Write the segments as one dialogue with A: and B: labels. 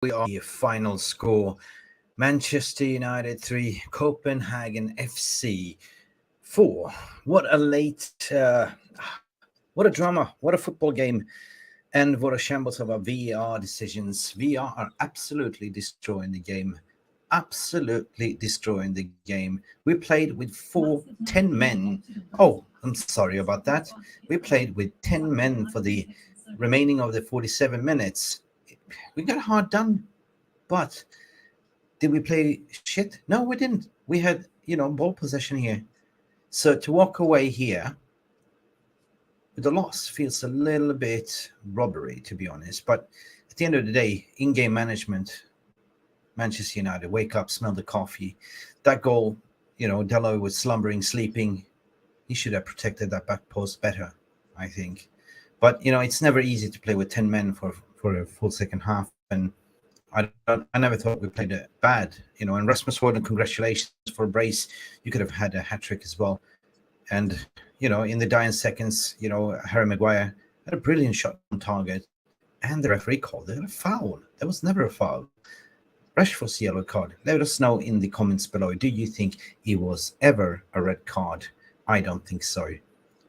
A: we are the final score. Manchester United 3, Copenhagen FC 4. What a what a drama, what a football game, and what a shambles of our VAR decisions. VAR are absolutely destroying the game. Absolutely destroying the game. We played with 10 men. Oh, I'm sorry about that. We played with 10 men for the remaining of the 47 minutes. We got hard done, but did we play shit? No, we didn't. We had, ball possession here. So to walk away here with a loss feels a little bit robbery, to be honest. But at the end of the day, in-game management, Manchester United, wake up, smell the coffee. That goal, Dello was slumbering, sleeping. He should have protected that back post better, I think. But, it's never easy to play with 10 men for a full second half. And I never thought we played it bad, and Rasmus Hojlund, congratulations for a brace. You could have had a hat-trick as well. And, in the dying seconds, Harry Maguire had a brilliant shot on target. And the referee called it a foul. There was never a foul. Rashford's yellow card. Let us know in the comments below. Do you think it was ever a red card? I don't think so.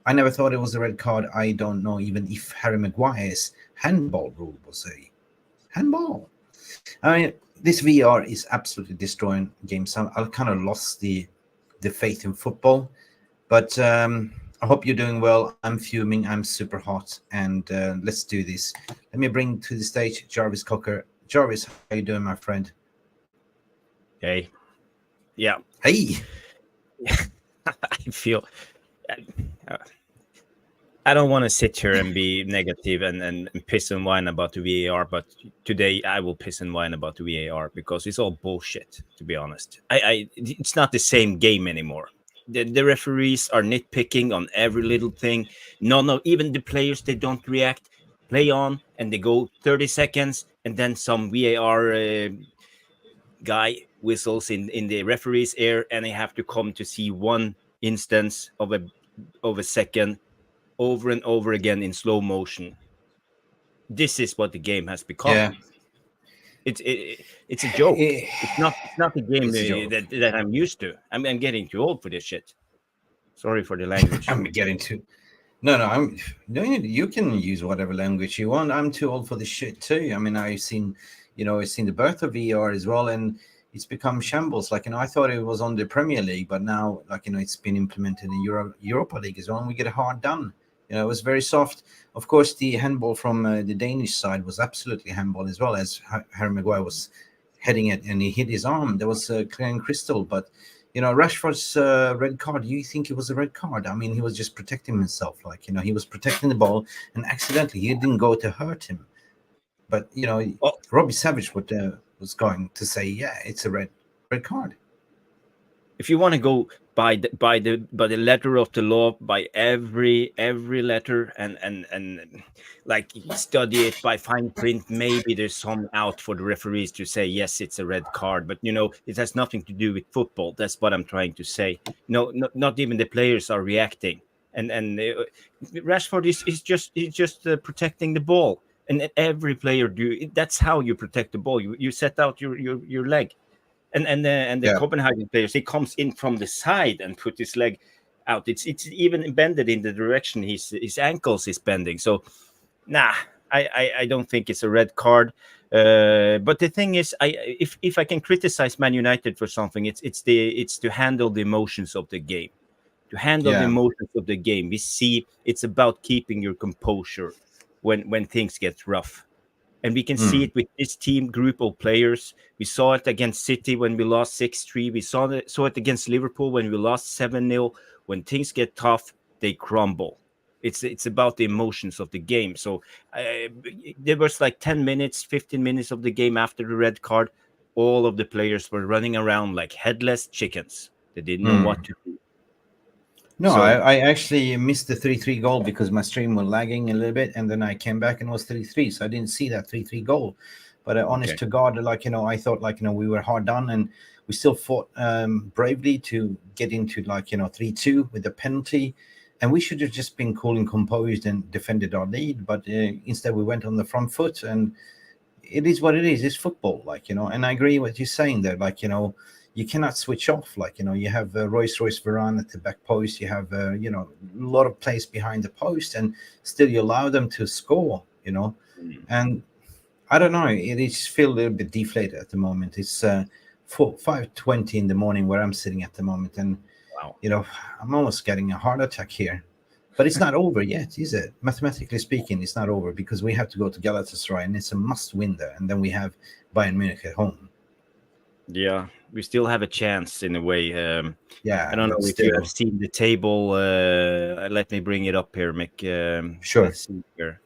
A: I never thought it was a red card. I don't know even if Harry Maguire's handball rule was a handball. I mean, this VAR is absolutely destroying games. I kind of lost the faith in football. But I hope you're doing well. I'm fuming. I'm super hot. And let's do this. Let me bring to the stage Jarvis Cocker. Jarvis, how you doing, my friend?
B: Hey. Yeah.
A: Hey.
B: I feel... I don't want to sit here and be negative and piss and whine about the VAR, but today I will piss and whine about the VAR because it's all bullshit, to be honest. It's not the same game anymore. The referees are nitpicking on every little thing. No, even the players, they don't react, play on, and they go 30 seconds, and then some VAR guy whistles in the referee's ear, and they have to come to see one instance of a second over and over again in slow motion. This is what the game has become.
A: Yeah.
B: It's a joke. It's not the game that I'm used to. I'm getting too old for this shit. Sorry for the language.
A: I'm getting too. No. You can use whatever language you want. I'm too old for this shit too. I mean, I've seen the birth of VAR as well, and it's become shambles. I thought it was on the Premier League, but now, it's been implemented in Europa League as well, and we get hard done. It was very soft. Of course, the handball from the Danish side was absolutely handball as well, as Harry Maguire was heading it and he hit his arm. There was clear and crystal. But, Rashford's red card, you think it was a red card? I mean, he was just protecting himself. He was protecting the ball and accidentally he didn't go to hurt him. But, Robbie Savage was going to say, yeah, it's a red card.
B: If you want to go by the letter of the law, by every letter, and study it by fine print, maybe there's some out for the referees to say yes, it's a red card. But it has nothing to do with football. That's what I'm trying to say. No, not even the players are reacting, and Rashford is just protecting the ball, and every player do. That's how you protect the ball. You set out your leg. And the Copenhagen players, he comes in from the side and put his leg out. It's even bended in the direction his ankles is bending. So, I don't think it's a red card. But the thing is, if I can criticize Man United for something, it's to handle the emotions of the game. To handle the emotions of the game, we see it's about keeping your composure when things get rough. And we can see it with this team group of players. We saw it against City when we lost 6-3. We saw it against Liverpool when we lost 7-0. When things get tough, they crumble. It's about the emotions of the game. So there was 10 minutes, 15 minutes of the game after the red card. All of the players were running around like headless chickens. They didn't know what to do.
A: No, I actually missed the 3-3 goal because my stream was lagging a little bit, and then I came back and it was 3-3, so I didn't see that 3-3 goal. But honest to God, I thought we were hard done, and we still fought bravely to get into 3-2 with the penalty, and we should have just been cool and composed and defended our lead. But instead, we went on the front foot, and it is what it is. It's football, like, you know. And I agree with you saying there, like, you know, you cannot switch off. Like, you know, you have Royce Varane at the back post. You have, you know, a lot of place behind the post, and still you allow them to score, you know. And I don't know. It is feel a little bit deflated at the moment. It's 5:20 in the morning where I'm sitting at the moment, and
B: Wow.
A: you know, I'm almost getting a heart attack here. But it's not over yet, is it? Mathematically speaking, it's not over because we have to go to Galatasaray, and it's a must-win there. And then we have Bayern Munich at home.
B: Yeah, we still have a chance in a way.
A: Yeah,
B: I don't know
A: but
B: if you
A: still.
B: have seen the table. Let me bring it up here, Mick.
A: Sure.
B: Let's see here.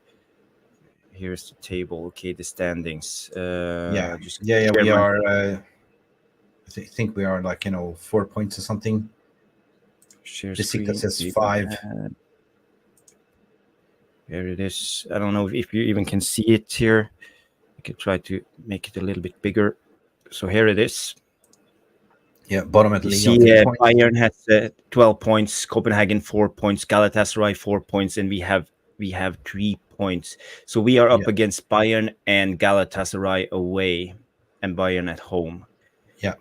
B: Here's the table. Okay, the standings.
A: Yeah,
B: just
A: yeah,
B: share
A: we
B: my-
A: are. I think we are like, you know, 4 points or something.
B: Share
A: The
B: screen.
A: Besiktas says 5.
B: Here it is. I don't know if you even can see it here. I could try to make it a little bit bigger. So here it is.
A: Yeah, bottom at
B: You
A: league.
B: see,
A: 3 points.
B: Bayern has 12 points, Copenhagen 4 points, Galatasaray 4 points, and we have 3 points. So we are up
A: Yeah.
B: against Bayern and Galatasaray away, and Bayern at home.
A: Yeah.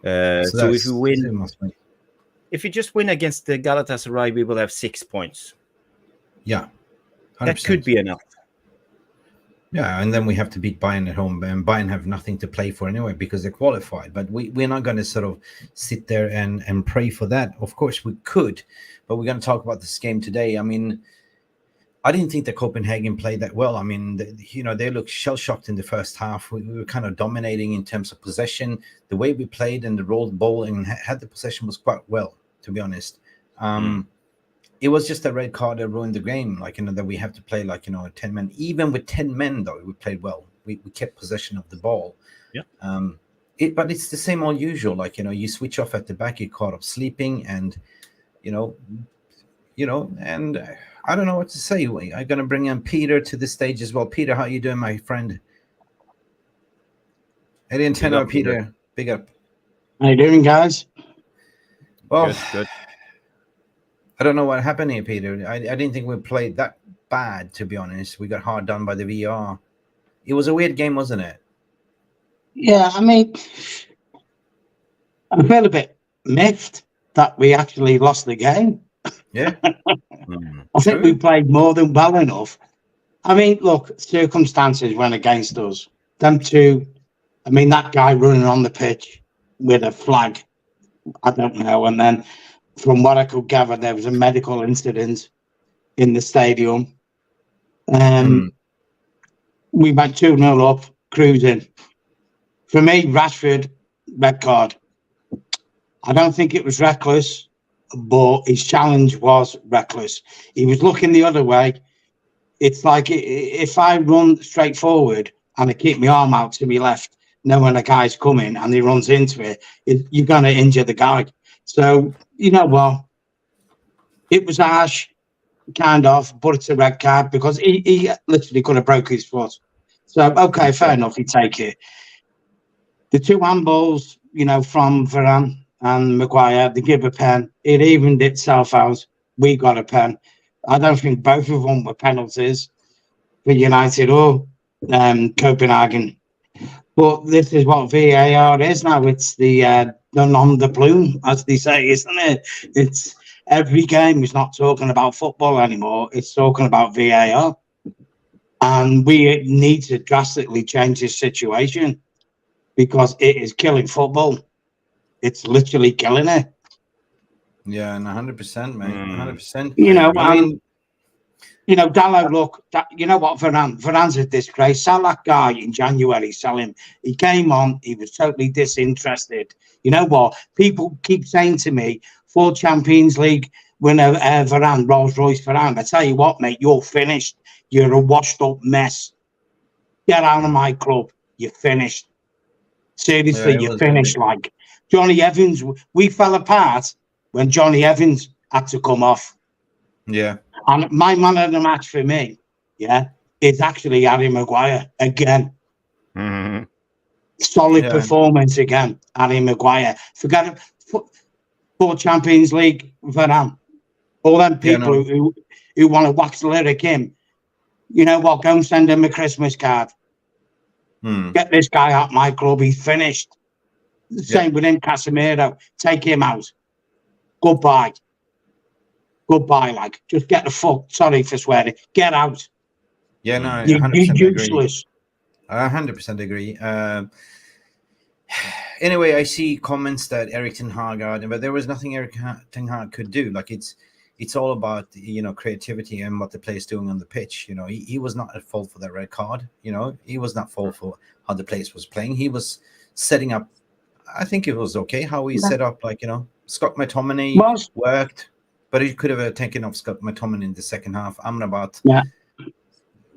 B: So if you win,
A: must win.
B: if you just win against the Galatasaray, we will have 6 points.
A: Yeah, 100%.
B: That could be enough.
A: Yeah, and then we have to beat Bayern at home, and Bayern have nothing to play for anyway because they're qualified. But we're not going to sort of sit there and pray for that. Of course, we could, but we're going to talk about this game today. I mean, I didn't think that Copenhagen played that well. I mean, they looked shell-shocked in the first half. We were kind of dominating in terms of possession. The way we played and the rolled ball and had the possession was quite well, to be honest. It was just a red card that ruined the game. Like, you know, that we have to play like, you know, 10 men. Even with 10 men, though, we played well. We kept possession of the ball.
B: Yeah.
A: But it's the same old usual. Like, you know, you switch off at the back, you're caught up sleeping, and and I don't know what to say. I'm gonna bring in Peter to the stage as well. Peter, how you doing, my friend? Eddie and Tenor, Peter, big up.
C: How you doing, guys?
A: Well,
B: Good.
A: I don't know what happened here, Peter. I didn't think we played that bad, to be honest. We got hard done by the VAR. It was a weird game, wasn't it?
C: Yeah, I mean, I feel a bit miffed that we actually lost the game.
A: Yeah.
C: I think we played more than well enough. I mean, look, circumstances went against us. Them two, I mean, that guy running on the pitch with a flag, I don't know. And then from what I could gather, there was a medical incident in the stadium. We went 2-0 up, cruising. For me, Rashford, red card. I don't think it was reckless, but his challenge was reckless. He was looking the other way. It's like if I run straight forward and I keep my arm out to my left, knowing a guy's coming and he runs into it, you're going to injure the guy. So, you know what? It was harsh, kind of, but it's a red card because he literally could have broke his foot. So, okay, fair enough, you take it. The two handballs, you know, from Varane and Maguire, they give a pen. It evened itself out. We got a pen. I don't think both of them were penalties for United or Copenhagen. But this is what VAR is now. It's the nom de plume, as they say, isn't it? It's every game is not talking about football anymore. It's talking about VAR. And we need to drastically change this situation because it is killing football. It's literally killing it.
A: Yeah, and 100%, mate. 100%.
C: You know,
A: I mean,
C: you know, Dallo, look, you know what, Varane's a disgrace. Sell that guy in January, sell him. He came on, he was totally disinterested. You know what? People keep saying to me, 4 Champions League winner, Varane, Rolls-Royce Varane. I tell you what, mate, you're finished. You're a washed-up mess. Get out of my club. You're finished. Seriously, you're finished. Like Johnny Evans, we fell apart when Johnny Evans had to come off.
A: Yeah.
C: And my man of the match for me, is actually Harry Maguire again. Solid performance again, Harry Maguire. Forget it. 4 Champions League, Varane. All them people who want to wax lyric him, you know what, go and send him a Christmas card. Get this guy out my club. He's finished. The same with him, Casemiro. Take him out. Goodbye. Goodbye, like. Just get the fuck. Sorry for swearing. Get out.
A: Yeah, no,
C: You're
A: 100%
C: useless.
A: agree. 100% agree. Anyway, I see comments that Eric Ten Hag had, but there was nothing Eric Ten Hag could do. Like it's all about creativity and what the player's doing on the pitch. He was not at fault for that red card. He was not at fault for how the players was playing. He was setting up. I think it was okay how he set up. Like Scott McTominay worked, but he could have taken off Scott McTominay in the second half. Amrabat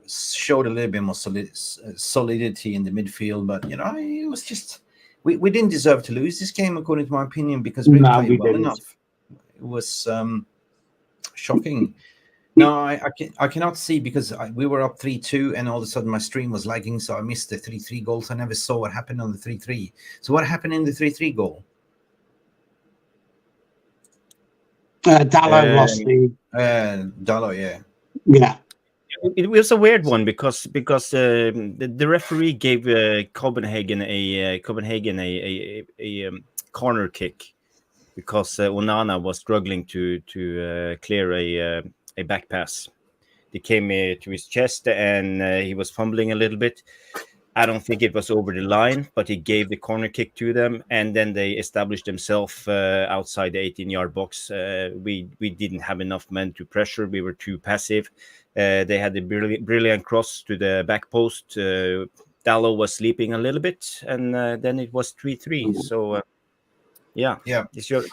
A: showed a little bit more solidity in the midfield, but it was just. We didn't deserve to lose this game, according to my opinion, because we played well enough. It was shocking. No, I cannot see because we were up 3-2 and all of a sudden my stream was lagging, so I missed the 3-3 goals. I never saw what happened on the 3-3. So what happened in the 3-3 goal?
C: Dalot lost the...
A: Dalot, yeah.
C: Yeah.
B: It was a weird one because the referee gave Copenhagen a corner kick because Onana was struggling to clear a back pass. It came to his chest and he was fumbling a little bit. I don't think it was over the line, but he gave the corner kick to them, and then they established themselves outside the 18-yard box. We didn't have enough men to pressure. We were too passive. They had a brilliant cross to the back post. Dalot was sleeping a little bit, and then it was 3-3. So, yeah.
A: So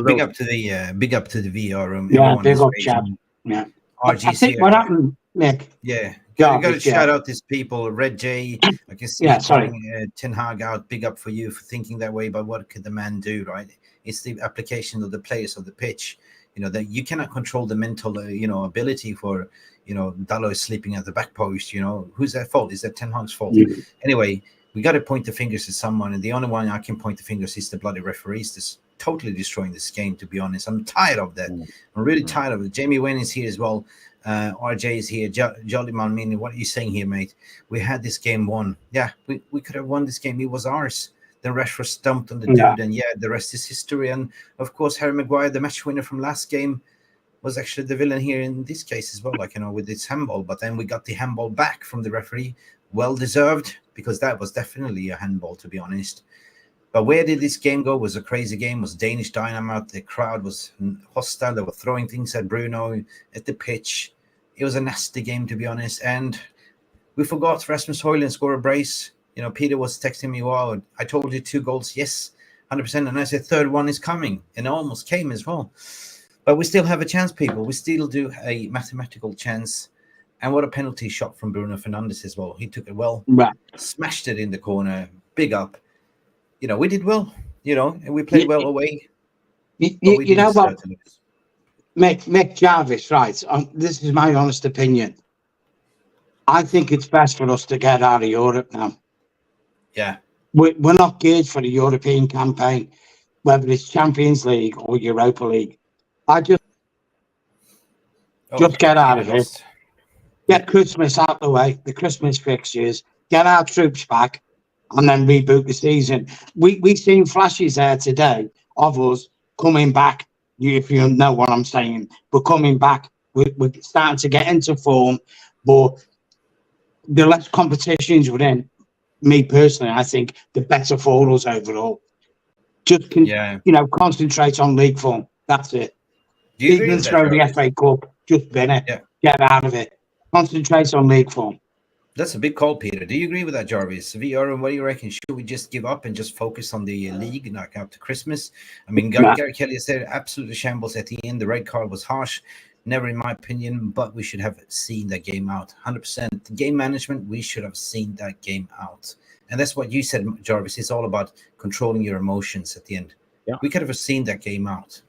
A: big up to the VAR room.
C: Yeah, big up, chap. Yeah. I think what happened, Nick.
A: Yeah. Got to shout out these people. Red J, I can see calling Ten Hag out. Big up for you for thinking that way. But what could the man do, right? It's the application of the players of the pitch. That you cannot control the mental, ability for, Dalot sleeping at the back post. Who's that fault? Is that Ten Hag's fault?
C: Mm-hmm.
A: Anyway, we got to point the fingers at someone, and the only one I can point the fingers is the bloody referees. This totally destroying this game. To be honest, I'm tired of that. I'm really tired of it. Jamie Wayne is here as well. RJ is here. Jolly Man, meaning, what are you saying here, mate? We had this game won. Yeah, we could have won this game. It was ours. Then Rashford stumped on the dude, and the rest is history. And of course, Harry Maguire, the match winner from last game, was actually the villain here in this case as well, with its handball. But then we got the handball back from the referee. Well deserved, because that was definitely a handball, to be honest. But where did this game go? It was a crazy game. It was Danish dynamite. The crowd was hostile. They were throwing things at Bruno, at the pitch. It was a nasty game, to be honest. And we forgot Rasmus Hojlund score a brace. Peter was texting me, wow, I told you 2 goals. Yes, 100%. And I said, third one is coming. And it almost came as well. But we still have a chance, people. We still do a mathematical chance. And what a penalty shot from Bruno Fernandes as well. He took it well, smashed it in the corner. Big up. We did well, and we played well away.
C: You know what? Mick Jarvis, right? This is my honest opinion. I think it's best for us to get out of Europe now.
A: Yeah.
C: We're not geared for the European campaign, whether it's Champions League or Europa League. Just get out of it. Get Christmas out the way, the Christmas fixtures, get our troops back, and then reboot the season. We've seen flashes there today of us coming back. If you know what I'm saying, we're coming back. We're starting to get into form, but the less competitions within, me personally, I think the better for us overall. Just concentrate on league form. That's it. Even throw the FA Cup, just win it. Yeah. Get out of it. Concentrate on league form.
A: That's a big call, Peter. Do you agree with that, Jarvis? VR, what do you reckon? Should we just give up and just focus on the league, knock out to Christmas? I mean, Gary Kelly said absolutely shambles at the end. The red card was harsh. Never in my opinion, but we should have seen that game out. 100%. The game management, we should have seen that game out. And that's what you said, Jarvis. It's all about controlling your emotions at the end. Yeah. We could have seen that game out.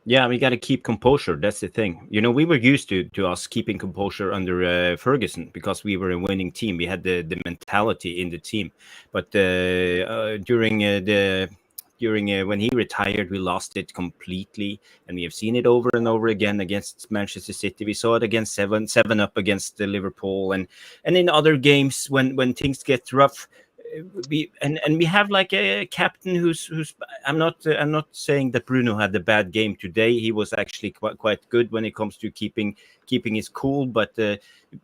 B: Yeah, we got to keep composure. That's the thing. We were used to us keeping composure under Ferguson because we were a winning team. We had the mentality in the team. But during the during when he retired, we lost it completely, and we have seen it over and over again against Manchester City. We saw it against 7-up against Liverpool, and in other games when things get rough. We have like a captain who's I'm not saying that Bruno had a bad game today. He was actually quite good when it comes to keeping his cool, but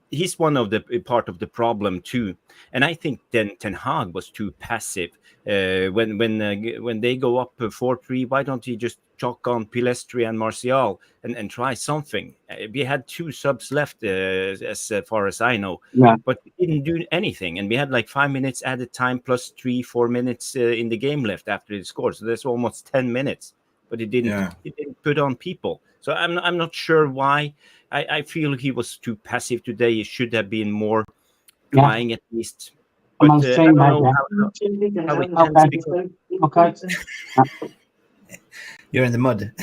B: he's one of the part of the problem too. And I think Ten Hag was too passive. When they go up 4-3, why don't he just chalk on Pilestri and Martial and try something? We had 2 subs left, as far as I know, but we didn't do anything. And we had like 5 minutes added time plus 3-4 minutes in the game left after the score. So there's almost 10 minutes, but it didn't put on people. So I'm not sure why. I feel he was too passive today. He should have been more trying at least. But I don't know how it can speak.
C: Okay.
A: You're in the mud.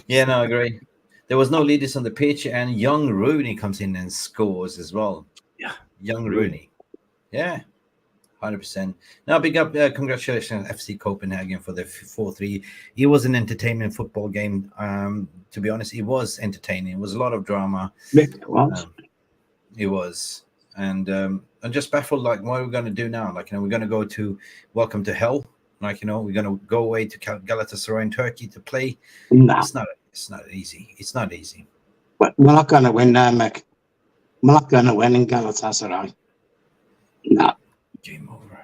A: Yeah, no, I agree. There was no leaders on the pitch, and young Rooney comes in and scores as well.
B: Yeah,
A: young Rooney. Yeah, 100%. Now, big up, congratulations, FC Copenhagen for the 4-3. It was an entertainment football game. To be honest, it was entertaining. It was a lot of drama. It was. And I'm just baffled, like, what are we going to do now? Like, we're going to go to Welcome to Hell. Like, we're going to go away to Galatasaray in Turkey to play.
C: No.
A: It's not easy. It's not easy.
C: We're not going to win now, Mick. We're not going to win in Galatasaray. No.
A: Game over.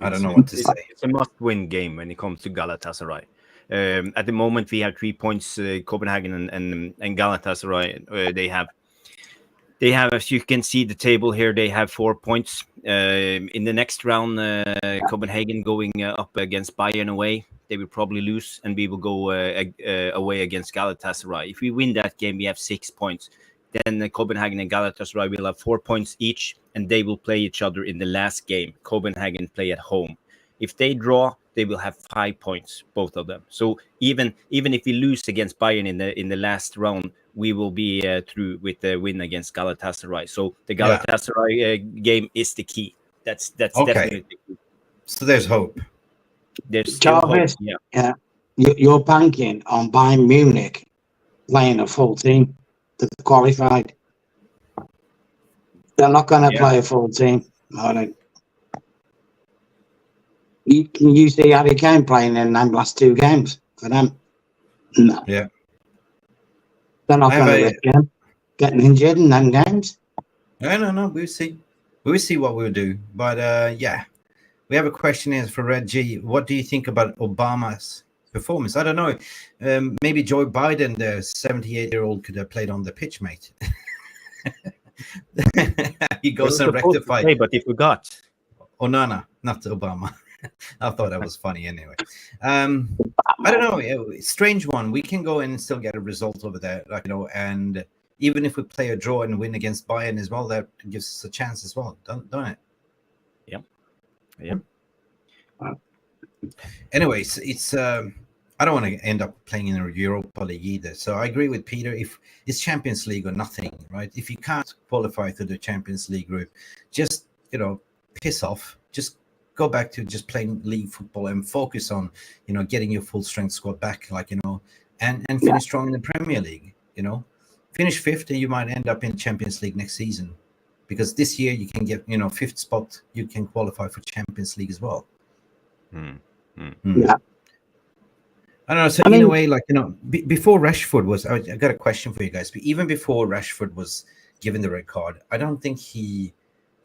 A: I don't know what to say.
B: It's a must-win game when it comes to Galatasaray. At the moment, we have 3 points. Copenhagen and Galatasaray, they have, as you can see the table here, they have 4 points. In the next round, Copenhagen going up against Bayern away, they will probably lose, and we will go away against Galatasaray. If we win that game, we have 6 points. Then Copenhagen and Galatasaray will have 4 points each, and they will play each other in the last game. Copenhagen play at home. If they draw, they will have 5 points, both of them. So even if we lose against Bayern in the last round, we will be through with the win against Galatasaray. So the Galatasaray game is the key. That's
A: okay.
B: Definitely the key.
A: So there's hope.
B: There's still hope.
C: Yeah. You're banking on Bayern Munich playing a full team to qualify. They're not going to play a full team. Can you see Harry Kane playing in them last 2 games for them? No.
A: Yeah.
C: They're not going to risk him getting injured in them games.
A: No. We'll see. We'll see what we'll do. But we have a question here for Red G. What do you think about Obama's performance? I don't know. Maybe Joe Biden, the 78-year-old, could have played on the pitch, mate. He goes and rectifies.
B: But he forgot.
A: Onana, not Obama. I thought that was funny anyway. I don't know. Strange one. We can go in and still get a result over there, and even if we play a draw and win against Bayern as well, that gives us a chance as well, don't it? Yep. Anyways, it's I don't want to end up playing in a Europa League either. So I agree with Peter. If it's Champions League or nothing, right? If you can't qualify to the Champions League group, just piss off. Just go back to just playing league football and focus on, getting your full strength squad back, and finish strong in the Premier League, Finish 5th and you might end up in Champions League next season. Because this year you can get, 5th spot, you can qualify for Champions League as well.
C: Yeah.
A: I don't know. So in a way, before Rashford was, I got a question for you guys. But even before Rashford was given the red card, I don't think he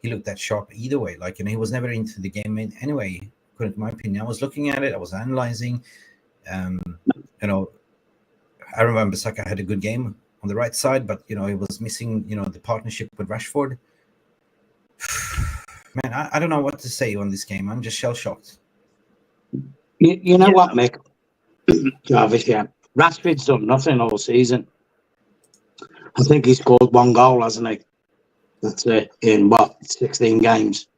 A: looked that sharp either way. He was never into the game anyway. According to my opinion, I was looking at it. I was analyzing. I remember Saka had a good game on the right side, but he was missing, the partnership with Rashford. Man, I don't know what to say on this game. I'm just shell shocked.
C: You know what, Mick? Jarvis, Rashford's done nothing all season. I think he scored 1 goal, hasn't he? That's it, in 16 games.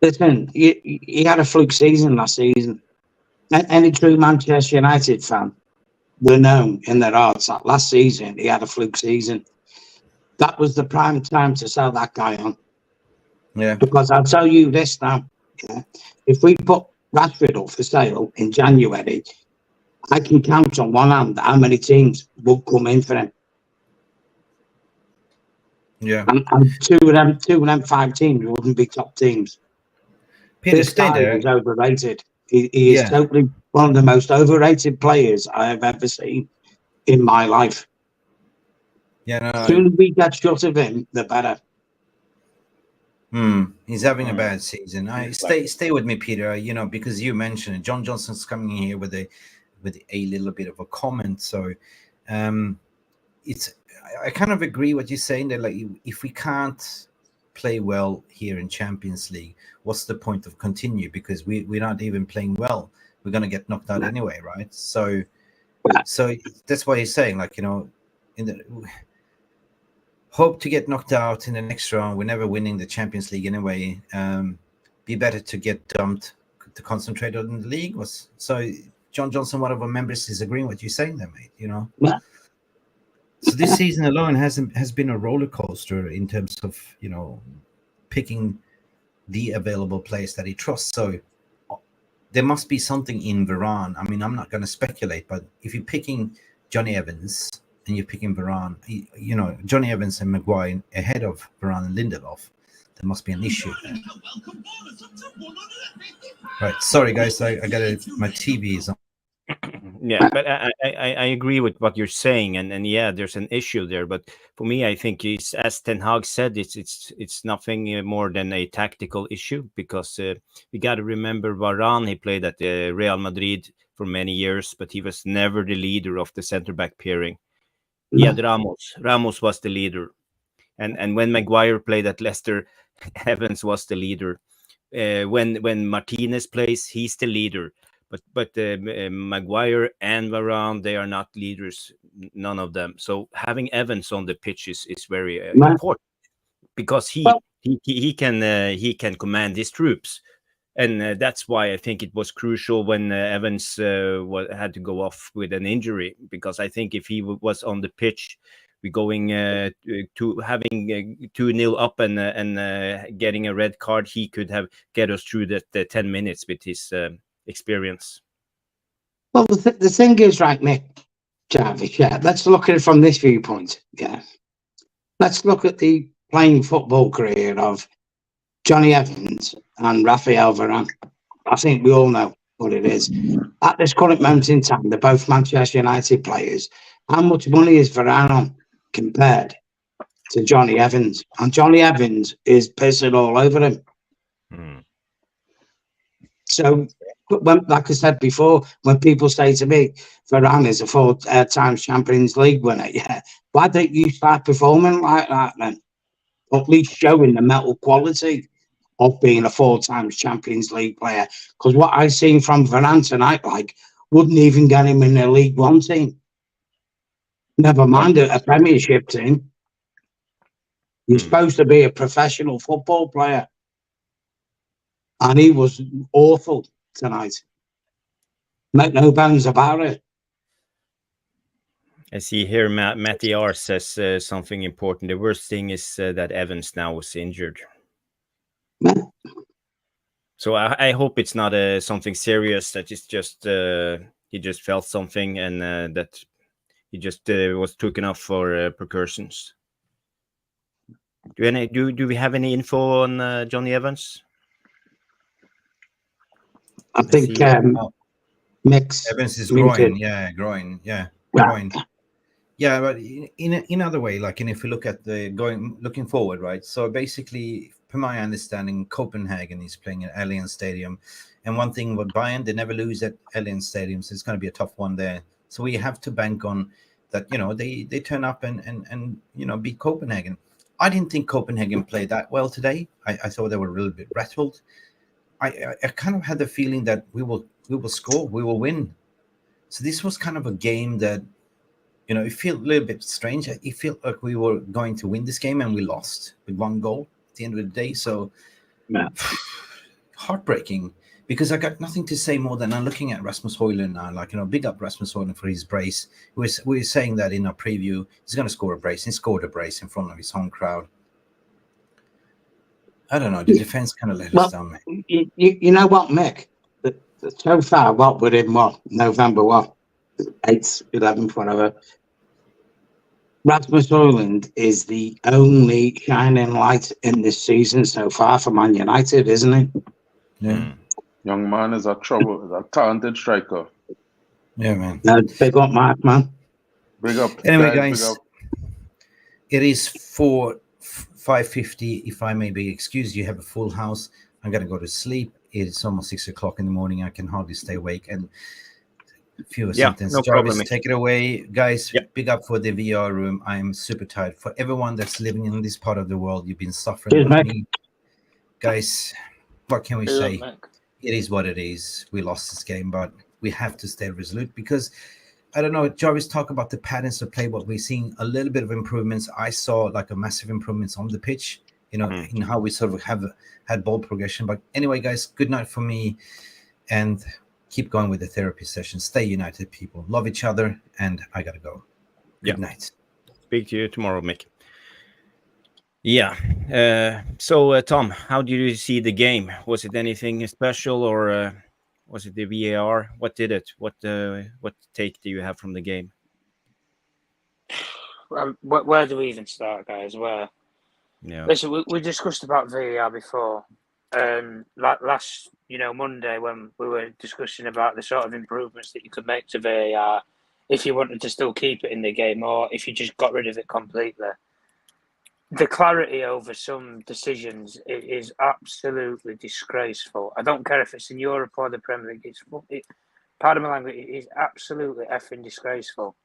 C: Listen, he had a fluke season last season. Any true Manchester United fan will know in their hearts that last season he had a fluke season. That was the prime time to sell that guy on.
A: Yeah.
C: Because I'll tell you this now. If we put Rashford up for sale in January, I can count on one hand how many teams will come in for him.
A: Yeah.
C: And two of them 5 teams wouldn't be top teams.
A: Peter,
C: This
A: stay
C: guy
A: there.
C: is overrated. He is
A: Yeah.
C: totally one of the most overrated players I have ever seen in my life.
A: Yeah, no,
C: The sooner we get shut of him, the better.
A: He's having a bad season. Stay with me, Peter. You know, because you mentioned it. John Johnson's coming in here with a little bit of a comment. So, it's I kind of agree what you're saying that, like, if we can't play well here in Champions League, what's the point of continue? Because we're not even playing well. We're gonna get knocked out anyway, right? So that's why he's saying, like, you know, hope to get knocked out in the next round. We're never winning the Champions League anyway. Be better to get dumped to concentrate on the league. So John Johnson, one of our members, is agreeing with what you're saying there, mate. You know.
C: Yeah.
A: So this season alone has been a roller coaster in terms of, you know, picking the available players that he trusts. So there must be something in Varane. I mean, I'm not going to speculate, but if you're picking Johnny Evans and you're picking Varane, you know, Johnny Evans and Maguire ahead of Varane and Lindelof, there must be an issue there. Right. Sorry, guys. I got my TV is on.
B: Yeah, but I agree with what you're saying, and yeah, there's an issue there. But for me, I think it's, as Ten Hag said, it's nothing more than a tactical issue, because we got to remember Varane. He played at Real Madrid for many years, but he was never the leader of the center back pairing. He had Ramos. Ramos was the leader, and when Maguire played at Leicester, Evans was the leader. When Martinez plays, he's the leader. But Maguire and Varane, they are not leaders, none of them. So having Evans on the pitch is very important, because he can command his troops, and that's why I think it was crucial when Evans had to go off with an injury, because I think if he was on the pitch, we're going to having 2-0 up and getting a red card, he could have get us through the 10 minutes with his experience.
C: Well, the thing is, right, Mick, Jarvis, yeah, let's look at it from this viewpoint. Yeah, let's look at the playing football career of Johnny Evans and Raphael Varane. I think we all know what it is. At this current moment in time, they're both Manchester United players. How much money is Varane on compared to Johnny Evans? And Johnny Evans is pissing all over him. So, like I said before, when people say to me, Varane is a 4 times Champions League winner, yeah, why don't you start performing like that then? Or at least showing the mental quality of being a 4 times Champions League player. Because what I've seen from Varane tonight, like, wouldn't even get him in a League One team. Never mind a Premiership team. You're supposed to be a professional football player. And he was awful tonight. Make no bones about it.
B: I see here Matty R says something important. The worst thing is that Evans now was injured. So I hope it's not something serious, that it's just he just felt something, and that he just was taken off for precautions. Do we have any info on Johnny Evans?
C: I think Mix
A: Evans is groin, groin. Yeah, but in other way, like, and if we look at looking forward, right? So basically, from my understanding, Copenhagen is playing at Allianz Stadium, and one thing with Bayern, they never lose at Allianz Stadium, so it's going to be a tough one there. So we have to bank on that. You know, they turn up and you know, beat Copenhagen. I didn't think Copenhagen played that well today. I thought they were a little bit rattled. I kind of had the feeling that we will score, we will win. So this was kind of a game that, you know, it felt a little bit strange. It felt like we were going to win this game and we lost with 1 goal at the end of the day. So heartbreaking, because I got nothing to say more than I'm looking at Rasmus Hojlund now. Like, you know, big up Rasmus Hojlund for his brace. We were saying that in our preview. He's going to score a brace. He scored a brace in front of his home crowd. I don't know. The defense kind of let us down, mate.
C: You know what, Mick? So far, what we're in November 8th, 11th, whatever. Rasmus Hojlund is the only shining light in this season so far for Man United, isn't he?
A: Yeah.
D: Young man is a talented striker.
A: Yeah, man.
C: No, big up, Mark, man.
D: Big up.
A: Anyway,
D: Big
A: guys,
D: up.
A: it is 5:50. If I may be excused, you have a full house. I'm gonna go to sleep. It's almost 6 o'clock in the morning. I can hardly stay awake. And a few sentences.
B: No
A: Jarvis,
B: problem.
A: take it away, guys.
B: Yep.
A: Big up for the VR room. I'm super tired. For everyone that's living in this part of the world, you've been suffering
C: Cheers,
A: like
C: mate.
A: me, guys. What can we
E: Good
A: say?
E: luck,
A: It is what it is. We lost this game, but we have to stay resolute because I don't know. Jarvis, talk about the patterns of play. What we're seeing, a little bit of improvements. I saw like a massive improvements on the pitch. You know, in how we sort of have had ball progression. But anyway, guys, good night for me, and keep going with the therapy session. Stay united, people. Love each other, and I gotta go. Good night.
B: Speak to you tomorrow, Mick. Yeah. So, Tom, how did you see the game? Was it anything special, or was it the VAR? What did it? What take do you have from the game?
E: where do we even start, guys? Listen, we discussed about VAR before. Last Monday when we were discussing about the sort of improvements that you could make to VAR if you wanted to still keep it in the game or if you just got rid of it completely. The clarity over some decisions is absolutely disgraceful. I don't care if it's in Europe or the Premier League. Pardon my language, it is absolutely effing disgraceful.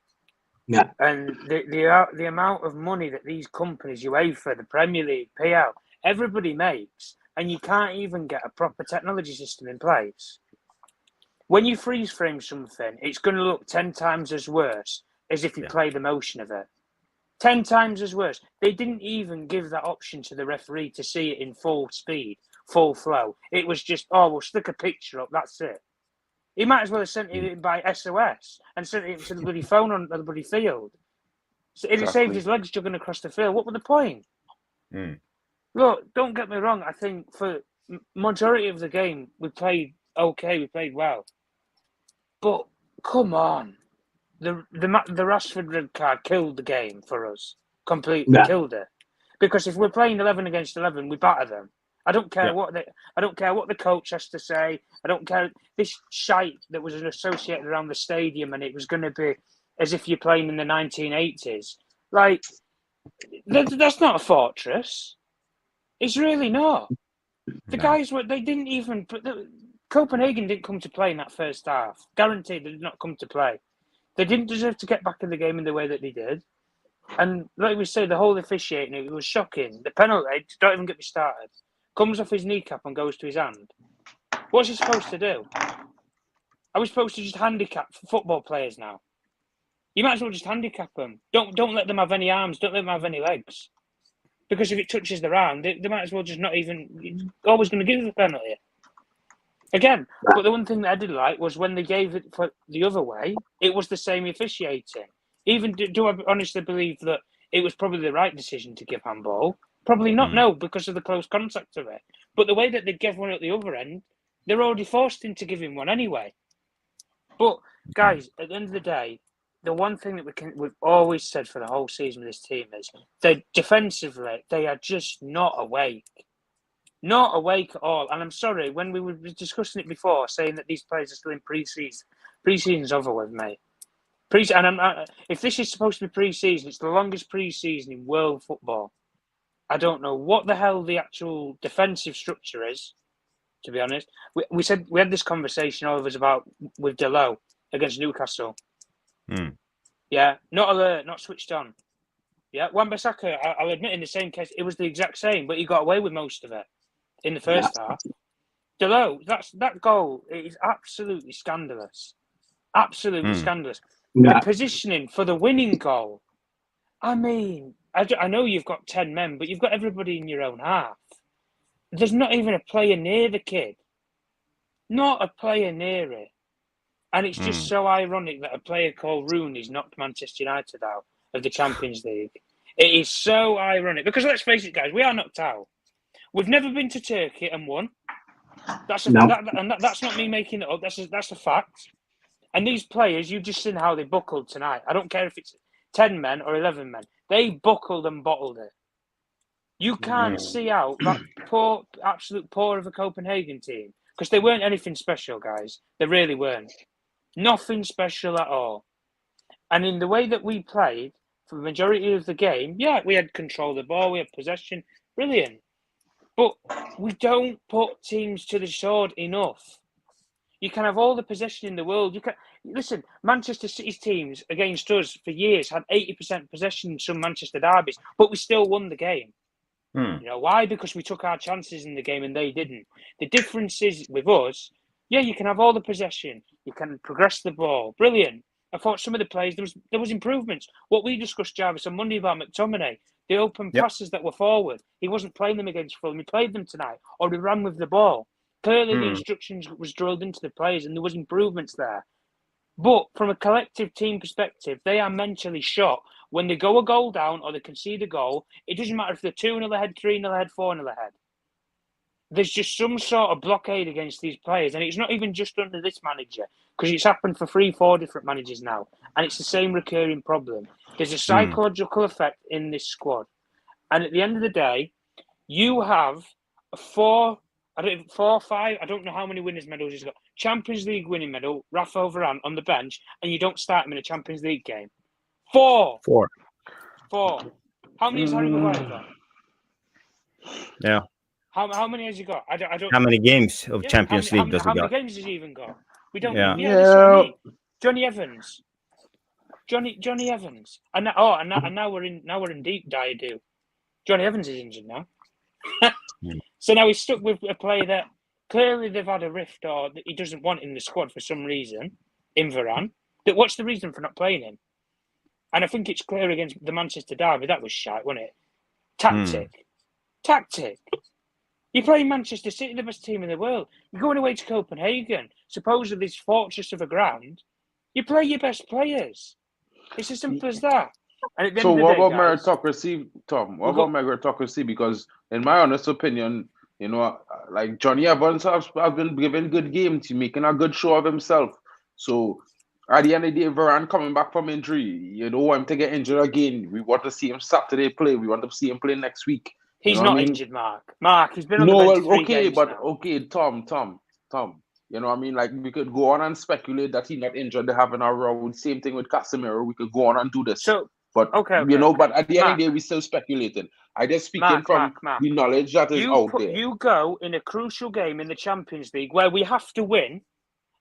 C: Yeah.
E: And the amount of money that these companies, UEFA, the Premier League, PL, everybody makes, and you can't even get a proper technology system in place. When you freeze frame something, it's going to look 10 times as worse as if you play the motion of it. 10 times as worse. They didn't even give that option to the referee to see it in full speed, full flow. It was just, we'll stick a picture up, that's it. He might as well have sent it in by SOS and sent it to the bloody phone on the bloody field. So it saved his legs jugging across the field. What was the point? Look, don't get me wrong. I think for majority of the game, we played okay. We played well. But come on. The Rashford red card killed the game for us. Completely killed it. Because if we're playing 11 against 11, we batter them. I don't care what the coach has to say. I don't care this shite that was associated around the stadium, and it was going to be as if you're playing in the 1980s. Like that's not a fortress. It's really not. The guys they didn't even. Copenhagen didn't come to play in that first half. Guaranteed, they did not come to play. They didn't deserve to get back in the game in the way that they did. And like we say, the whole officiating, it was shocking. The penalty, don't even get me started. Comes off his kneecap and goes to his hand. What's he supposed to do? Are we supposed to just handicap football players now? You might as well just handicap them. Don't let them have any arms. Don't let them have any legs. Because if it touches their arm, they might as well just not even... Always going to give the penalty. Again, but the one thing that I did like was when they gave it for the other way, it was the same officiating. Even do I honestly believe that it was probably the right decision to give handball? Probably not, no, because of the close contact of it. But the way that they gave one at the other end, they're already forced into giving one anyway. But, guys, at the end of the day, the one thing that we've always said for the whole season with this team is that defensively, they are just not awake. Not awake at all. And I'm sorry, when we were discussing it before, saying that these players are still in pre-season, pre-season's over with, mate. If this is supposed to be pre-season, it's the longest pre-season in world football. I don't know what the hell the actual defensive structure is, to be honest. We said we had this conversation all of us about with Delo against Newcastle. Yeah, not alert, not switched on. Yeah, Wan-Bissaka, I'll admit in the same case, it was the exact same, but he got away with most of it in the first half. Delo, that goal is absolutely scandalous. Absolutely scandalous. The positioning for the winning goal. I mean, I know you've got 10 men, but you've got everybody in your own half. There's not even a player near the kid. Not a player near it. And it's just so ironic that a player called Rooney's knocked Manchester United out of the Champions League. It is so ironic. Because let's face it, guys, we are knocked out. We've never been to Turkey and won. That's
C: No.
E: that's not me making it up. That's a fact. And these players, you've just seen how they buckled tonight. I don't care if it's 10 men or 11 men. They buckled and bottled it. You can't see out that absolute poor of a Copenhagen team because they weren't anything special, guys. They really weren't. Nothing special at all. And in the way that we played for the majority of the game, yeah, we had control of the ball, we had possession, brilliant. But we don't put teams to the sword enough. You can have all the possession in the world. You can listen. Manchester City's teams against us for years had 80% possession in some Manchester derbies, but we still won the game. You know why? Because we took our chances in the game and they didn't. The difference is with us. Yeah, you can have all the possession. You can progress the ball. Brilliant. I thought some of the plays there was improvements. What we discussed, Jarvis, on Monday about McTominay, the open passes that were forward. He wasn't playing them against Fulham. He played them tonight, or he ran with the ball. Clearly, the instructions was drilled into the players, and there was improvements there. But from a collective team perspective, they are mentally shot. When they go a goal down or they concede a goal, it doesn't matter if they're 2-0 ahead, 3-0 ahead, 4-0 ahead. There's just some sort of blockade against these players, and it's not even just under this manager, because it's happened for 3-4 different managers now, and it's the same recurring problem. There's a psychological effect in this squad, and at the end of the day, you have 4, 5, I don't know how many winners' medals he's got. Champions League winning medal, Rashford on the bench, and you don't start him in a Champions League game. 4. How many has Harry Maguire got?
B: Yeah.
E: How many has he got? I don't.
B: How many games of Champions League does he
E: got? How
B: got?
E: many games has he even got? We don't.
B: Yeah.
E: That's what I mean. Johnny Evans. Johnny Evans. And now we're in deep dire. Johnny Evans is injured now. So now he's stuck with a player that clearly they've had a rift or that he doesn't want in the squad for some reason, in Varane. What's the reason for not playing him? And I think it's clear against the Manchester derby, that was shite, wasn't it? Tactic. You're playing Manchester City, the best team in the world. You're going away to Copenhagen, supposedly this fortress of a ground. You play your best players. It's as simple as that. And
D: So what about meritocracy, Tom? What about meritocracy? Because in my honest opinion, you know, like Johnny Evans has been given good games. He's making a good show of himself. So at the end of the day, Varane coming back from injury, you don't want him to get injured again. We want to see him Saturday play. We want to see him play next week.
E: He's not injured, Mark. Mark, he's been on the bench 3 games now.
D: Okay, Tom. You know what I mean? Like, we could go on and speculate that he's not injured. They're having a row. Same thing with Casemiro. We could go on and do this. But at the end of the day, we're still speculating. I just speaking from the knowledge that is out there.
E: You go in a crucial game in the Champions League where we have to win.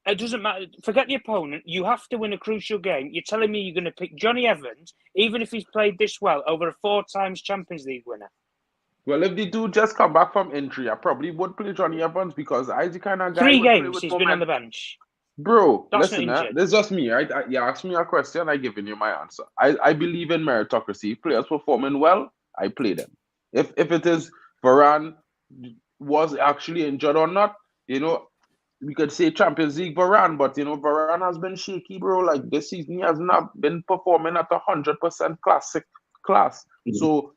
E: It doesn't matter. Forget the opponent. You have to win a crucial game. You're telling me you're going to pick Johnny Evans, even if he's played this well, over a 4 times Champions League winner?
D: Well, if the dude just come back from injury, I probably would play Johnny Evans because I the kind of guy.
E: 3 games he's been on the bench.
D: Bro, listen, this is just me, right? You asked me a question, I given you my answer. I believe in meritocracy. Players performing well, I play them. If it is Varane was actually injured or not, you know, we could say Champions League Varane, but you know, Varane has been shaky, bro. Like this season, he has not been performing at 100% class. So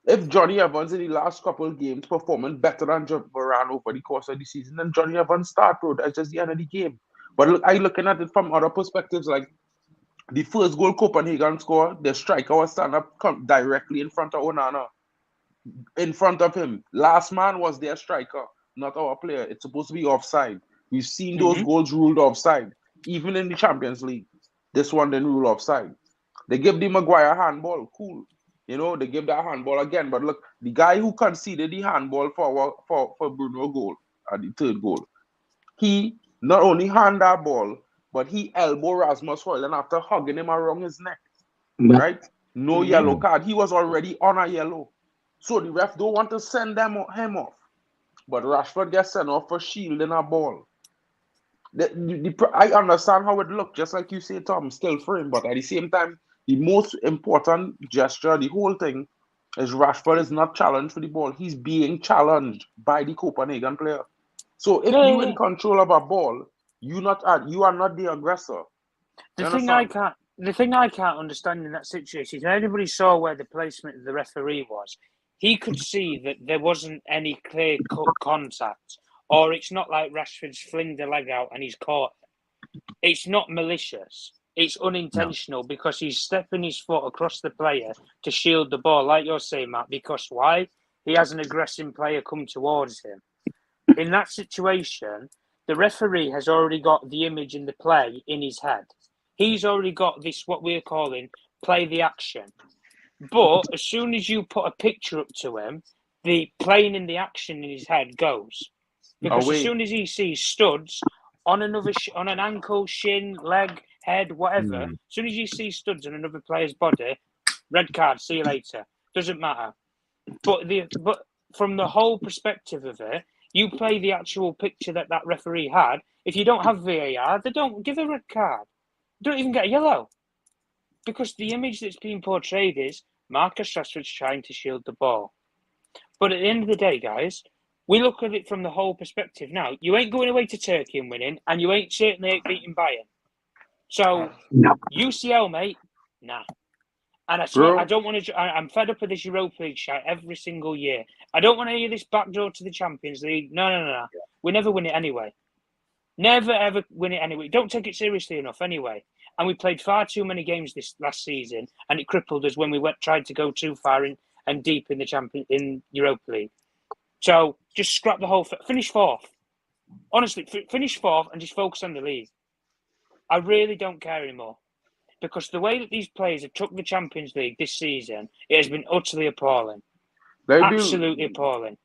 D: if Johnny Evans in the last couple of games performing better than Varane over the course of the season, then Johnny Evans start, bro. That's just the end of the game. But look, I looking at it from other perspectives, like the first goal Copenhagen scored, the striker was stand up directly in front of Onana. In front of him. Last man was their striker, not our player. It's supposed to be offside. We've seen those goals ruled offside. Even in the Champions League. This one didn't rule offside. They give the Maguire handball. Cool. You know, they give that handball again. But look, the guy who conceded the handball for Bruno goal, at the 3rd goal, he not only hand that ball, but he elbowed Rasmus Hojlund after hugging him around his neck. Right? No yellow card. He was already on a yellow. So the ref don't want to send him off. But Rashford gets sent off for shielding a ball. I understand how it looked, just like you say, Tom, still frame. But at the same time, the most important gesture, the whole thing, is Rashford is not challenged for the ball. He's being challenged by the Copenhagen player. So if you're in control of a ball, you are not the aggressor.
E: The thing I can't understand in that situation is anybody saw where the placement of the referee was. He could see that there wasn't any clear-cut contact or it's not like Rashford's flinged the leg out and he's caught. It's not malicious. It's unintentional because he's stepping his foot across the player to shield the ball, like you're saying, Matt. Because why? He has an aggressive player come towards him. In that situation, the referee has already got the image and the play in his head. He's already got this, what we're calling, play the action. But as soon as you put a picture up to him, the playing in the action in his head goes. Because as soon as he sees studs on on an ankle, shin, leg, head, whatever, as soon as you see studs on another player's body, red card, see you later. Doesn't matter. But from the whole perspective of it, you play the actual picture that referee had. If you don't have VAR, they don't give a red card. They don't even get a yellow. Because the image that's being portrayed is Marcus Rashford's trying to shield the ball. But at the end of the day, guys, we look at it from the whole perspective now. You ain't going away to Turkey and winning, and you certainly ain't beating Bayern. So, UCL, mate, nah. And I swear, I don't want to. I'm fed up with this Europa League shit every single year. I don't want to hear this backdoor to the Champions League. No. We never win it anyway. Never, ever win it anyway. Don't take it seriously enough anyway. And we played far too many games this last season, and it crippled us when we tried to go too far and deep in the in Europa League. So just scrap the whole. Finish fourth. Honestly, finish fourth and just focus on the league. I really don't care anymore. Because the way that these players have took the Champions League this season, it has been utterly appalling. Absolutely appalling.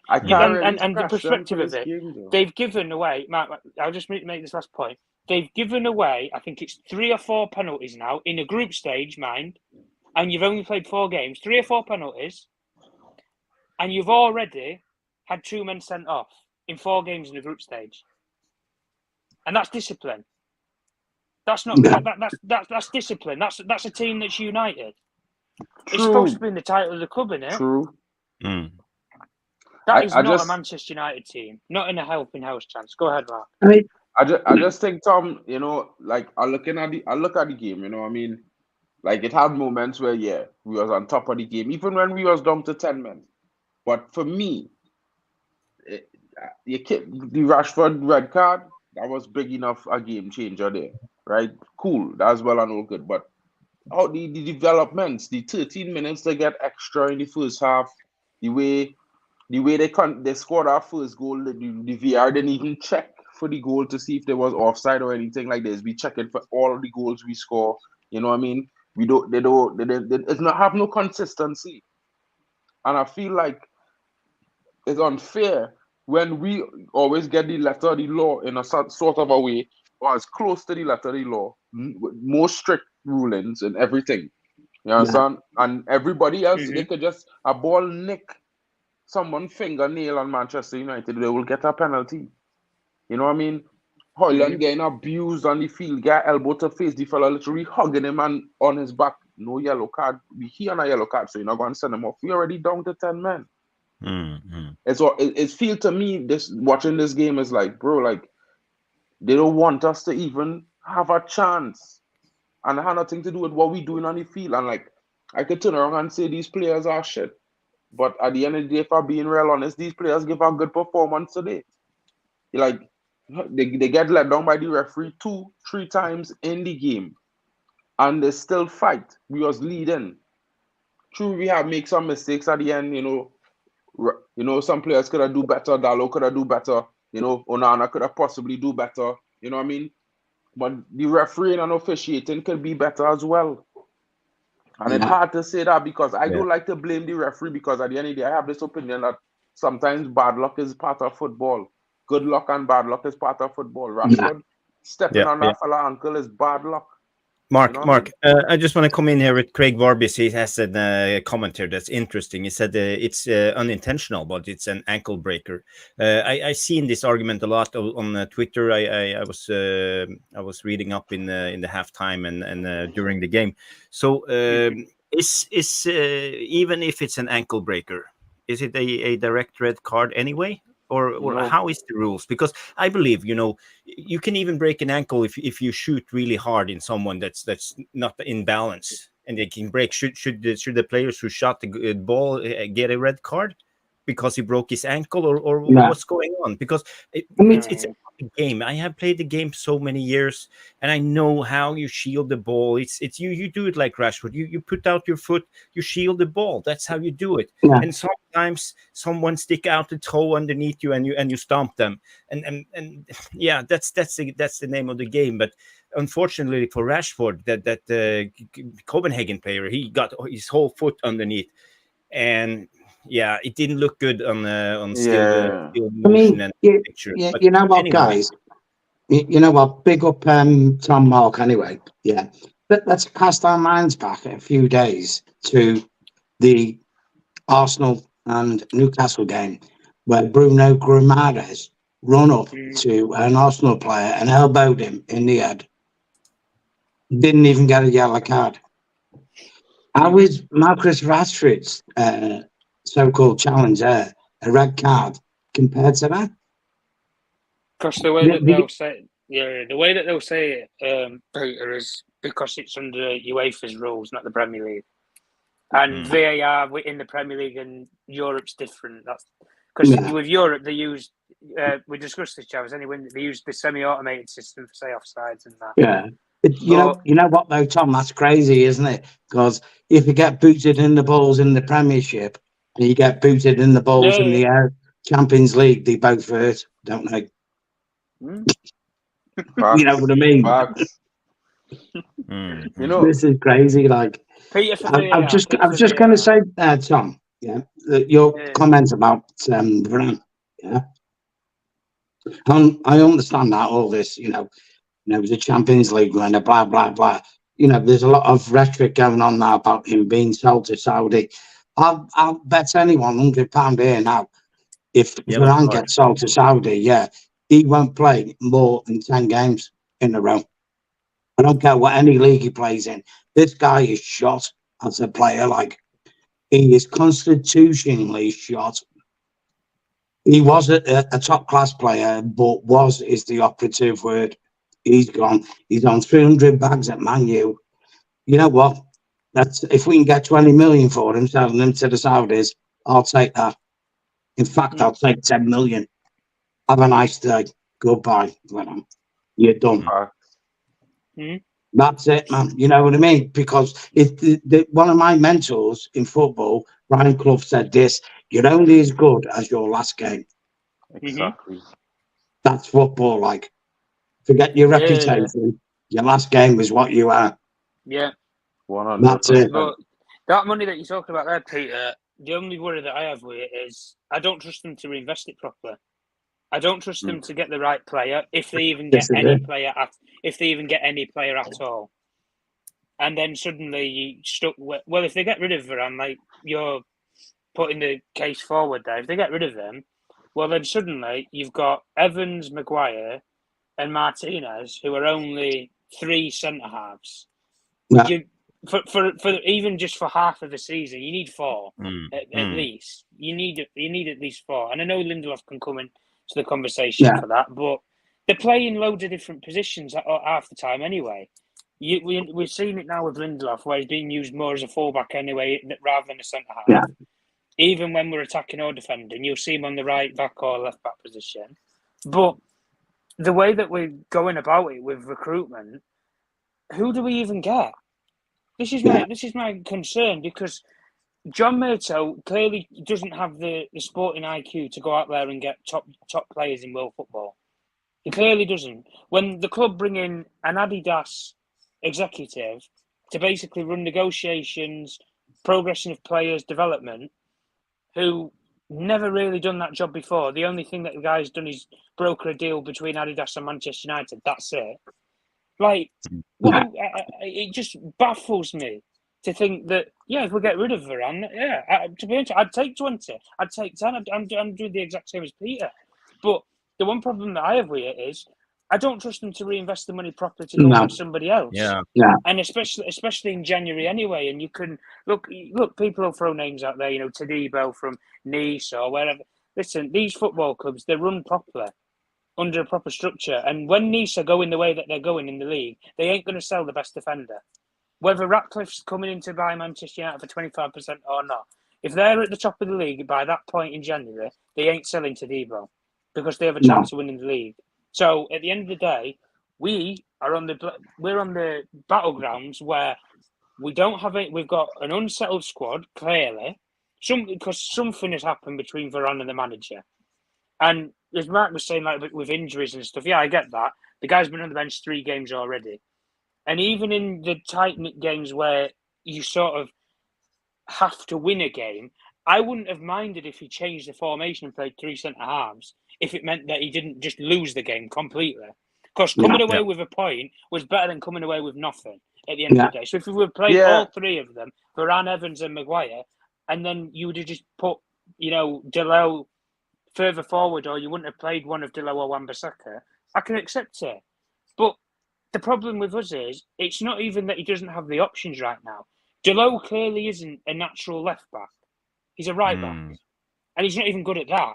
E: And the perspective of it, they've given away, Mark, I'll just make this last point. They've given away, I think it's 3 or 4 penalties now, in a group stage, mind, and you've only played 4 games, 3 or 4 penalties, and you've already had 2 men sent off in 4 games in the group stage. And that's discipline. That's not that's discipline. That's a team that's united. It's supposed to be in the title of the club, isn't it?
D: True.
E: That is not a Manchester United team. Not in a helping house chance. Go ahead, Mark.
D: I just think, Tom, you know, like I look at the game, you know what I mean? Like it had moments where we was on top of the game, even when we was down to 10 men. But for me, the Rashford red card, that was big enough a game changer there. Right, cool. That's well and all good. But the developments, the 13 minutes they get extra in the first half, the way they scored our first goal, the VAR didn't even check for the goal to see if there was offside or anything like this. We checking for all the goals we score. You know what I mean? They not have no consistency, and I feel like it's unfair when we always get the letter of the law in a sort of a way, or as close to the letter of the law, more strict rulings and everything. You understand? And everybody else, they could just a ball nick someone's fingernail on Manchester United, they will get a penalty. You know what I mean? Hojlund getting abused on the field, get elbow to face, the fella literally hugging him and on his back. No yellow card. He on a yellow card, so you're not going to send him off. We already down to 10 men. It's feel to me, watching this game is like, bro, like, they don't want us to even have a chance. And it had nothing to do with what we're doing on the field. And like, I could turn around and say these players are shit. But at the end of the day, if I'm being real honest, these players give a good performance today. Like, they get let down by the referee 2-3 times in the game. And they still fight. We was leading. True, we have make some mistakes at the end, you know, some players could have do better, Dalot could have do better. You know, Onana could have possibly do better. You know what I mean? But the refereeing and officiating could be better as well. And it's hard to say that because I don't like to blame the referee because at the end of the day, I have this opinion that sometimes bad luck is part of football. Good luck and bad luck is part of football. Rashford stepping on that fella ankle is bad luck.
B: Mark, I just want to come in here with Craig Varbis. He has a comment here that's interesting. He said it's unintentional, but it's an ankle breaker. I seen this argument a lot on Twitter. I was reading up in the halftime and during the game. So is even if it's an ankle breaker, is it a direct red card anyway? Or no. How is the rules? Because I believe, you know, you can even break an ankle if you shoot really hard in someone that's not in balance, and they can break. Should the players who shot the ball get a red card? because he broke his ankle, or
C: No.
B: what's going on? Because it's a game. I have played the game so many years, and I know how you shield the ball. It's you do it like Rashford. You put out your foot, you shield the ball. That's how you do it.
C: Yeah.
B: And sometimes someone stick out the toe underneath you, and you stomp them. And yeah, that's the name of the game. But unfortunately for Rashford, that Copenhagen player, he got his whole foot underneath, and yeah, it didn't look good on still motion and picture. But
C: you know what,
B: anyway.
C: guys? You know what? Big up Tom Mark. Anyway, yeah. Let's cast our minds back a few days to the Arsenal and Newcastle game, where Bruno Guimaraes run up to an Arsenal player and elbowed him in the head. Didn't even get a yellow card. How is Marcus Rashford's so-called challenge there a red card compared to that?
E: Because the way that they'll say, the way that they'll say it, Peter, is because it's under UEFA's rules, not the Premier League. And VAR in the Premier League and Europe's different. That's because with Europe they use. We discussed this, Travis. Anyway, they use the semi-automated system for say offsides and that.
C: Yeah. You know what though, Tom? That's crazy, isn't it? Because if you get booted in the balls in the Premiership and you get booted in the balls in the Champions League, they both hurt, don't they? You know what I mean?
D: You know,
C: this is crazy. Like, I was just going to say, Tom, that your comments about Varane, I understand that all this, it was a Champions League winner, blah blah blah. There's a lot of rhetoric going on now about him being sold to Saudi. I'll bet anyone £100 here now, if Varane gets sold to Saudi, he won't play more than 10 games in a row. I don't care what any league he plays in. This guy is shot as a player. Like, he is constitutionally shot. He was a top-class player, but was is the operative word. He's gone. He's on 300 bags at Man U. You know what? That's if we can get 20 million for him, selling him to the Saudis, I'll take that. In fact, I'll take 10 million. Have a nice day. Goodbye. You're done. That's it, man. You know what I mean? Because one of my mentors in football, Brian Clough, said this: you're only as good as your last game.
D: Exactly.
C: That's football. Like, forget your reputation. Your last game is what you are.
E: Yeah.
D: 100%.
C: That's it.
E: But that money that you're talking about there, Peter, the only worry that I have with it is I don't trust them to reinvest it properly. I don't trust them to get the right player, if they even get any player at all. And then suddenly you stuck with, well, if they get rid of Varane, like you're putting the case forward there, if they get rid of them, well, then suddenly you've got Evans, Maguire, and Martinez, who are only 3 centre halves.
C: Yeah.
E: For even just for half of the season, you need 4 at least. You need at least 4. And I know Lindelof can come in to the conversation for that, but they're playing loads of different positions half the time anyway. We've seen it now with Lindelof, where he's being used more as a fullback anyway, rather than a centre half.
C: Yeah.
E: Even when we're attacking or defending, you'll see him on the right back or left back position. But the way that we're going about it with recruitment, who do we even get? This is my concern, because John Murtough clearly doesn't have the sporting IQ to go out there and get top players in world football. He clearly doesn't. When the club bring in an Adidas executive to basically run negotiations, progression of players' development, who never really done that job before. The only thing that the guy's done is broker a deal between Adidas and Manchester United. That's it. Like, it just baffles me to think that, if we get rid of Varane, to be honest, I'd take 20. I'd take 10. I'm doing the exact same as Peter. But the one problem that I have with it is I don't trust them to reinvest the money properly to go on somebody else.
C: Yeah.
E: And especially in January anyway. And you can look, people will throw names out there, Tadibo from Nice or wherever. Listen, these football clubs, they're run properly, under a proper structure. And when Nice are going the way that they're going in the league, they ain't going to sell the best defender. Whether Ratcliffe's coming in to buy Manchester United for 25% or not, If they're at the top of the league by that point in January, they ain't selling to Debo because they have a chance of winning the league. So at the end of the day, we're on the battlegrounds where we don't have it. We've got an unsettled squad, clearly, because something has happened between Varane and the manager. And as Mark was saying, like with injuries and stuff, yeah, I get that. The guy's been on the bench 3 games already. And even in the tight-knit games where you sort of have to win a game, I wouldn't have minded if he changed the formation and played 3 centre-halves if it meant that he didn't just lose the game completely. Because coming away with a point was better than coming away with nothing at the end of the day. So if we would play all 3 of them, Varane, Evans and Maguire, and then you would have just put, Delo further forward, or you wouldn't have played one of Delo or Wan-Bissaka, I can accept it. But the problem with us is, it's not even that he doesn't have the options right now. Delo clearly isn't a natural left-back. He's a right-back. And he's not even good at that.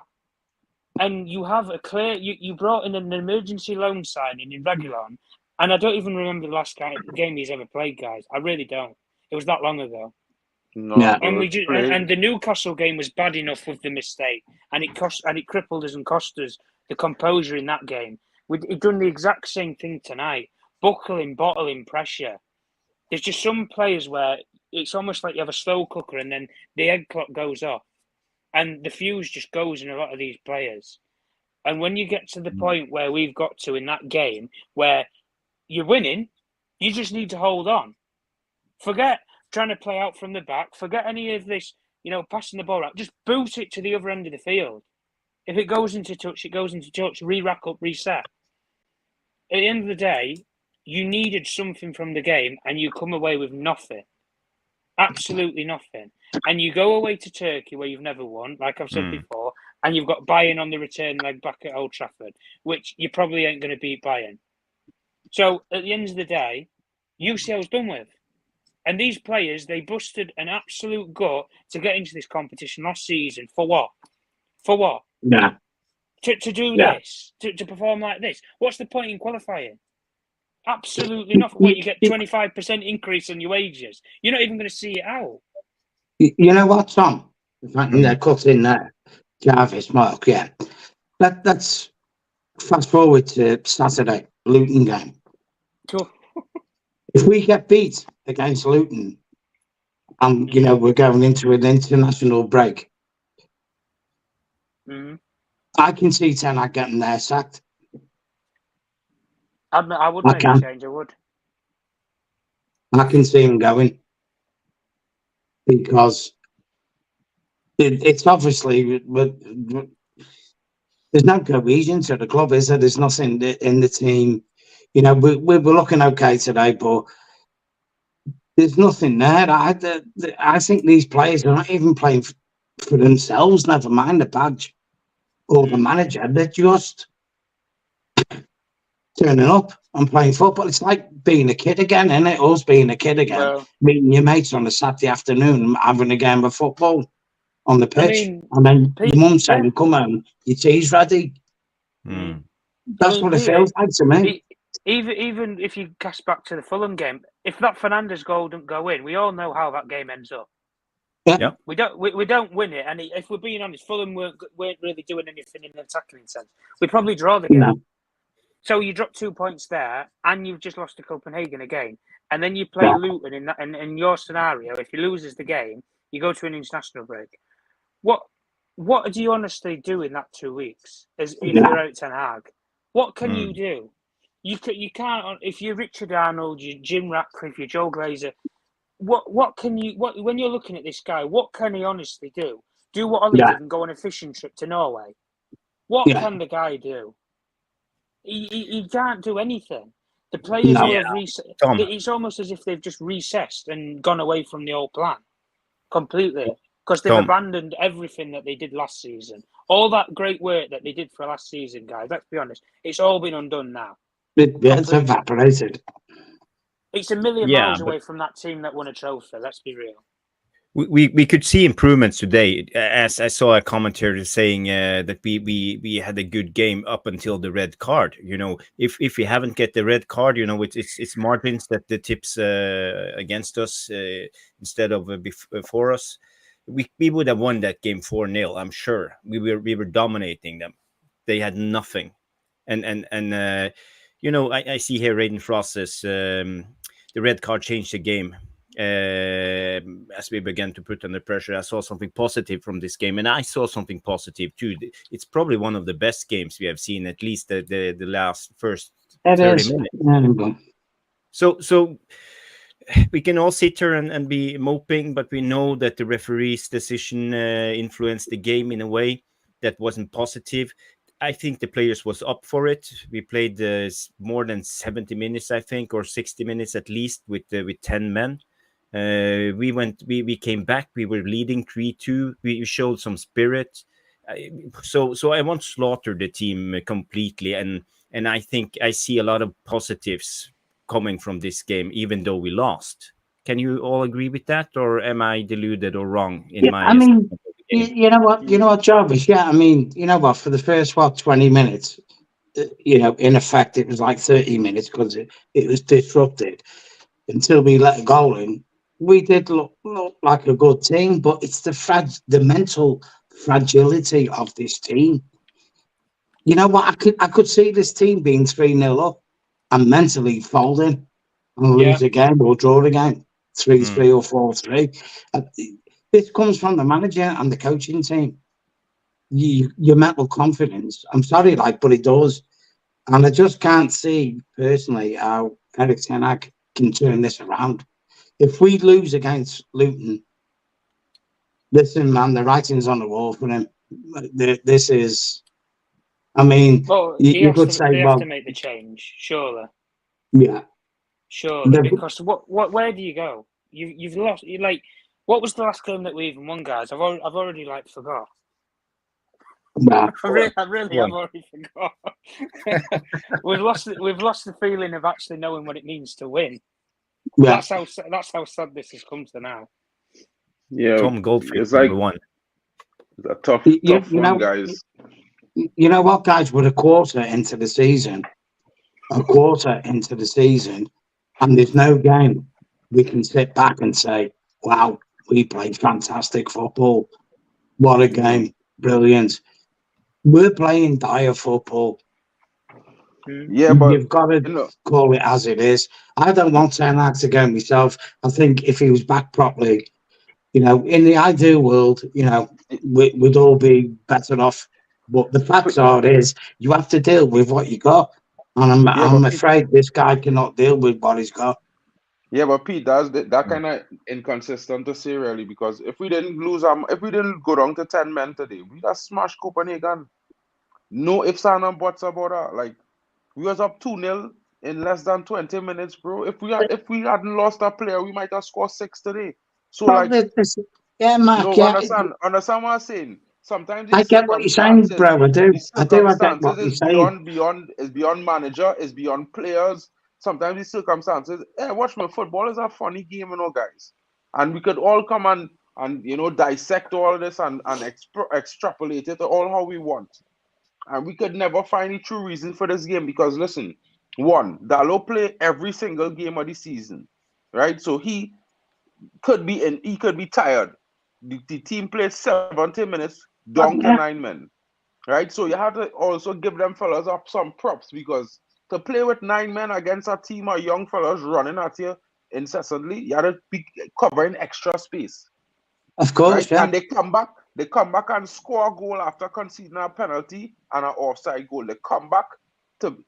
E: And you have a clear... You brought in an emergency loan signing in Reguilon, and I don't even remember the last game he's ever played, guys. I really don't. It was that long ago.
D: No,
E: And the Newcastle game was bad enough with the mistake, and it crippled us and cost us the composure in that game. We've done the exact same thing tonight, buckling, bottling pressure. There's just some players where it's almost like you have a slow cooker, and then the egg clock goes off, and the fuse just goes in a lot of these players. And when you get to the point where we've got to in that game, where you're winning, you just need to hold on. Forget trying to play out from the back. Forget any of this, passing the ball out. Just boot it to the other end of the field. If it goes into touch, it goes into touch. Re-rack up, reset. At the end of the day, you needed something from the game, and you come away with nothing. Absolutely nothing. And you go away to Turkey, where you've never won, like I've said before, and you've got Bayern on the return leg back at Old Trafford, which you probably ain't going to beat Bayern. So at the end of the day, UCL's done with. And these players, they busted an absolute gut to get into this competition last season. For what? For what?
C: Yeah.
E: To do this? To perform like this? What's the point in qualifying? Absolutely nothing. What, you get 25% increase on your wages? You're not even going to see it out.
C: You know what, Tom? If I can cut in there. Jarvis, Mark, yeah. Let's fast forward to Saturday, Luton game.
E: Cool.
C: If we get beat against Luton and, we're going into an international break, I can see Ten Hag getting there sacked.
E: I would make a change, I would.
C: I can see him going. Because it's obviously... There's no cohesion to the club, is there? There's nothing in the team. We're looking okay today, but there's nothing there. I think these players are not even playing for themselves, never mind the badge or the manager. They're just turning up and playing football. It's like being a kid again, isn't it? Us being a kid again, meeting your mates on a Saturday afternoon and having a game of football on the pitch. And then your mum saying, come on, your tea's ready. That's what it feels like to me.
E: Even if you cast back to the Fulham game, if that Fernandes goal didn't go in, we all know how that game ends up.
C: Yeah.
E: We don't win it, and if we're being honest, Fulham weren't really doing anything in an attacking sense. We probably draw the game. No. So you drop 2 points there, and you've just lost to Copenhagen again, and then you play Luton in your scenario. If he loses the game, you go to an international break. What do you honestly do in that 2 weeks as if you're out Ten Hag? What can you do? You can't. If you're Richard Arnold, you're Jim Ratcliffe, you're Joe Glazer. What can you? When you're looking at this guy, what can he honestly do? Do what Ollie did and go on a fishing trip to Norway? What can the guy do? He can't do anything. The players will have reset. It's almost as if they've just recessed and gone away from the old plan completely because they've abandoned everything that they did last season. All that great work that they did for last season, guys. Let's be honest, it's all been undone now.
C: It's evaporated.
E: It's a million miles away from that team that won a trophy. Let's be real.
B: We could see improvements today, as I saw a commentator saying that we had a good game up until the red card. If we haven't get the red card, it's margins that the tips against us instead of before us. we would have won that game 4-0. I'm sure we were dominating them. They had nothing, and I see here Raiden Frost says the red card changed the game. As we began to put under pressure, I saw something positive from this game, and I saw something positive too. It's probably one of the best games we have seen, at least the last first 30 minutes. So we can all sit here and be moping, but we know that the referee's decision influenced the game in a way that wasn't positive. I think the players was up for it. We played more than 70 minutes, I think, or 60 minutes at least with 10 men. We came back. We were leading 3-2. We showed some spirit. So I won't slaughter the team completely, and I think I see a lot of positives coming from this game, even though we lost. Can you all agree with that, or am I deluded or wrong in my?
C: I mean, you know what, Jarvis? Yeah, I mean, you know what? For the first 20 minutes, in effect, it was like 30 minutes because it was disrupted until we let a goal in. We did look like a good team, but it's the mental fragility of this team. You know what? I could see this team being 3-0 up and mentally folding and lose a game or draw a game 3-3 or 4-3. This comes from the manager and the coaching team. Your mental confidence. I'm sorry, but it does. And I just can't see personally how Erik Ten Hag can turn this around. If we lose against Luton, listen, man, the writing's on the wall for him. This is, I mean, you could say,
E: they have to make the change, surely.
C: Yeah,
E: surely. Because where do you go? You've lost. What was the last game that we even won, guys? I've already forgot.
C: Nah.
E: I've already forgot. We've lost the feeling of actually knowing what it means to win. Yeah. That's how sad this has come to now.
D: Yeah,
B: Tom Goldfield,
D: it's like
B: one.
D: It's a tough one, guys.
C: You know what, guys? We're a quarter into the season, and there's no game we can sit back and say, "Wow, we played fantastic football. What a game, brilliant." We're playing dire football.
D: Yeah, but
C: you've got to call it as it is. I don't want Ten Hag to go myself. I think if he was back properly, in the ideal world, we'd all be better off. But the facts is you have to deal with what you got, and I'm afraid this guy cannot deal with what he's got.
D: Yeah, but Pete, that kind of inconsistent to say, really, because if we didn't go down to 10 men today, we'd have smashed Copenhagen. No ifs and buts about that. We was up 2-0 in less than 20 minutes, bro. If we hadn't lost a player, we might have scored 6 today. So
C: yeah, Mark.
D: Understand what I'm saying? Sometimes
C: I get what you're saying, bro. I do. I get what you're saying.
D: It's beyond manager. It's beyond players. Sometimes the circumstances. Watch my football is a funny game, guys. And we could all come and dissect all this and extrapolate it all how we want. And we could never find a true reason for this game because, listen, one, Dalot play every single game of the season, right? So he could be tired. The team played 70 minutes, down to 9 men, right? So you have to also give them fellas up some props because to play with 9 men against a team of young fellas running at you incessantly, you have to be covering extra space.
C: Of course,
D: right?
C: yeah.
D: And they come back and score a goal after conceding a penalty and an offside goal. They come back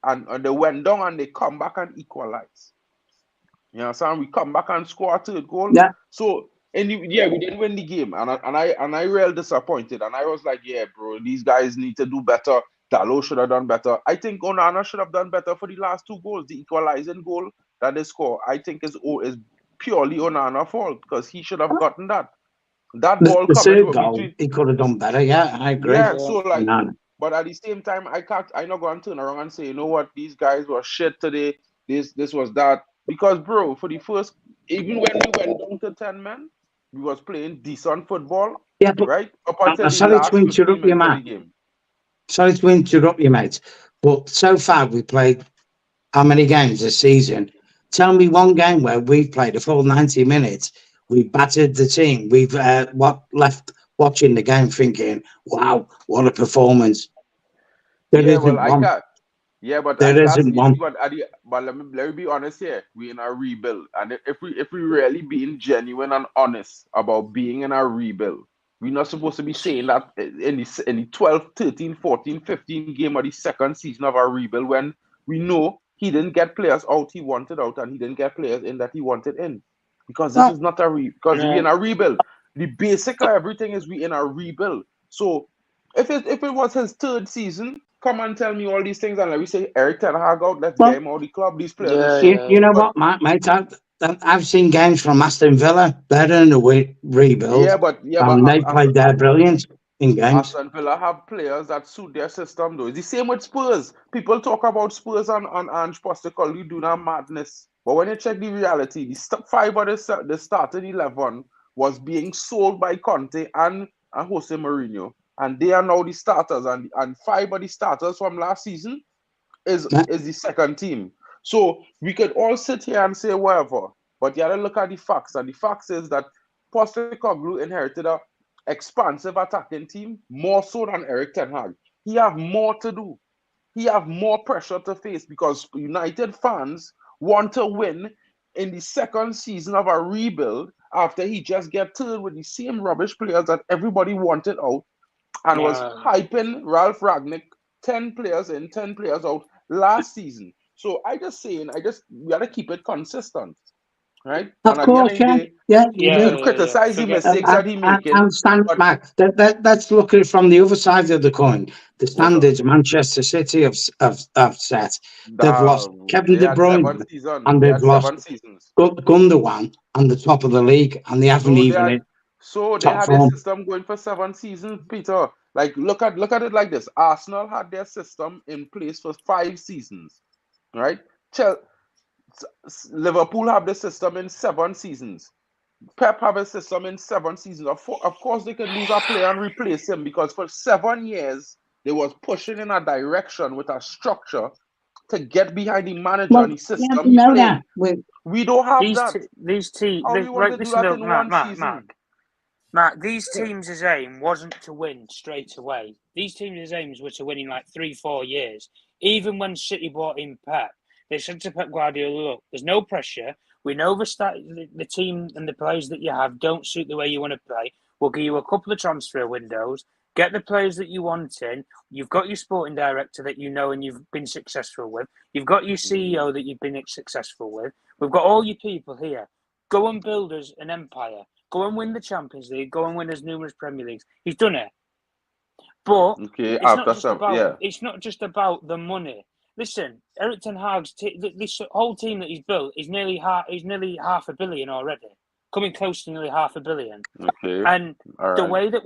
D: and they went down and they come back and equalize. You know what I'm saying? We come back and score a third goal.
C: Yeah.
D: So we didn't win the game, and I real disappointed. And I was like, yeah, bro, these guys need to do better. Dalot should have done better. I think Onana should have done better for the last 2 goals. The equalizing goal that they score, I think is purely Onana's fault because he should have gotten that. That ball
C: the
D: coming
C: goal, he could have done better. Yeah, I agree.
D: Yeah, so but at the same time, I'm not going to turn around and say, you know what, these guys were shit today. This was that because, bro, for the first, even when we went down to 10 men, we was playing decent football.
C: Yeah, but
D: right up until
C: sorry to interrupt you, mate. Sorry to interrupt you, mate. But so far, we played how many games this season? Tell me one game where we've played a full 90 minutes We battered the team. We've left watching the game thinking, wow, what a performance. There isn't one.
D: Yeah, but
C: There isn't one.
D: But let me be honest here. We're in a rebuild, and if we really being genuine and honest about being in a rebuild, we're not supposed to be saying that in the 12, 13, 14, 15 game of the second season of our rebuild, when we know he didn't get players out he wanted out, and he didn't get players in that he wanted in, because this is not because we're in a rebuild. The basic of everything is we in a rebuild. So if it was his third season, come and tell me all these things, and let me say Eric Ten Hag out, let's get him out of the club. These players.
C: You know what, mate? I've seen games from Aston Villa. They're in a rebuild. But they played their brilliant in games.
D: Aston Villa have players that suit their system, though. It's the same with Spurs. People talk about Spurs and Ange Postecoglou do that madness, but when you check the reality, the 5 of the starting 11 was being sold by Conte and Jose Mourinho, and they are now the starters, and 5 of the starters from last season is the second team. So we could all sit here and say whatever, but you gotta look at the facts, and the facts is that Postecoglou inherited a expansive attacking team more so than Eric Ten Hag. He have more to do. He have more pressure to face, because United fans want to win in the second season of a rebuild after he just get third with the same rubbish players that everybody wanted out and was hyping Ralph Ragnick 10 players in, 10 players out last season. So we gotta keep it consistent, right?
C: Of course,
D: you criticize the mistakes that he making.
C: And stand back. Let's look at it from the other side of the coin. The standards Manchester City have set. They've lost Kevin De Bruyne, and they've lost Gundogan and the top of the league, and they haven't even.
D: So they had a system going for 7 seasons, Peter. Like look at it like this: Arsenal had their system in place for 5 seasons, right? Liverpool have the system in 7 seasons. Pep have a system in 7 seasons. Of course, they could lose a player and replace him, because for 7 years they was pushing in a direction with a structure to get behind the manager and the system he played. We don't have
E: these teams. Mark, these teams' aim wasn't to win straight away. These teams' aims were to win in like 3-4 years. Even when City bought in Pep, they said to Pep Guardiola, look, there's no pressure. We know the team and the players that you have don't suit the way you want to play. We'll give you a couple of transfer windows. Get the players that you want in. You've got your sporting director that you know and you've been successful with. You've got your CEO that you've been successful with. We've got all your people here. Go and build us an empire. Go and win the Champions League. Go and win us numerous Premier Leagues. He's done it. But it's not just about the money. Listen, Eric Ten Hag's this whole team that he's built is nearly $500 million already, coming close to nearly $500 million.
D: Okay.
E: And the way that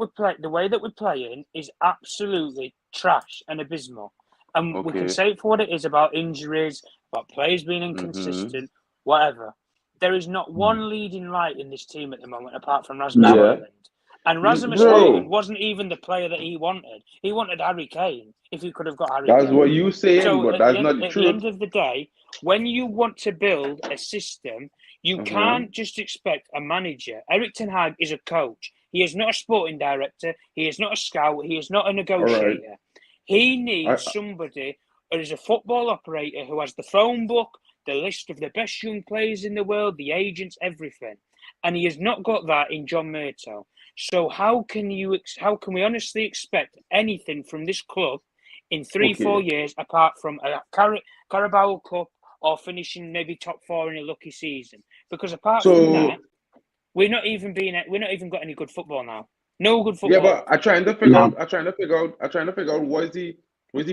E: we're playing is absolutely trash and abysmal. And we can say it for what it is, about injuries, about players being inconsistent, whatever. There is not one leading light in this team at the moment apart from Rasmus Hojlund. And Rasmus Hojlund wasn't even the player that he wanted. He wanted Harry Kane, if he could have got Harry Kane.
D: That's what you saying, but that's not true.
E: At the end of the day, when you want to build a system, you can't just expect a manager. Eric Ten Hag is a coach. He is not a sporting director. He is not a scout. He is not a negotiator. Right. He needs somebody who is a football operator who has the phone book, the list of the best young players in the world, the agents, everything. And he has not got that in John Murtough. So how can we honestly expect anything from this club in 3-4 years apart from a Carabao Cup or finishing maybe top 4 in a lucky season? Because apart from that, we're not even got any good football now. No good football.
D: Yeah, but I'm trying to figure out what is the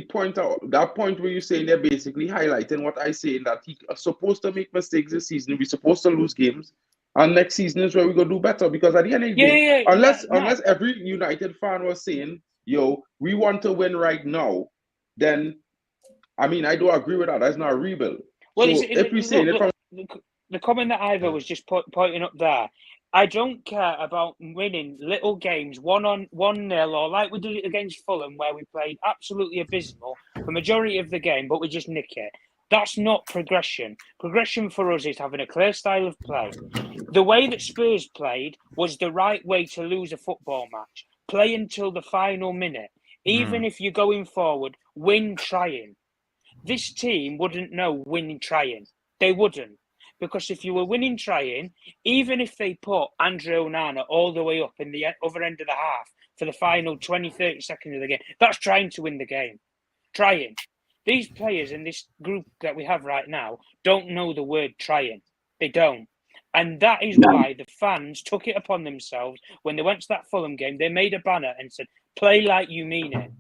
D: point that point where you're saying they're basically highlighting what I say, that he's supposed to make mistakes this season. We're supposed to lose games. And next season is where we're going to do better, because at the end of the day, unless every United fan was saying, yo, we want to win right now, then, I mean, I don't agree with that. That's not a rebuild.
E: Well, so if we say the comment that Ivor was just pointing up there, I don't care about winning little games 1-0, or like we did it against Fulham, where we played absolutely abysmal the majority of the game, but we just nick it. That's not progression. Progression for us is having a clear style of play. The way that Spurs played was the right way to lose a football match. Play until the final minute. Even if you're going forward, win trying. This team wouldn't know winning trying. They wouldn't. Because if you were winning trying, even if they put Andre Onana all the way up in the other end of the half for the final 20, 30 seconds of the game, that's trying to win the game. Trying. These players in this group that we have right now don't know the word trying. They don't. And that is why the fans took it upon themselves when they went to that Fulham game. They made a banner and said, play like you mean it.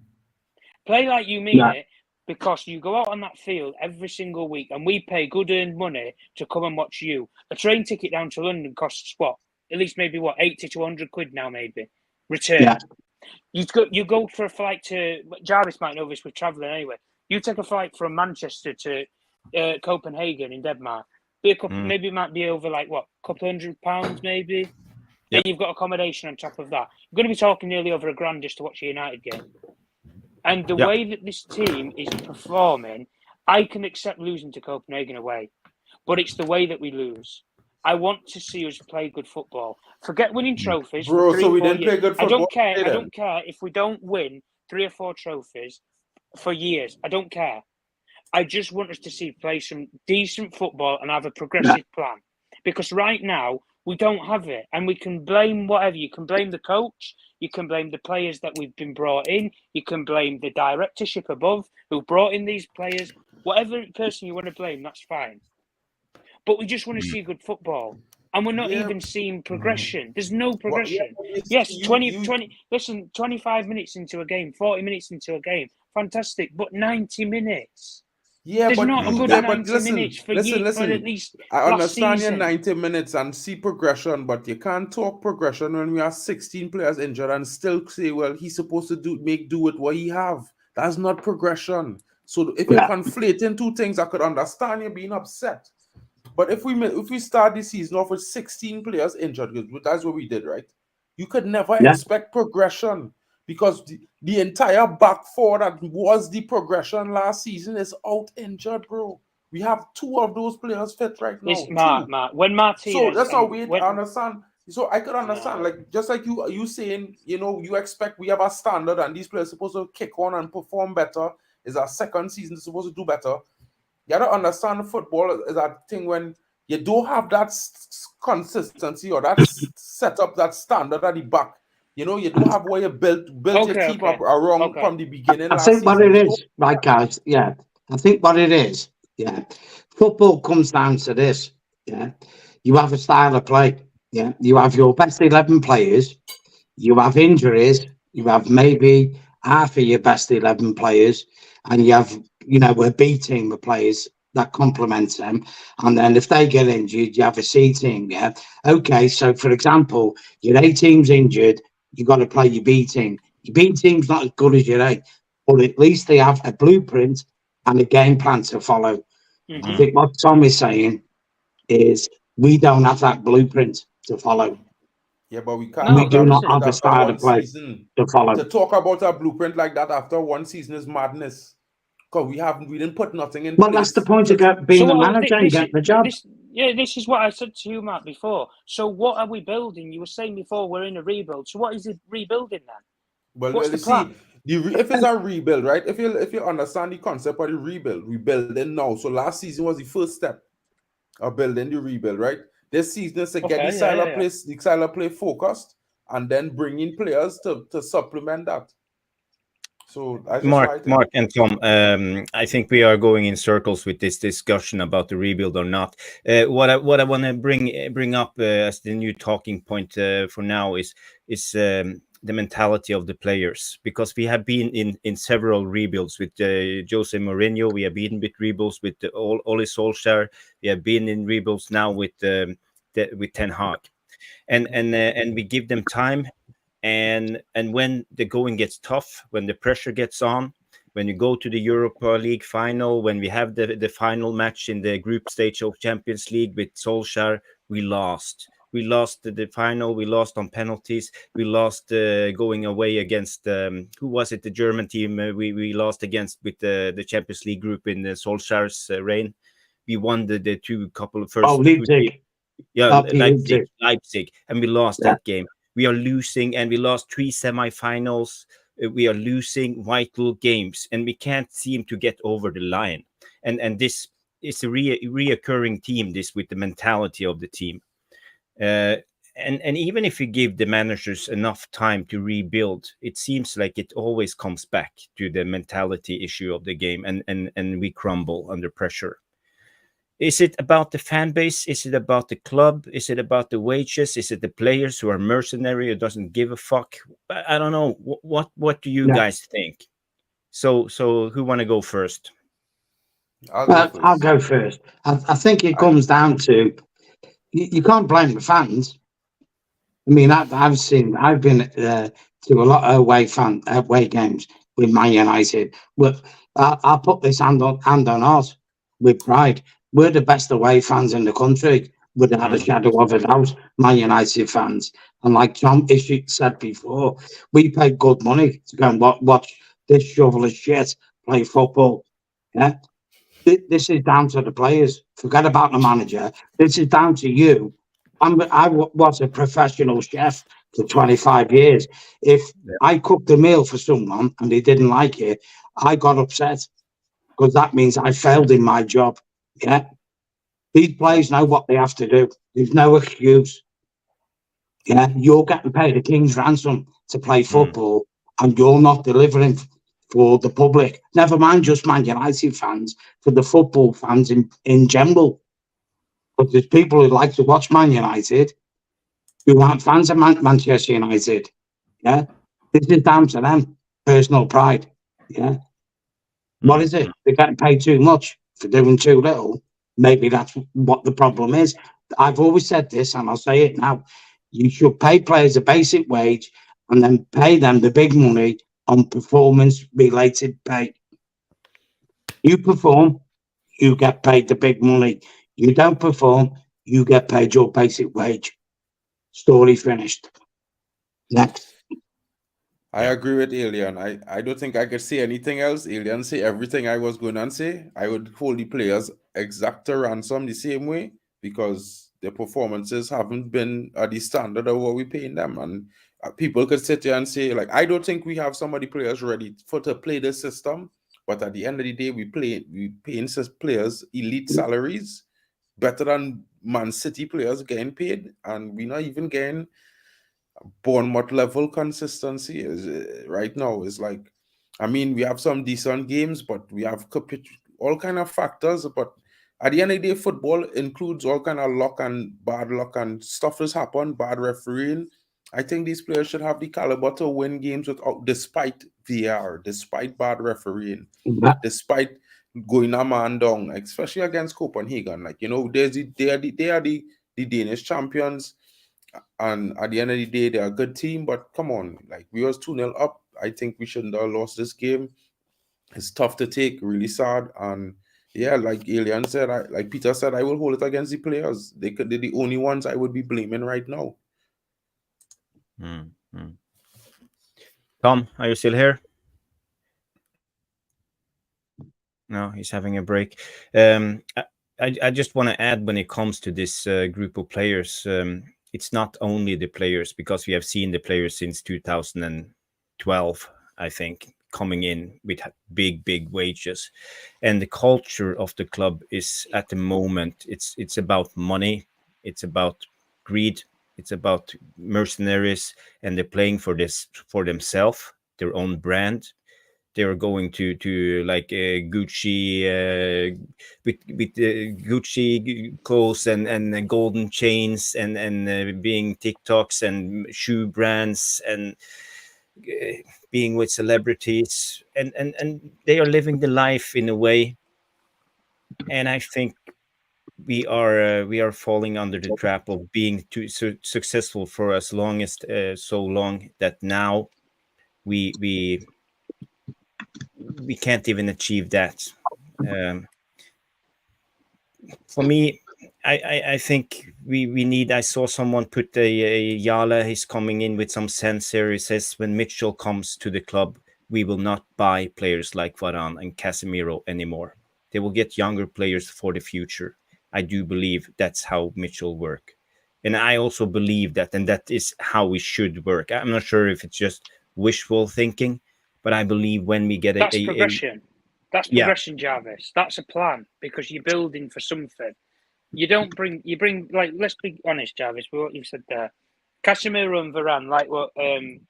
E: Play like you mean it, because you go out on that field every single week and we pay good earned money to come and watch you. A train ticket down to London costs what? At least maybe what, 80 to 100 quid now maybe. Return. Yeah. You go for a flight to, Jarvis might know this with travelling anyway. You take a flight from Manchester to Copenhagen in Denmark. Maybe it might be over like what, couple £100 maybe. Yep. Then you've got accommodation on top of that. You're going to be talking nearly over £1,000 just to watch a United game. And the way that this team is performing, I can accept losing to Copenhagen away, but it's the way that we lose. I want to see us play good football. Forget winning trophies.
D: Bro,
E: for 3
D: so
E: or
D: we
E: 4
D: didn't
E: years.
D: play good football.
E: I don't care if we don't win 3 or 4 trophies for years. I don't care. I just want us to see play some decent football and have a progressive plan. Because right now, we don't have it. And we can blame whatever. You can blame the coach. You can blame the players that we've been brought in. You can blame the directorship above who brought in these players. Whatever person you want to blame, that's fine. But we just want to see good football. And we're not even seeing progression. There's no progression. Yes, 25 minutes into a game, 40 minutes into a game. Fantastic. But 90 minutes.
D: Yeah,
E: there's
D: but
E: not a good 90 minutes for at least
D: I understand
E: your
D: 90 minutes and see progression, but you can't talk progression when we have 16 players injured and still say, well, he's supposed to make do with what he have. That's not progression. So if you're conflating two things, I could understand you being upset. But if we start the season off with 16 players injured, that's what we did, right? You could never expect progression. Because the entire back four that was the progression last season is out injured, bro. We have 2 of those players fit right now.
E: Mark. When Martinez...
D: So that's how we understand. So I could understand, like, just like you saying, you expect we have a standard and these players are supposed to kick on and perform better. It's our second season, they're supposed to do better. You gotta understand football is that thing when you don't have that consistency or that setup, that standard at the back. You don't have where you built your team up around from the beginning.
C: I think what it is, right, guys? Yeah, I think what it is. Yeah, football comes down to this. Yeah, you have a style of play. Yeah, you have your best 11 players. You have injuries. You have maybe half of your best 11 players, and you have a B team of players that complements them. And then if they get injured, you have a C team. Yeah, okay. So for example, your A team's injured. You've got to play your B team. Your B team's not as good as your A, but at least they have a blueprint and a game plan to follow. I think what Tom is saying is we don't have that blueprint to follow.
D: Yeah, but we can't.
C: We do not have a style of play to follow.
D: To talk about a blueprint like that after one season is madness. Because we didn't put nothing in place.
C: Well, that's the point of being a manager and getting the job.
E: This is what I said to you, Matt, before. So what are we building? You were saying before we're in a rebuild. So what is it rebuilding then?
D: Well, what's the plan? If it's a rebuild, right? If you understand the concept of the rebuilding now. So last season was the first step of building the rebuild, right? This season is to get the style of play focused and then bring in players to supplement that. So
B: Mark and Tom, I think we are going in circles with this discussion about the rebuild or not. What I want to bring up as the new talking point for now is the mentality of the players, because we have been in several rebuilds with Jose Mourinho. We have been with rebuilds with Ole Solskjaer. We have been in rebuilds now with Ten Hag, and we give them time. And when the going gets tough, when the pressure gets on, when you go to the Europa League final, when we have the final match in the group stage of Champions League with Solskjaer, we lost. We lost the final. We lost on penalties. We lost going away against who was it? The German team. We lost against with the Champions League group in Solskjaer's reign. We won the two couple of first.
C: Oh, Leipzig.
B: Yeah,
C: Leipzig.
B: Leipzig, and we lost that game. We are losing, and we lost 3 semifinals. We are losing vital games, and we can't seem to get over the line. And this is a reoccurring theme. This with the mentality of the team. And even if you give the managers enough time to rebuild, it seems like it always comes back to the mentality issue of the game, and we crumble under pressure. Is it about the fan base? Is it about the club? Is it about the wages? Is it the players who are mercenary or doesn't give a fuck? I don't know. What do you guys think? So who want to go first?
C: I'll go first. I think it comes down to you can't blame the fans. I mean, I've been to a lot of away games with Man United, but I'll put this hand on heart with pride. We're the best away fans in the country, without a shadow of a doubt, Man United fans. And like Tom said before, we paid good money to go and watch this shovel of shit play football. Yeah, this is down to the players. Forget about the manager. This is down to you. I was a professional chef for 25 years. If I cooked a meal for someone and they didn't like it, I got upset because that means I failed in my job. Yeah. These players know what they have to do. There's no excuse. Yeah. You're getting paid a king's ransom to play football and you're not delivering for the public. Never mind just Man United fans, for the football fans in general. But there's people who like to watch Man United who aren't fans of Manchester United. Yeah. This is down to them. Personal pride. Yeah. What is it? They're getting paid too much for doing too little. Maybe that's what the problem is. I've always said this, and I'll say it now. You should pay players a basic wage and then pay them the big money on performance-related pay. You perform, you get paid the big money. You don't perform, you get paid your basic wage. Story finished. Next.
D: I agree with Alien. I don't think I could say anything else. Alien say everything I was going to say. I would hold the players exact to ransom the same way because their performances haven't been at the standard of what we're paying them. And people could sit here and say, like, I don't think we have some of the players ready to play this system. But at the end of the day, we paying players elite salaries better than Man City players getting paid, and we're not even getting Bournemouth level consistency. Right now is like, I mean, we have some decent games, but we have all kind of factors. But at the end of the day, football includes all kind of luck and bad luck, and stuff has happened, bad refereeing. I think these players should have the caliber to win games despite VAR, despite bad refereeing, despite going a man down, especially against Copenhagen. Like, you know, they are the Danish champions, and at the end of the day, they're a good team. But come on, like, we was 2-0 up. I think we shouldn't have lost this game. It's tough to take, really sad. And yeah, like Alien said, like Peter said, I will hold it against the players. They're the only ones I would be blaming right now.
B: Tom, are you still here? No, he's having a break. I just want to add, when it comes to this group of players, it's not only the players, because we have seen the players since 2012, I think, coming in with big wages, and the culture of the club is at the moment it's about money, it's about greed, it's about mercenaries, and they're playing for themselves, their own brand. They are going to like Gucci with Gucci clothes and golden chains and being TikToks and shoe brands and being with celebrities, and they are living the life in a way. And I think we are falling under the trap of being too successful for as long as so long that now we can't even achieve that. For me, I think we need. I saw someone put a Yala. He's coming in with some sense here. He says when Mitchell comes to the club, we will not buy players like Varane and Casemiro anymore. They will get younger players for the future. I do believe that's how Mitchell work, and I also believe that, and that is how we should work. I'm not sure if it's just wishful thinking, but I believe when we get
E: that's progression. That's progression, Jarvis. That's a plan because you're building for something. You bring like, let's be honest, Jarvis, with what you've said there. Casemiro and Varane, like what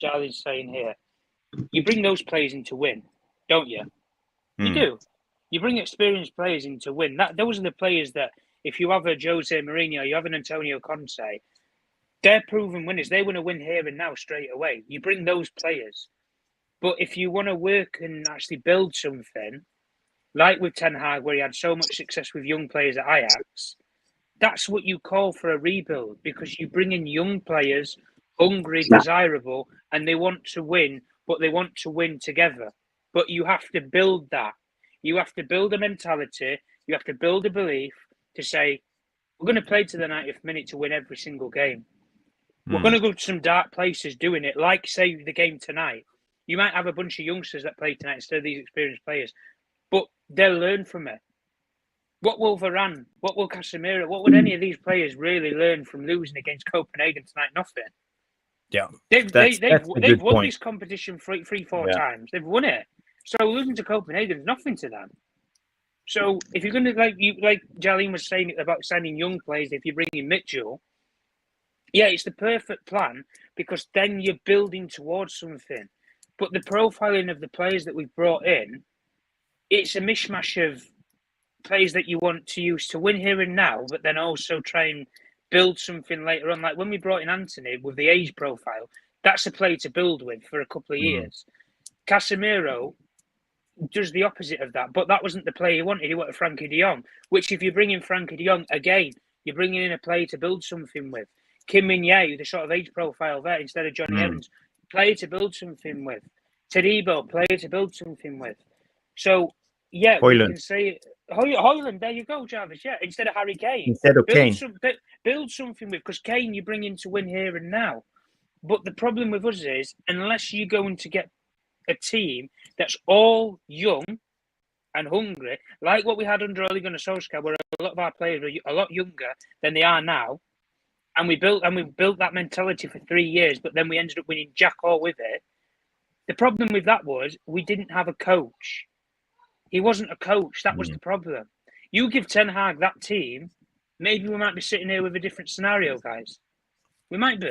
E: Charlie's saying here, you bring those players in to win, don't you? You do. You bring experienced players in to win. Those are the players that, if you have a Jose Mourinho, you have an Antonio Conte, they're proven winners. They want to win here and now straight away. You bring those players. But if you want to work and actually build something, like with Ten Hag, where he had so much success with young players at Ajax, that's what you call for a rebuild, because you bring in young players, hungry, desirable, and they want to win, but they want to win together. But you have to build that. You have to build a mentality. You have to build a belief to say, we're going to play to the 90th minute to win every single game. We're going to go to some dark places doing it, like, say, the game tonight. You might have a bunch of youngsters that play tonight instead of these experienced players, but they'll learn from it. What will Varane, what will Casemiro, what would any of these players really learn from losing against Copenhagen tonight? Nothing.
B: Yeah.
E: They've won this competition four times. They've won it. So losing to Copenhagen is nothing to them. So if you're going to, like Jalene was saying about signing young players, if you bring in Mitchell, yeah, it's the perfect plan, because then you're building towards something. But the profiling of the players that we've brought in, it's a mishmash of players that you want to use to win here and now, but then also try and build something later on. Like when we brought in Anthony with the age profile, that's a player to build with for a couple of years. Casemiro does the opposite of that, but that wasn't the player he wanted. He wanted Frankie de Jong, which if you bring in Frankie de Jong, again, you're bringing in a player to build something with. Kim Min-jae, the sort of age profile there, instead of Johnny Evans, player to build something with. Tedibo, player to build something with. So, yeah,
B: Hojlund.
E: We can say Hojlund, there you go, Jarvis. Yeah, instead of Harry Kane.
B: Instead of Kane.
E: Build something with, because Kane you bring in to win here and now. But the problem with us is, unless you're going to get a team that's all young and hungry, like what we had under Ole Gunnar Solskjaer, where a lot of our players were a lot younger than they are now, and we built that mentality for 3 years, but then we ended up winning jack all with it. The problem with that was we didn't have a coach. He wasn't a coach. That was the problem. You give Ten Hag that team, maybe we might be sitting here with a different scenario, guys. We might be.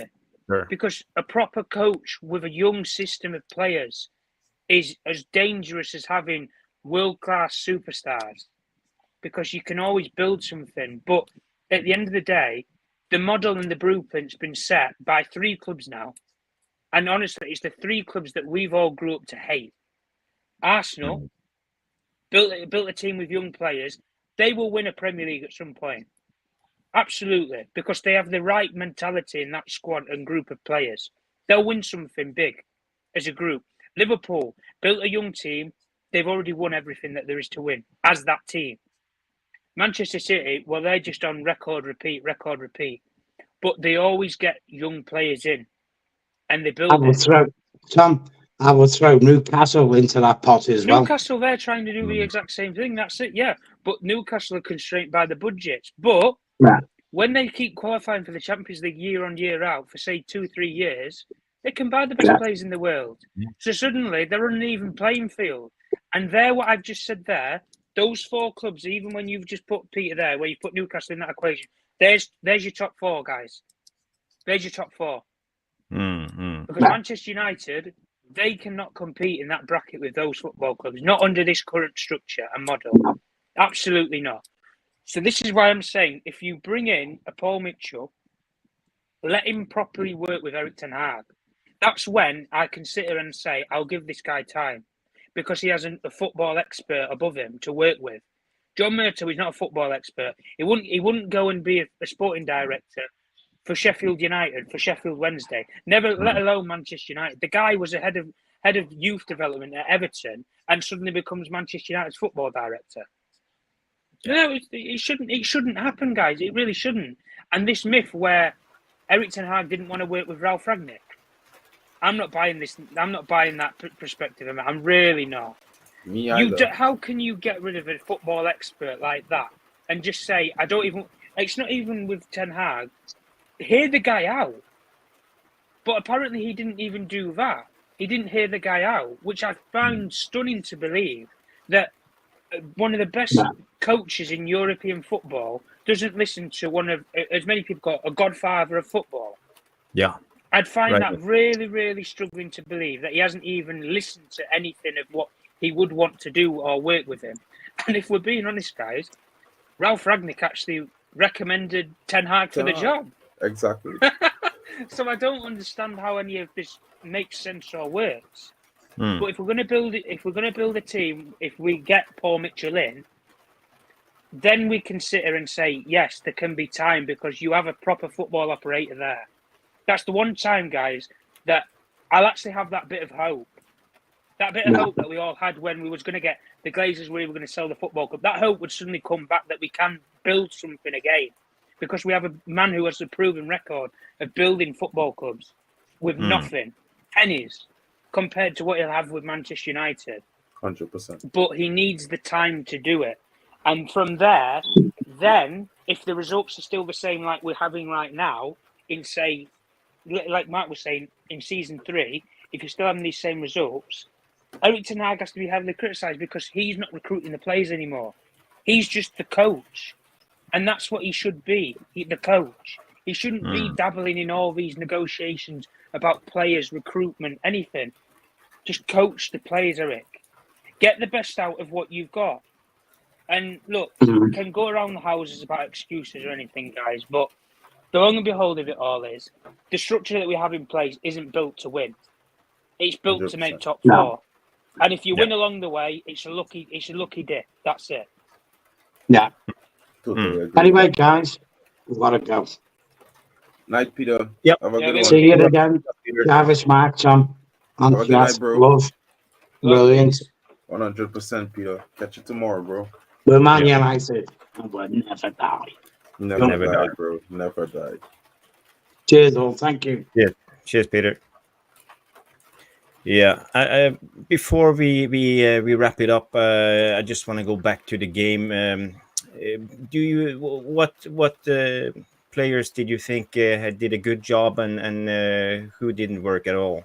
B: Sure.
E: Because a proper coach with a young system of players is as dangerous as having world-class superstars, because you can always build something. But at the end of the day, the model and the blueprint's been set by 3 clubs now. And honestly, it's the 3 clubs that we've all grew up to hate. Arsenal built a team with young players. They will win a Premier League at some point. Absolutely. Because they have the right mentality in that squad and group of players. They'll win something big as a group. Liverpool built a young team. They've already won everything that there is to win as that team. Manchester City, well, they're just on record repeat. But they always get young players in. And they build
C: I will throw Newcastle into that pot as well.
E: Newcastle, they're trying to do the exact same thing. That's it, yeah. But Newcastle are constrained by the budgets. But when they keep qualifying for the Champions League year on year out for, say, 2-3 years, they can buy the best players in the world. So suddenly they're on an even playing field. And there, what I've just said there, those 4 clubs, even when you've just put Peter there, where you put Newcastle in that equation, there's your top 4, guys. There's your top 4. Because Manchester United, they cannot compete in that bracket with those football clubs, not under this current structure and model. Absolutely not. So this is why I'm saying, if you bring in a Paul Mitchell, let him properly work with Erik Ten Hag. That's when I can sit here and say, I'll give this guy time, because he has a football expert above him to work with. John Murtough is not a football expert. He wouldn't go and be a sporting director for Sheffield United, for Sheffield Wednesday, never, let alone Manchester United. The guy was a head of youth development at Everton and suddenly becomes Manchester United's football director. No, it shouldn't. It shouldn't happen, guys. It really shouldn't. And this myth where Erik Ten Hag didn't want to work with Ralf Rangnick, I'm not buying this. I'm not buying that perspective. I'm really not.
D: Me either.
E: How can you get rid of a football expert like that and just say, I don't even... It's not even with Ten Hag. Hear the guy out. But apparently he didn't even do that. He didn't hear the guy out, which I found stunning to believe, that one of the best coaches in European football doesn't listen to one of, as many people call it, a godfather of football.
B: Yeah.
E: I'd find that really, really struggling to believe that he hasn't even listened to anything of what he would want to do or work with him. And if we're being honest, guys, Ralf Rangnick actually recommended Ten Hag for the job.
D: Exactly.
E: So I don't understand how any of this makes sense or works. But if we're going to build it, if we're going to build a team, if we get Paul Mitchell in, then we can sit here and say, yes, there can be time because you have a proper football operator there. That's the one time, guys, that I'll actually have that bit of hope. That bit of hope that we all had when we was going to get the Glazers, we were going to sell the football club. That hope would suddenly come back that we can build something again. Because we have a man who has a proven record of building football clubs with nothing, pennies, compared to what he'll have with Manchester United.
D: 100%.
E: But he needs the time to do it. And from there, then, if the results are still the same like we're having right now, in, say, like Mark was saying, in season 3, if you're still having these same results, Erik Ten Hag has to be heavily criticised because he's not recruiting the players anymore. He's just the coach. And that's what he should be, the coach. He shouldn't be dabbling in all these negotiations about players, recruitment, anything. Just coach the players, Eric. Get the best out of what you've got. And look, we can go around the houses about excuses or anything, guys, but the long and behold of it all is the structure that we have in place isn't built to win. It's built
D: 100%.
E: to make top 4. And if you win along the way, it's a lucky dip. That's it.
C: Yeah.
D: Totally agree.
C: Anyway, guys, we've got to go.
D: Night, Peter.
B: Yep.
D: Have a good one.
C: See you again. Jarvis, Mark, Tom, and
D: Have a good night, bro.
C: love. Brilliant.
D: 100%, Peter. Catch you tomorrow, bro.
C: But Man United, I will never die.
D: Never die, bro. Never die.
C: Cheers, all. Thank you.
B: Yeah. Cheers, Peter. Yeah. I before we wrap it up, I just want to go back to the game. What players did you think did a good job and who didn't work at all?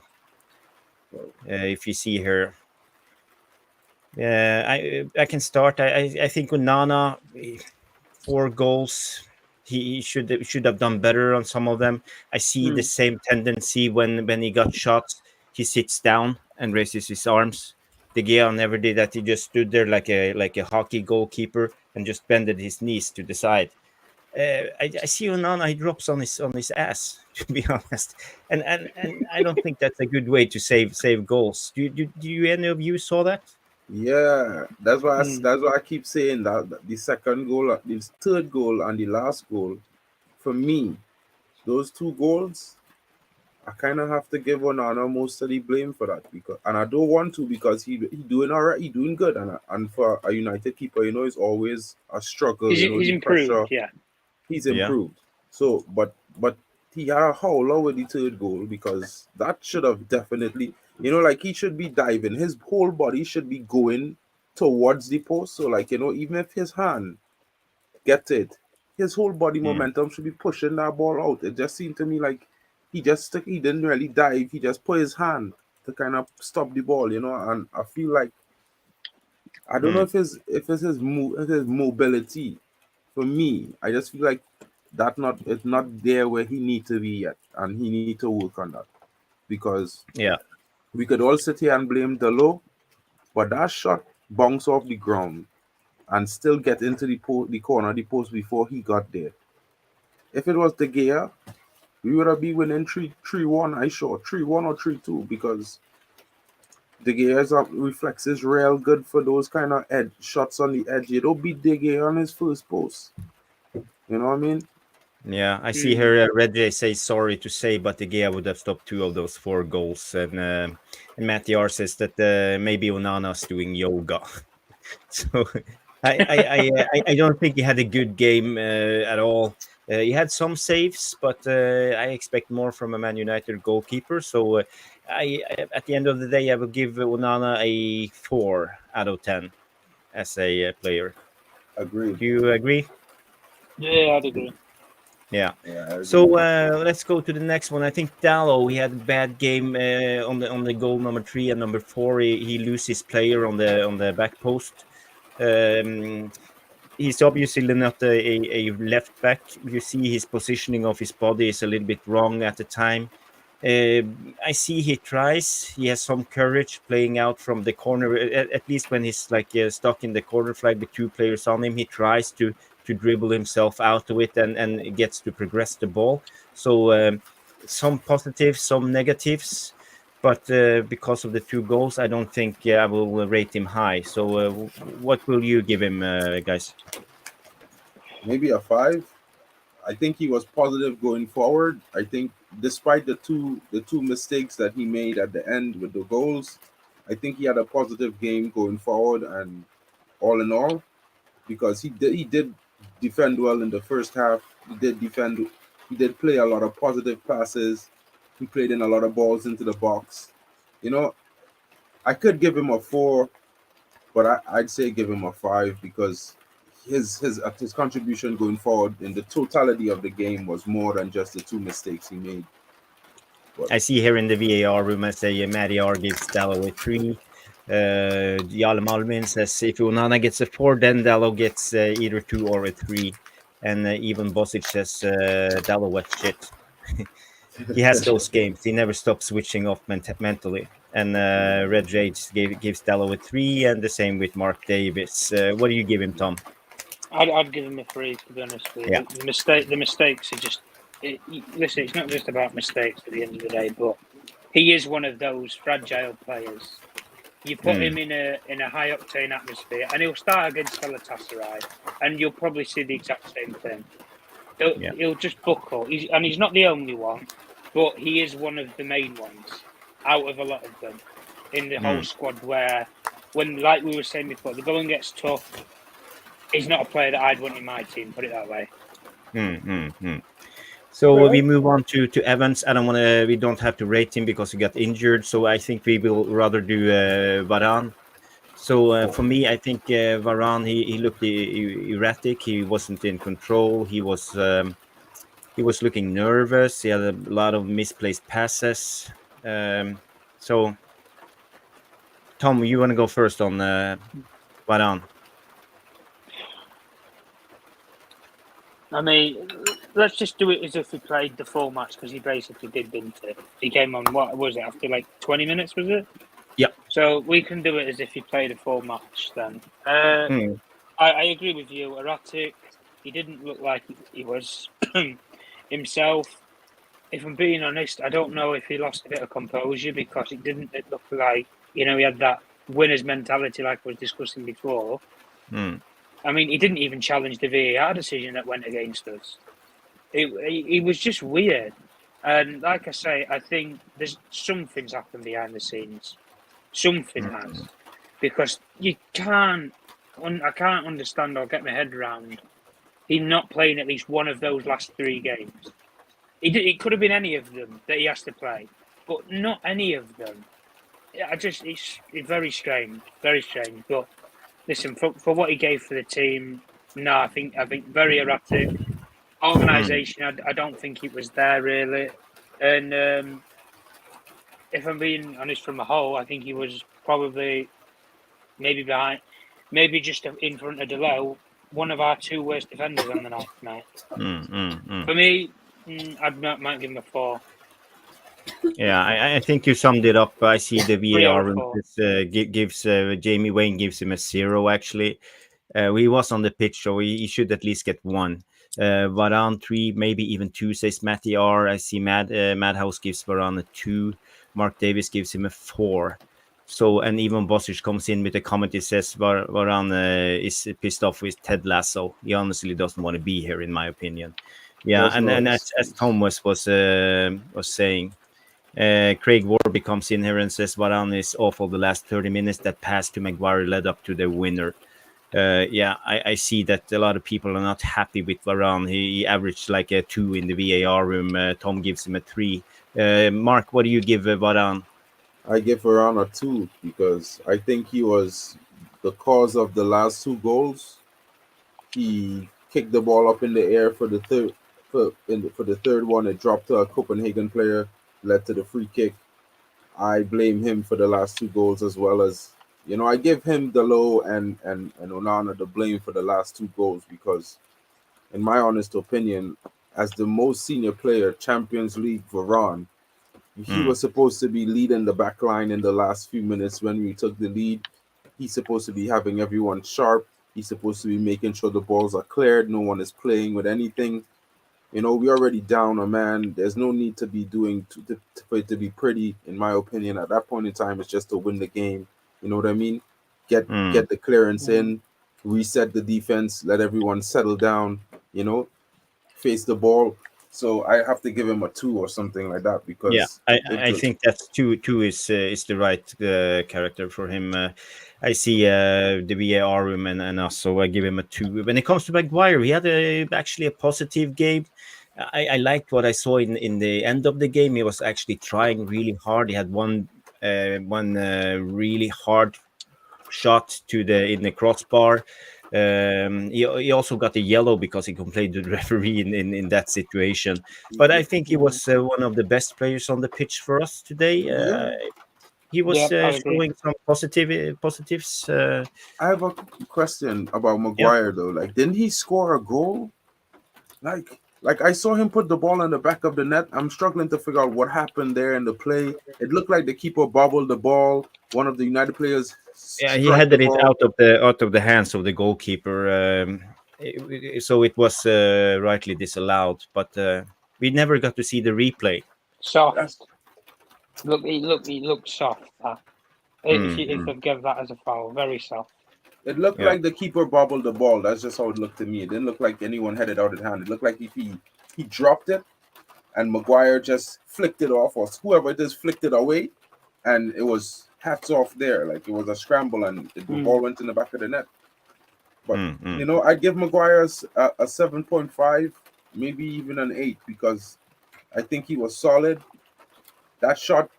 B: If you see here, I can start. I think Onana, 4 goals. He should have done better on some of them. I see the same tendency when he got shots. He sits down and raises his arms. De Gea never did that. He just stood there like a hockey goalkeeper and just bended his knees to the side. I see Onana, he drops on his ass, to be honest, and I don't think that's a good way to save goals. Do you any of you saw that?
D: Yeah, that's why I keep saying that the second goal, the third goal, and the last goal, for me, those 2 goals, I kind of have to give Onana most of the blame for that, and I don't want to because he doing all right, he doing good, and for a United keeper, it's always a struggle.
E: He's improved, pressure.
D: He's improved. So, but he had a howler with the third goal because that should have definitely, like he should be diving. His whole body should be going towards the post. So, like, even if his hand gets it, his whole body momentum should be pushing that ball out. It just seemed to me like he didn't really dive. He just put his hand to kind of stop the ball, and I feel like, I don't know if it's his mobility. For me, I just feel like it's not there where he needs to be yet, and he needs to work on that. Because we could all sit here and blame Delo, but that shot bounced off the ground and still get into the corner of the post before he got there. If it was De Gea, we would have been winning 3-1, I sure 3-1 or 3-2, because De Gea's reflex is real good for those kind of edge shots on the edge. You don't beat De Gea on his first post. You know what I mean?
B: Yeah, I see here. Reggie says sorry to say, but De Gea would have stopped 2 of those 4 goals. And Matty R says that maybe Onana's doing yoga. So I don't think he had a good game at all. He had some saves, but I expect more from a Man United goalkeeper. So at the end of the day, I will give Onana a 4 out of 10 as a player.
F: Agreed.
B: Do you agree?
E: Yeah, I'd agree.
B: Yeah.
F: Yeah, I agree.
B: So let's go to the next one. I think Dalot, he had a bad game on the goal number 3 and number 4. He loses player on the back post. He's obviously not a left back. You see his positioning of his body is a little bit wrong at the time. I see he tries. He has some courage playing out from the corner. At least when he's like stuck in the corner flag with 2 players on him, he tries to dribble himself out of it and gets to progress the ball. So some positives, some negatives. But because of the 2 goals, I don't think I will rate him high. So what will you give him, guys?
F: Maybe a 5. I think he was positive going forward. I think despite the two mistakes that he made at the end with the goals, I think he had a positive game going forward, and all in all, because he did defend well in the first half. He did play a lot of positive passes. He played in a lot of balls into the box. You know, I could give him a 4, but I'd say give him a 5 because his contribution going forward in the totality of the game was more than just the 2 mistakes he made.
B: I see here in the VAR room, I say Matty R gives Dalot a 3. Jarle Malmin says if Onana gets a 4, then Dalot gets either 2 or a 3. And even Bosic says Dalot wet shit. He has those games. He never stops switching off mentally. And Red Rage gives Dalot a 3, and the same with Mark Davis. What do you give him, Tom?
E: I'd give him a 3, to be honest with you.
B: Yeah.
E: The mistakes are just... listen, it's not just about mistakes at the end of the day, but he is one of those fragile players. You put him in a high octane atmosphere, and he'll start against Galatasaray, and you'll probably see the exact same thing. He'll just buckle. He's not the only one, but he is one of the main ones out of a lot of them in the whole squad. Where, when, like we were saying before, the going gets tough, he's not a player that I'd want in my team. Put it that way.
B: So we move on to Evans. We don't have to rate him because he got injured. So I think we will rather do Varane. So for me, I think Varane, he looked erratic. He wasn't in control. He was looking nervous. He had a lot of misplaced passes. So Tom, you want to go first on Varane?
E: I mean, let's just do it as if he played the full match, because he basically did, didn't he? He came on, what was it, after like 20 minutes, was it?
B: Yeah.
E: So we can do it as if he played a full match then. I agree with you. Erratic. He didn't look like he was himself. If I'm being honest, I don't know if he lost a bit of composure, because it didn't look like, he had that winner's mentality like I was discussing before. I mean, he didn't even challenge the VAR decision that went against us. It was just weird. And like I say, I think there's something's happened behind the scenes. Something has. Because I can't understand or get my head around him not playing at least one of those last 3 games. It could have been any of them that he has to play, but not any of them. It's very strange, very strange. But listen, for what he gave for the team, no, I think very erratic. Organisation, I don't think it was there really. And if I'm being honest from the whole, I think he was probably maybe behind, maybe just in front of Deleu, one of our 2 worst defenders on the night. For me, I might give him a 4.
B: Yeah, I think you summed it up. I see the VAR room gives Jamie Wayne gives him a 0 actually. He was on the pitch, so he should at least get 1. Varane 3, maybe even 2, says Matty R. I see Madhouse gives Varane a 2. Mark Davis gives him a 4. So, and even Bosic comes in with a comment. He says Varane is pissed off with Ted Lasso. He honestly doesn't want to be here, in my opinion. Yeah, and as Thomas was saying, Craig Warby comes in here and says Varane is awful the last 30 minutes. That pass to Maguire led up to the winner. I see that a lot of people are not happy with Varane. He averaged like a 2 in the VAR room. Tom gives him a 3. Mark, what do you give Varane?
F: I give Varane a 2 because I think he was the cause of the last 2 goals. He kicked the ball up in the air for the third one. It dropped to a Copenhagen player, led to the free kick. I blame him for the last 2 goals as well as, I give him the low and Onana the blame for the last 2 goals because, in my honest opinion, as the most senior player, Champions League Varane, he was supposed to be leading the back line in the last few minutes when we took the lead. He's supposed to be having everyone sharp. He's supposed to be making sure the balls are cleared. No one is playing with anything. We're already down a man. There's no need to be doing for it to be pretty, in my opinion. At that point in time, it's just to win the game. You know what I mean? Get the clearance in, reset the defense, let everyone settle down, face the ball. So I have to give him a 2 or something like that because
B: I think that's 2 is the right character for him. I see the VAR room and also I give him a 2. When it comes to Maguire, he had actually a positive game. I liked what I saw in the end of the game. He was actually trying really hard. He had one really hard shot in the crossbar. He also got a yellow because he complained to the referee in that situation. But I think he was one of the best players on the pitch for us today. He was showing some positives.
F: I have a question about Maguire though. Like, didn't he score a goal? Like I saw him put the ball in the back of the net. I'm struggling to figure out what happened there in the play. It looked like the keeper bobbled the ball. One of the United players.
B: Yeah, he headed it out of the hands of the goalkeeper. So it was rightly disallowed, but we never got to see the replay.
E: Soft. He looked soft. If I give that as a foul, very soft.
F: It looked like the keeper bobbled the ball. That's just how it looked to me. It didn't look like anyone headed out of hand. It looked like if he dropped it and Maguire just flicked it off, or whoever it is flicked it away, and it was hats off there. Like it was a scramble and the ball went in the back of the net. But I give Maguire a 7.5, maybe even an 8 because I think he was solid. That shot,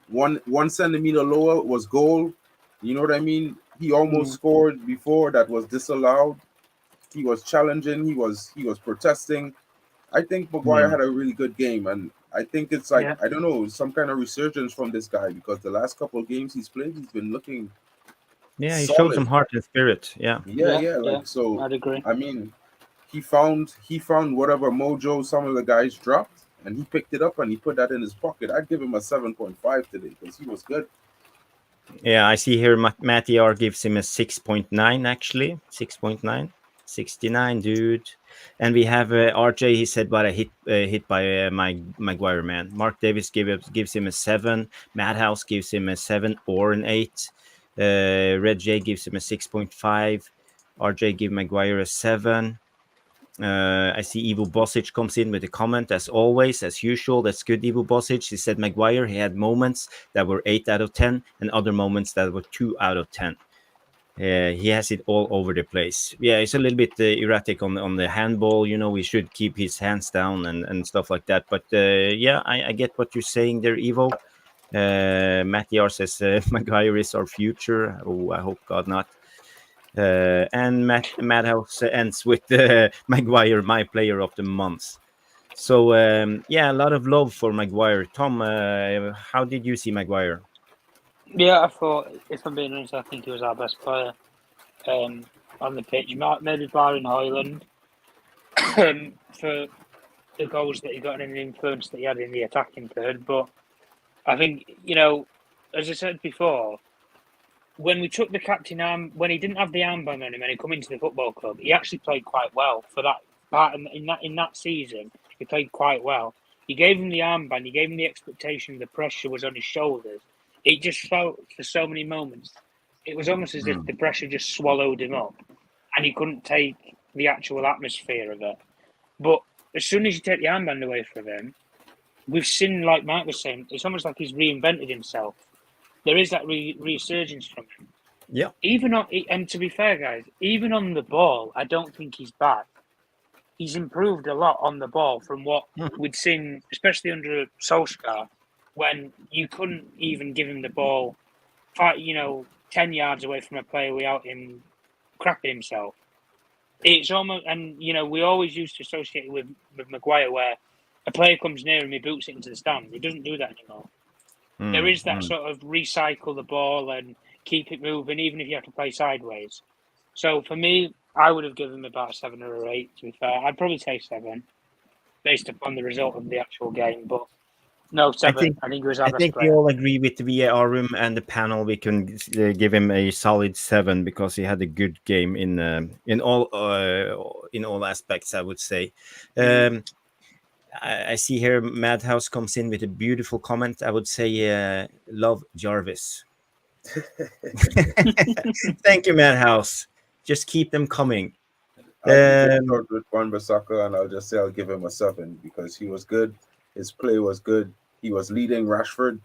F: one centimeter lower, was goal. You know what I mean? He almost scored before that was disallowed. He was challenging. He was protesting. I think Maguire had a really good game, and I think it's like I don't know, some kind of resurgence from this guy because the last couple of games he's played, he's been looking.
B: Yeah, he
F: solid.
B: showed some heart and spirit.
F: Yeah. So
E: I'd agree.
F: I mean, he found whatever mojo some of the guys dropped, and he picked it up and he put that in his pocket. I'd give him a 7.5 today because he was good.
B: Yeah, I see here Matty R gives him a 6.9 actually. 6.9. 69, dude. And we have RJ, he said, but a hit by Maguire, man. Mark Davis gives him a 7. Madhouse gives him a 7 or an 8. Red J gives him a 6.5. RJ give Maguire a 7. I see Ivo Bosic comes in with a comment as always, as usual. That's good, Ivo Bosic. He said Maguire, he had moments that were 8 out of 10 and other moments that were 2 out of 10. He has it all over the place. Yeah, it's a little bit erratic on the handball. We should keep his hands down and stuff like that. But I get what you're saying there, Ivo. Matty R says Maguire is our future. Oh, I hope God not. And Madhouse ends with Maguire, my player of the month. So a lot of love for Maguire. Tom, how did you see Maguire?
E: Yeah, I thought, if I'm being honest, I think he was our best player on the pitch. Maybe barring Hojlund for the goals that he got and the influence that he had in the attacking third. But I think, as I said before, when we took the captain arm, when he didn't have the armband on him and he come into the football club, he actually played quite well for that part. In that season, he played quite well. You gave him the armband, you gave him the expectation, the pressure was on his shoulders. It just felt for so many moments, it was almost as if the pressure just swallowed him up and he couldn't take the actual atmosphere of it. But as soon as you take the armband away from him, we've seen, like Mark was saying, it's almost like he's reinvented himself. There is that resurgence from him.
B: Yeah.
E: Even on, and to be fair, guys, even on the ball, I don't think he's bad. He's improved a lot on the ball from what we'd seen, especially under Solskjaer, when you couldn't even give him the ball, 10 yards away from a player without him crapping himself. It's almost, and we always used to associate it with Maguire, where a player comes near him, he boots it into the stand. He doesn't do that anymore. There is that sort of recycle the ball and keep it moving, even if you have to play sideways. So for me, I would have given him about a 7 or an 8, to be fair. I'd probably say 7, based upon the result of the actual game. But no, 7. I think it was our best player.
B: We all agree with the VAR room and the panel. We can give him a solid 7 because he had a good game in all aspects, I would say. I see here Madhouse comes in with a beautiful comment. I would say, love Jarvis. Thank you, Madhouse. Just keep them coming.
F: I'll start with Wan-Bissaka, and I'll just say I'll give him a 7 because he was good. His play was good. He was leading Rashford,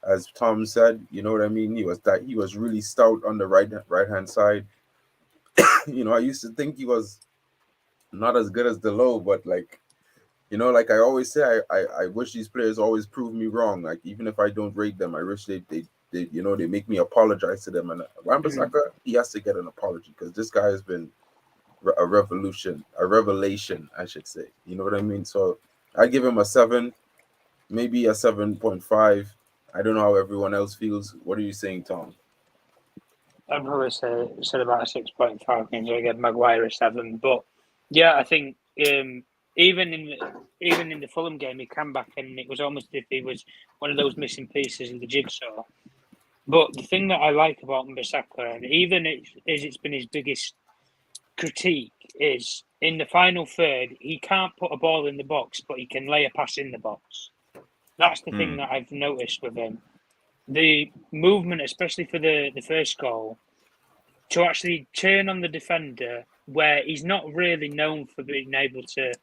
F: as Tom said. You know what I mean? He was really stout on the right hand side. I used to think he was not as good as Delo, but like I always say, I wish these players always prove me wrong. Like, even if I don't rate them, I wish they make me apologize to them. And Wan-Bissaka, he has to get an apology because this guy has been a revelation, I should say. You know what I mean? So I give him a 7, maybe a 7.5. I don't know how everyone else feels. What are you saying, Tom?
E: I'd probably said about a 6.5 games. I give Maguire a 7, but yeah, I think even in the Fulham game, he came back and it was almost as if he was one of those missing pieces in the jigsaw. But the thing that I like about Mbisaka, and even as it's been his biggest critique, is in the final third, he can't put a ball in the box, but he can lay a pass in the box. That's the thing that I've noticed with him. The movement, especially for the first goal, to actually turn on the defender where he's not really known for being able to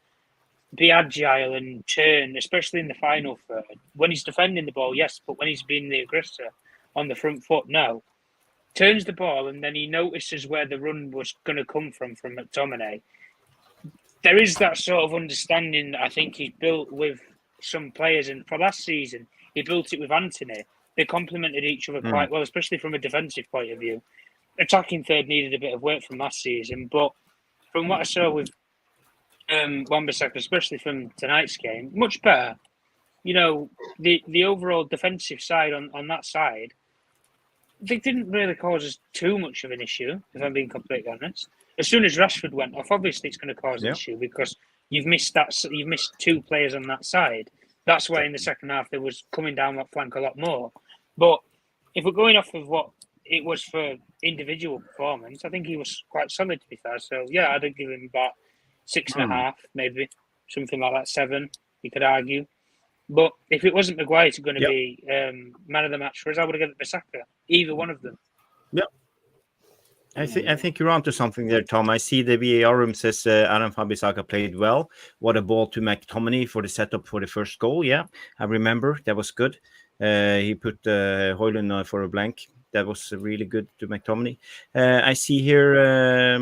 E: be agile and turn, especially in the final third. When he's defending the ball, yes, but when he's being the aggressor on the front foot, no. Turns the ball and then he notices where the run was going to come from McTominay. There is that sort of understanding that I think he's built with some players, and for last season, he built it with Anthony. They complemented each other quite well, especially from a defensive point of view. Attacking third needed a bit of work from last season, but from what I saw with Wan-Bissaka, especially from tonight's game, much better. The overall defensive side on that side, they didn't really cause us too much of an issue, if I'm being completely honest. As soon as Rashford went off, obviously it's going to cause an issue because you've missed 2 players on that side. That's why in the second half there was coming down that flank a lot more. But if we're going off of what it was for individual performance, I think he was quite solid, to be fair. So yeah, I'd give him about 6.5, maybe something like that. 7, you could argue. But if it wasn't Maguire going to be man of the match for us, I would have given it Bissaka. Either one of them.
B: Yeah. I think you're onto something there, Tom. I see the VAR room says Aaron Wan-Bissaka played well. What a ball to McTominay for the setup for the first goal. Yeah, I remember. That was good. He put Hojlund for a blank. That was really good to McTominay. I see here,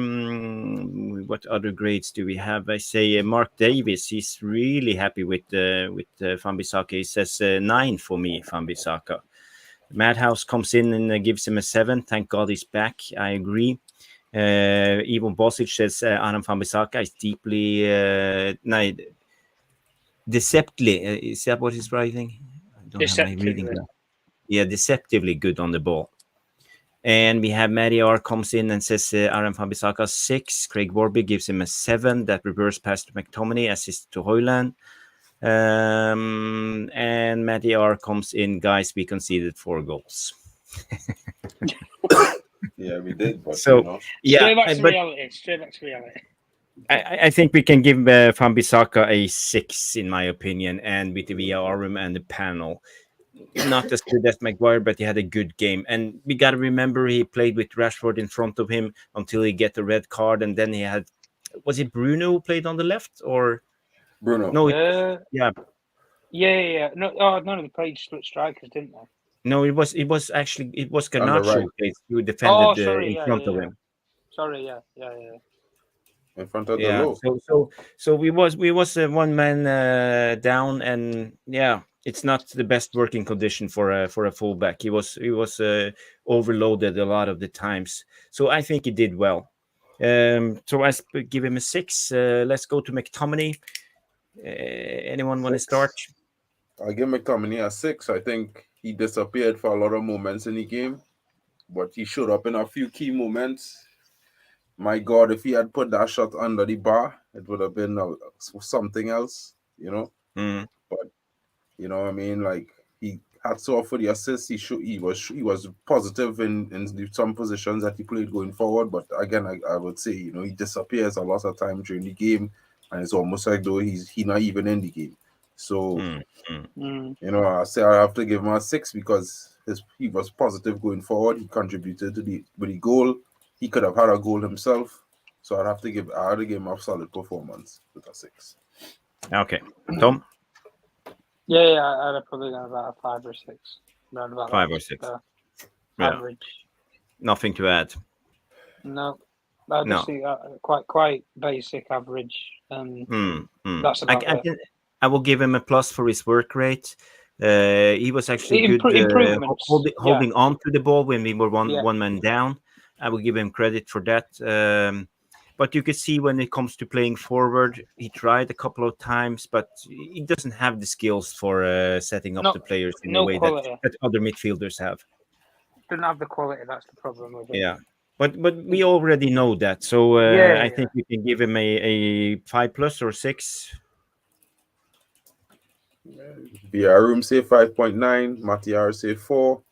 B: what other grades do we have? I say Mark Davis, he's really happy with Wan-Bissaka. He says 9 for me, Wan-Bissaka. Madhouse comes in and gives him a 7. Thank God he's back. I agree. Ivan Bosic says Aaron Wan-Bissaka is deeply, deceptively. Is that what he's writing? I don't have my reading there. Yeah, deceptively good on the ball. And we have Matty R comes in and says Aaron Wan-Bissaka 6. Craig Warby gives him a 7. That reverse pass to McTominay, assist to Hojlund. And Matty R comes in, guys, we conceded 4 goals.
F: Yeah, we did. But,
E: straight back to reality.
B: I think we can give Wan-Bissaka a 6, in my opinion, and with the VAR room and the panel. Not as good as Maguire, but he had a good game. And we got to remember he played with Rashford in front of him until he get the red card. And then he had, was it Bruno who played on the left or?
F: Bruno.
B: No,
E: Yeah. No, they played split strikers, didn't they?
B: No, it was
F: On the right.
B: Garnacho who defended
E: sorry,
B: in front of him.
E: Sorry, yeah.
F: In front of the
B: Yeah.
F: low.
B: So we was one man down, and yeah, it's not the best working condition for a fullback. He was overloaded a lot of the times. So I think he did well. So I give him a 6. Let's go to McTominay. Anyone want to start?
F: I give McTominay a 6. I think he disappeared for a lot of moments in the game, but he showed up in a few key moments. My God, if he had put that shot under the bar, it would have been something else, you know. But you know, I mean, like, he had so for the assist. He was positive in some positions that he played going forward. But again, I would say, you know, he disappears a lot of time during the game, and it's almost like though he's not even in the game. So you know, I say I have to give him a 6 because he was positive going forward. He contributed to with the goal. He could have had a goal himself. So I had to give him a solid performance with a 6.
B: Okay. Tom?
E: Yeah, I'd probably gone about a 5 or 6. Around about
B: 5 or 6.
E: Average.
B: Nothing to add.
E: No. I just think quite basic average. That's about it.
B: I will give him a plus for his work rate. He was actually good holding on to the ball when we were one man down. I will give him credit for that. But you could see when it comes to playing forward, he tried a couple of times, but he doesn't have the skills for setting up the players in a way that other midfielders have.
E: Doesn't have the quality. That's the problem with it.
B: Yeah, but we already know that. So I think we can give him a 5+ or 6.
F: VAR room say 5.9. Matiar say 4.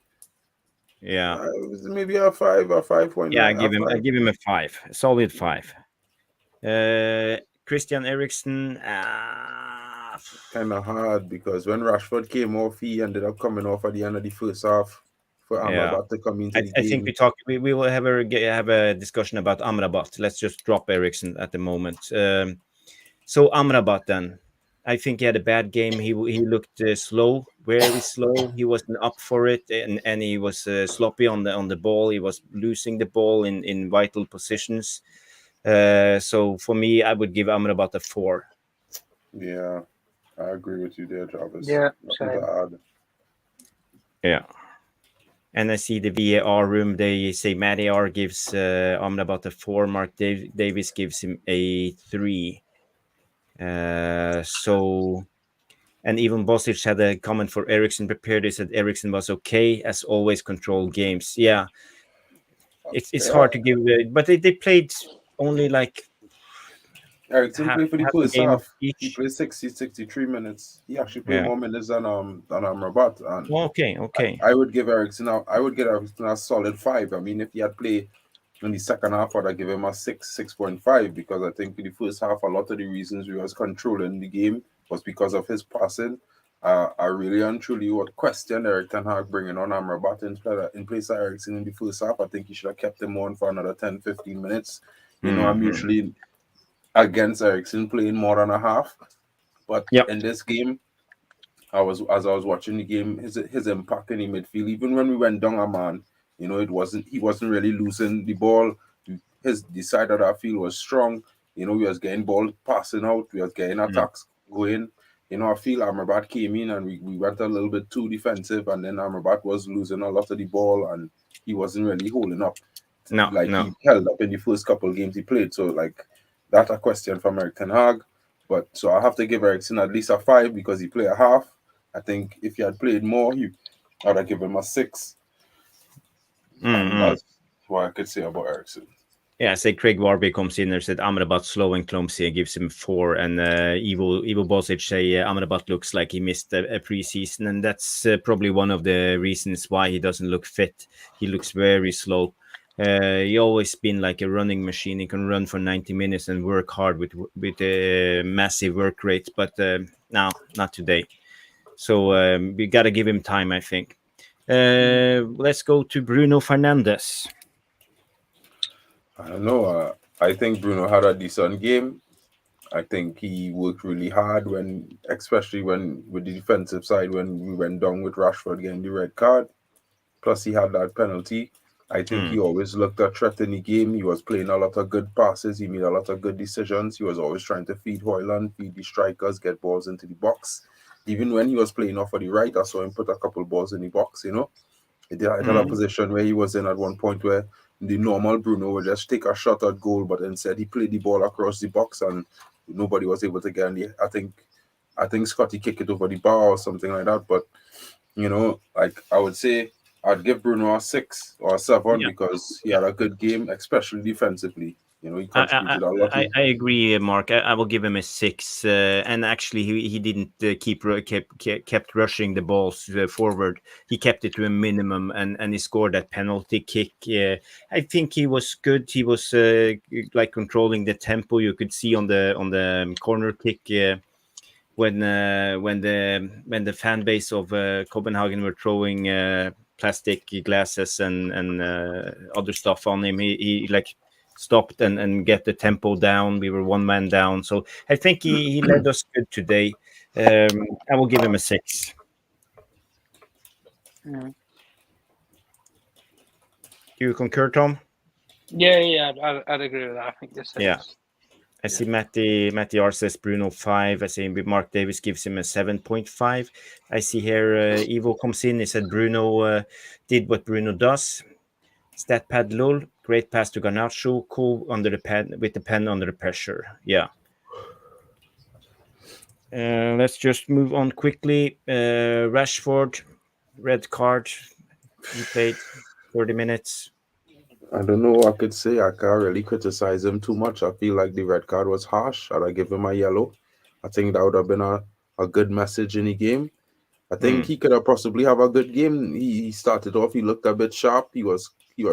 B: Yeah,
F: maybe a 5 or 5.9.
B: Yeah, I give him a 5, a solid 5. Christian Eriksen,
F: kind of hard because when Rashford came off, he ended up coming off at the end of the first half for Amrabat to come into the game.
B: I think we will have a discussion about Amrabat. Let's just drop Eriksen at the moment. So Amrabat then. I think he had a bad game. He looked slow, very slow. He wasn't up for it, and he was sloppy on the ball. He was losing the ball in vital positions. So for me, I would give Amrabat a 4.
F: Yeah, I agree with you there, Travis.
E: Yeah,
B: yeah. And I see the VAR room. They say Matiar gives Amrabat a 4. Mark Davis gives him a 3. So, and even Bosic had a comment for Eriksen prepared. He said Eriksen was okay, as always, control games. Yeah, it's hard to give, but they played only like
F: Eriksen played for the first half.
B: Each.
F: He played 63 minutes. He actually played more minutes than Amrabat. And
B: okay.
F: I would give Eriksen a solid 5. I mean, if he had played in the second half, I'd give him a 6.5 because I think in the first half, a lot of the reasons we was controlling the game was because of his passing. I really and truly would question Erik Ten Hag bringing on Amrabat in place of Eriksen in the first half. I think he should have kept him on for another 10-15 minutes. You know, I'm usually against Eriksen playing more than a half, but in this game, as I was watching the game, his impact in the midfield, even when we went down a man, you know, he wasn't really losing the ball. The side of that field was strong. You know, we was getting ball passing out. We was getting attacks going. You know, I feel Amrabat came in and we went a little bit too defensive, and then Amrabat was losing a lot of the ball and he wasn't really holding up. He held up in the first couple of games he played. So, like, that's a question from Erik Ten Hag. But so I have to give Eriksen at least a 5 because he played a half. I think if he had played more, I'd have given him a 6. That's what I could say about Eriksen.
B: Yeah, say Craig Warby comes in and said Amrabat slow and clumsy and gives him 4. And Evil Bosic say Amrabat looks like he missed a preseason, and that's probably one of the reasons why he doesn't look fit. He looks very slow. He always been like a running machine. He can run for 90 minutes and work hard with a massive work rate, but now not today. So we got to give him time, I think. Let's go to Bruno Fernandes.
F: I don't know. I think Bruno had a decent game. I think he worked really hard especially when with the defensive side, when we went down with Rashford getting the red card. Plus, he had that penalty. I think he always looked a threat in the game. He was playing a lot of good passes. He made a lot of good decisions. He was always trying to feed Hojlund, feed the strikers, get balls into the box. Even when he was playing off of the right, I saw him put a couple balls in the box, you know. It had a position where he was in at one point where the normal Bruno would just take a shot at goal, but instead he played the ball across the box and nobody was able to get in the, I think Scotty kicked it over the bar or something like that. But, you know, like I would say I'd give Bruno a 6 or a 7 because he had a good game, especially defensively. You know, he contributed a lot.
B: I agree, Mark. I will give him a 6. And actually, he didn't kept rushing the balls forward. He kept it to a minimum, and he scored that penalty kick. I think he was good. He was like controlling the tempo. You could see on the corner kick when the fan base of Copenhagen were throwing plastic glasses and other stuff on him. He like stopped and get the tempo down. We were one man down, so I think he led us good today. I will give him a 6.
E: Mm.
B: Do you concur, Tom?
E: Yeah, I'd agree with that. I think the 6.
B: Yeah. I see Matty R says Bruno 5. I see Mark Davis gives him a 7.5. I see here Ivo comes in. He said Bruno did what Bruno does. Stat pad lol. Great pass to Garnacho. Cool under the pen with the pen under the pressure. Yeah. Let's just move on quickly. Rashford, red card. He played 30 minutes.
F: I don't know what I could say. I can't really criticize him too much. I feel like the red card was harsh. I'd give him a yellow. I think that would have been a good message in the game. I think he could have possibly have a good game. He started off, he looked a bit sharp. He was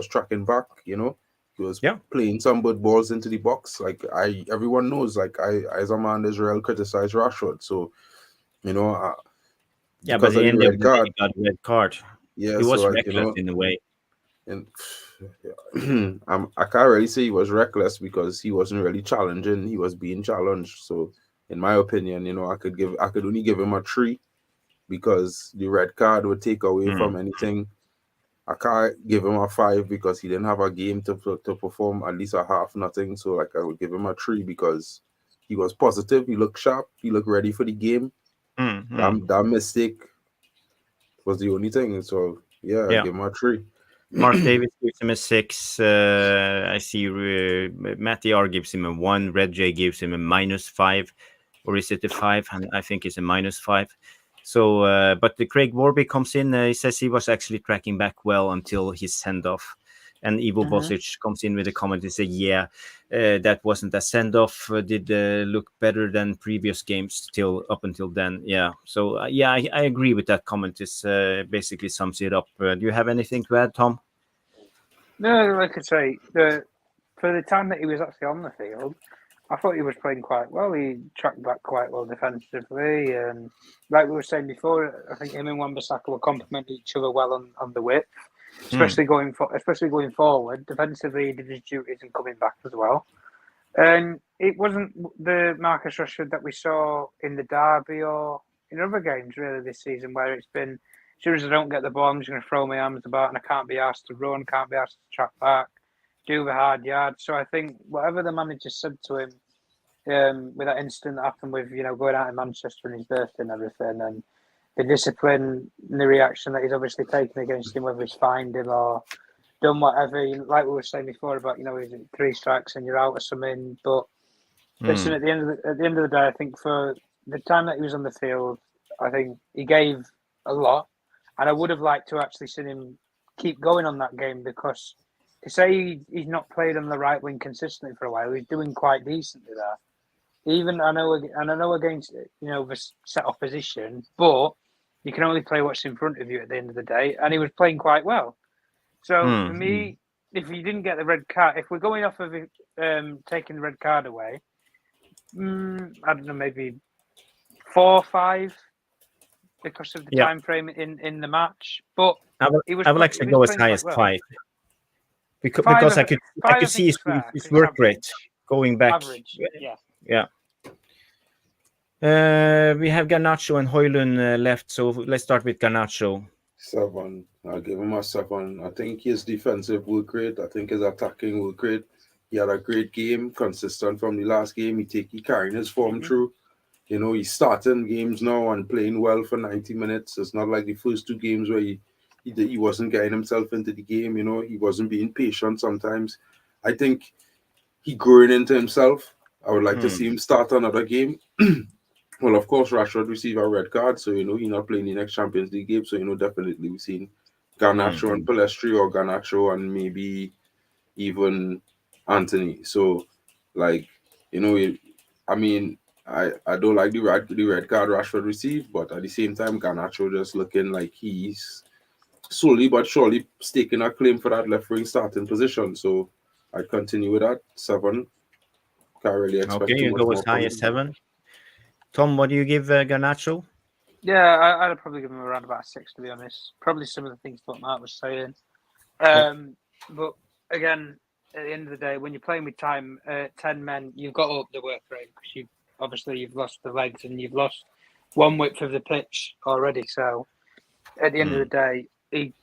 F: tracking back, you know. He was playing some good balls into the box. Like everyone knows, like I as a man Israel criticize Rashford. So, you know,
B: but at the end of the day, he got a red card.
F: Yeah,
B: he was
F: so
B: reckless in a way.
F: And I can't really say he was reckless because he wasn't really challenging. He was being challenged. So, in my opinion, you know, I could only give him a 3 because the red card would take away from anything. I can't give him a 5 because he didn't have a game to perform at least a half nothing. So, like, I would give him a 3 because he was positive. He looked sharp. He looked ready for the game. That mistake was the only thing. So, I give him a 3.
B: Mark Davis gives him a 6. I see Matty R gives him a 1. Red J gives him a -5. Or is it a 5? And I think it's a -5. So, but the Craig Warby comes in. He says he was actually tracking back well until his send-off. And Ivo Bosic comes in with a comment. He said, that wasn't a send-off. Did look better than previous games up until then. Yeah. So, I agree with that comment. This basically sums it up. Do you have anything to add, Tom?
E: No, like I say, for the time that he was actually on the field, I thought he was playing quite well. He tracked back quite well defensively. And like we were saying before, I think him and Wan-Bissaka will complement each other well on the width, especially going forward. Defensively, he did his duties and coming back as well. And it wasn't the Marcus Rashford that we saw in the derby or in other games really this season, where it's been, as soon as I don't get the ball, I'm just going to throw my arms about and I can't be asked to run, can't be asked to track back, do the hard yards. So I think whatever the manager said to him with that incident that happened with, you know, going out in Manchester and his birthday and everything, and the discipline and the reaction that he's obviously taken against him, whether he's fined him or done whatever, like we were saying before about, you know, 3 strikes and you're out or something. But listen, at the end of the day, I think for the time that he was on the field, I think he gave a lot, and I would have liked to actually seen him keep going on that game, because to say he's not played on the right wing consistently for a while, he's doing quite decently there. Even I know against, you know, the set opposition, but you can only play what's in front of you at the end of the day, and he was playing quite well. So for me, if he didn't get the red card, if we're going off of taking the red card away, I don't know, maybe 4 or 5 because of the time frame in the match. But
B: I will actually go as high as 5 because I could see his work rate going back.
E: Average,
B: yeah. We have Garnacho and Hojlund left, so let's start with Garnacho.
F: 7. I'll give him a 7. I think his defensive work rate. I think his attacking work rate. He had a great game, consistent from the last game. He carrying his form through. You know, he's starting games now and playing well for 90 minutes. It's not like the first 2 games where he wasn't getting himself into the game. You know, he wasn't being patient sometimes. I think he growing into himself. I would like to see him start another game. Well, of course, Rashford received a red card, so, you know, he's not playing the next Champions League game. So, you know, definitely we've seen Garnacho and Pellistri, or Garnacho and maybe even Anthony. So, like, you know, I don't like the red card Rashford received, but at the same time, Garnacho just looking like he's slowly but surely staking a claim for that left wing starting position. So I continue with that 7. Can't really expect
B: Okay,
F: too
B: you
F: much
B: go
F: more
B: as high
F: from
B: as
F: him.
B: 7. Tom, what do you give Garnacho?
E: Yeah, I'd probably give him around about a 6, to be honest. Probably some of the things that Mark was saying. But again, at the end of the day, when you're playing with 10 men, you've got to up the work rate, because you've lost the legs and you've lost one width of the pitch already. So at the end of the day,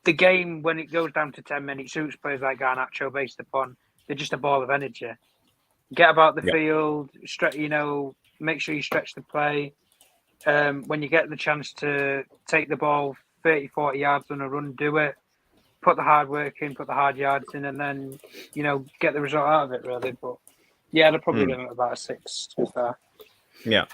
E: the game, when it goes down to 10 men, it suits players like Garnacho based upon they're just a ball of energy. Get about the field, stretch. You know, make sure you stretch the play. When you get the chance to take the ball 30, 40 yards on a run, do it. Put the hard work in, put the hard yards in, and then, you know, get the result out of it, really. But yeah, I'd probably give him about a 6, to be fair.
B: Yeah.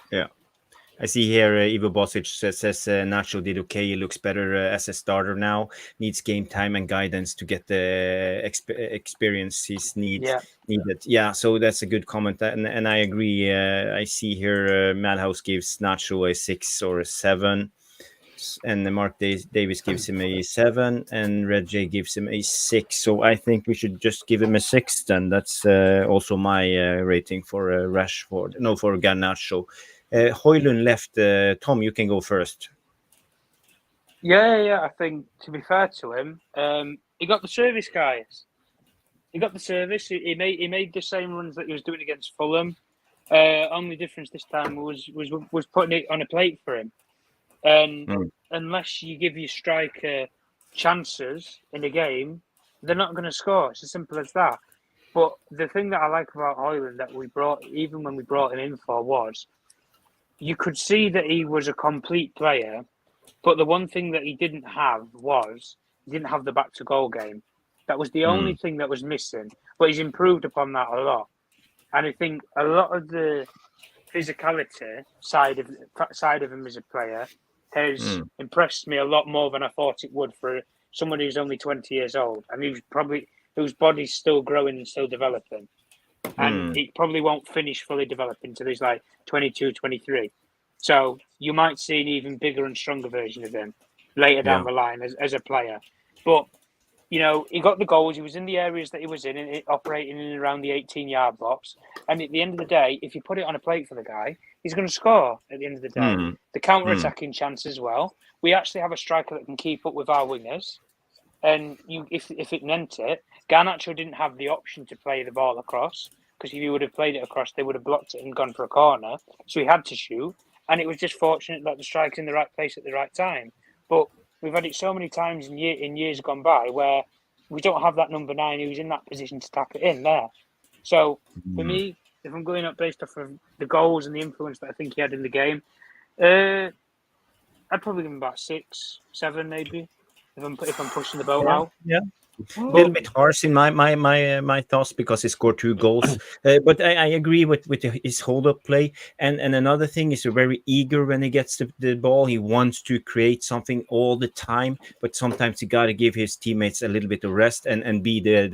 B: I see here Ivo Bosic says Nacho did okay. He looks better as a starter now. Needs game time and guidance to get the experience he's needed. Yeah, so that's a good comment, and I agree. I see here Madhouse gives Nacho a 6 or a 7, and Mark Davis gives him a 7, and Red J gives him a 6. So I think we should just give him a 6. Then that's also my rating for Rashford. No, for Garnacho. Hojlund left. Tom, you can go first.
E: Yeah. I think, to be fair to him, he got the service, guys. He got the service. He made the same runs that he was doing against Fulham. Only difference this time was putting it on a plate for him. And unless you give your striker chances in a game, they're not going to score. It's as simple as that. But the thing that I like about Hojlund that we brought, even when we brought him in for, was you could see that he was a complete player, but the one thing that he didn't have was he didn't have the back to goal game. That was the only thing that was missing, but he's improved upon that a lot. And I think a lot of the physicality side of him as a player has impressed me a lot more than I thought it would for someone who's only 20 years old and whose body's still growing and still developing. And he probably won't finish fully developing until he's like 22, 23. So you might see an even bigger and stronger version of him later down the line as a player. But, you know, he got the goals. He was in the areas that he was in operating in and around the 18-yard box. And at the end of the day, if you put it on a plate for the guy, he's going to score at the end of the day. The counter-attacking chance as well. We actually have a striker that can keep up with our wingers. And if it meant it, Garnacho didn't have the option to play the ball across, because if he would have played it across, they would have blocked it and gone for a corner. So he had to shoot. And it was just fortunate that the striker's in the right place at the right time. But we've had it so many times in years gone by where we don't have that number 9 who's in that position to tap it in there. So for me, if I'm going up based off of the goals and the influence that I think he had in the game, I'd probably give him about 6, 7 maybe, if I'm pushing the boat out.
B: Yeah. A little bit harsh in my thoughts because he scored 2 goals, but I agree with his hold-up play. And another thing is, he's very eager when he gets the ball. He wants to create something all the time, but sometimes you got to give his teammates a little bit of rest and be the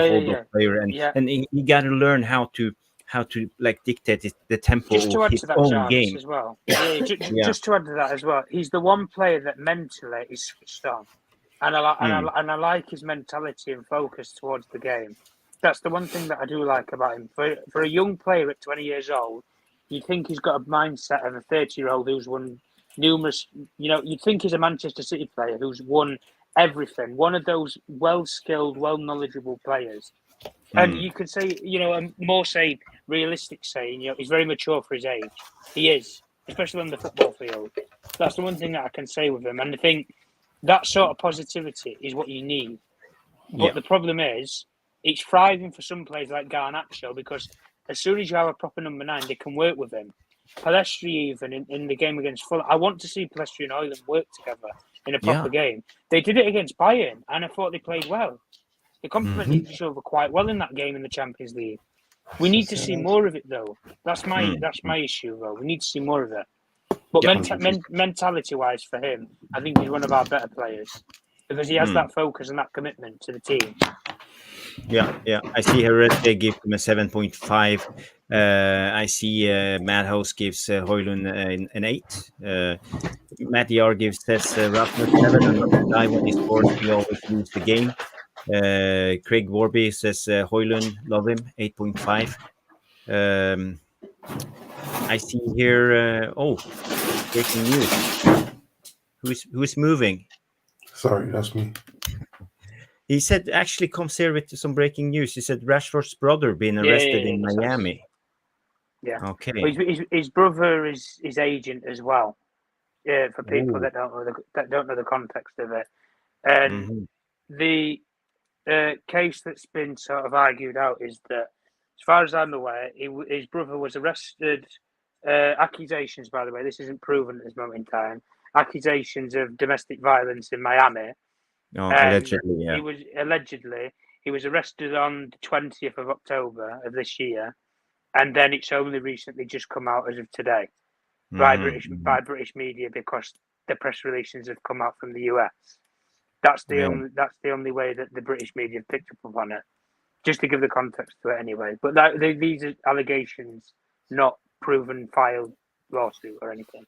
B: hold-up player. And he got to learn how to like dictate the tempo of his own game
E: as well. Just to add to that as well, he's the one player that mentally is switched on. And I like his mentality and focus towards the game. That's the one thing that I do like about him. For a young player at 20 years old, you'd think he's got a mindset of a 30-year-old who's won numerous. You know, you'd think he's a Manchester City player who's won everything. One of those well-skilled, well-knowledgeable players. And you could say, you know, a more realistic saying, you know, he's very mature for his age. He is, especially on the football field. That's the one thing that I can say with him. And I think that sort of positivity is what you need. But the problem is, it's thriving for some players like Garnacho, because as soon as you have a proper number 9, they can work with him. Palestri, even in the game against Fulham, I want to see Palestri and Hojlund work together in a proper game. They did it against Bayern, and I thought they played well. They complemented each other quite well in that game in the Champions League. We need to see more of it, though. That's my issue, though. We need to see more of it. But mentality-wise, for him, I think he's one of our better players because he has that focus and that commitment to the team.
B: Yeah. I see Herrera give him a 7.5. I see Madhouse gives Hojlund an 8. Matty R says Rasmus 7, and the guy when he scores, he always lose the game. Craig Warby says Hojlund, love him, 8.5. I see here, breaking news. Who's moving?
F: Sorry, that's me.
B: He said, actually comes here with some breaking news. He said Rashford's brother being arrested in Miami.
E: Yeah.
B: Okay.
E: Well, his brother is his agent as well. For people that don't know the context of it, and the case that's been sort of argued out is that, as far as I'm aware, his brother was arrested. Accusations, by the way, this isn't proven at this moment in time. Accusations of domestic violence in Miami.
B: Allegedly, yeah.
E: He was arrested on the 20th of October of this year, and then it's only recently just come out as of today by British media, because the press releases have come out from the US. That's the only way that the British media have picked up on it. Just to give the context to it, anyway. But these are allegations, not proven filed lawsuit or anything.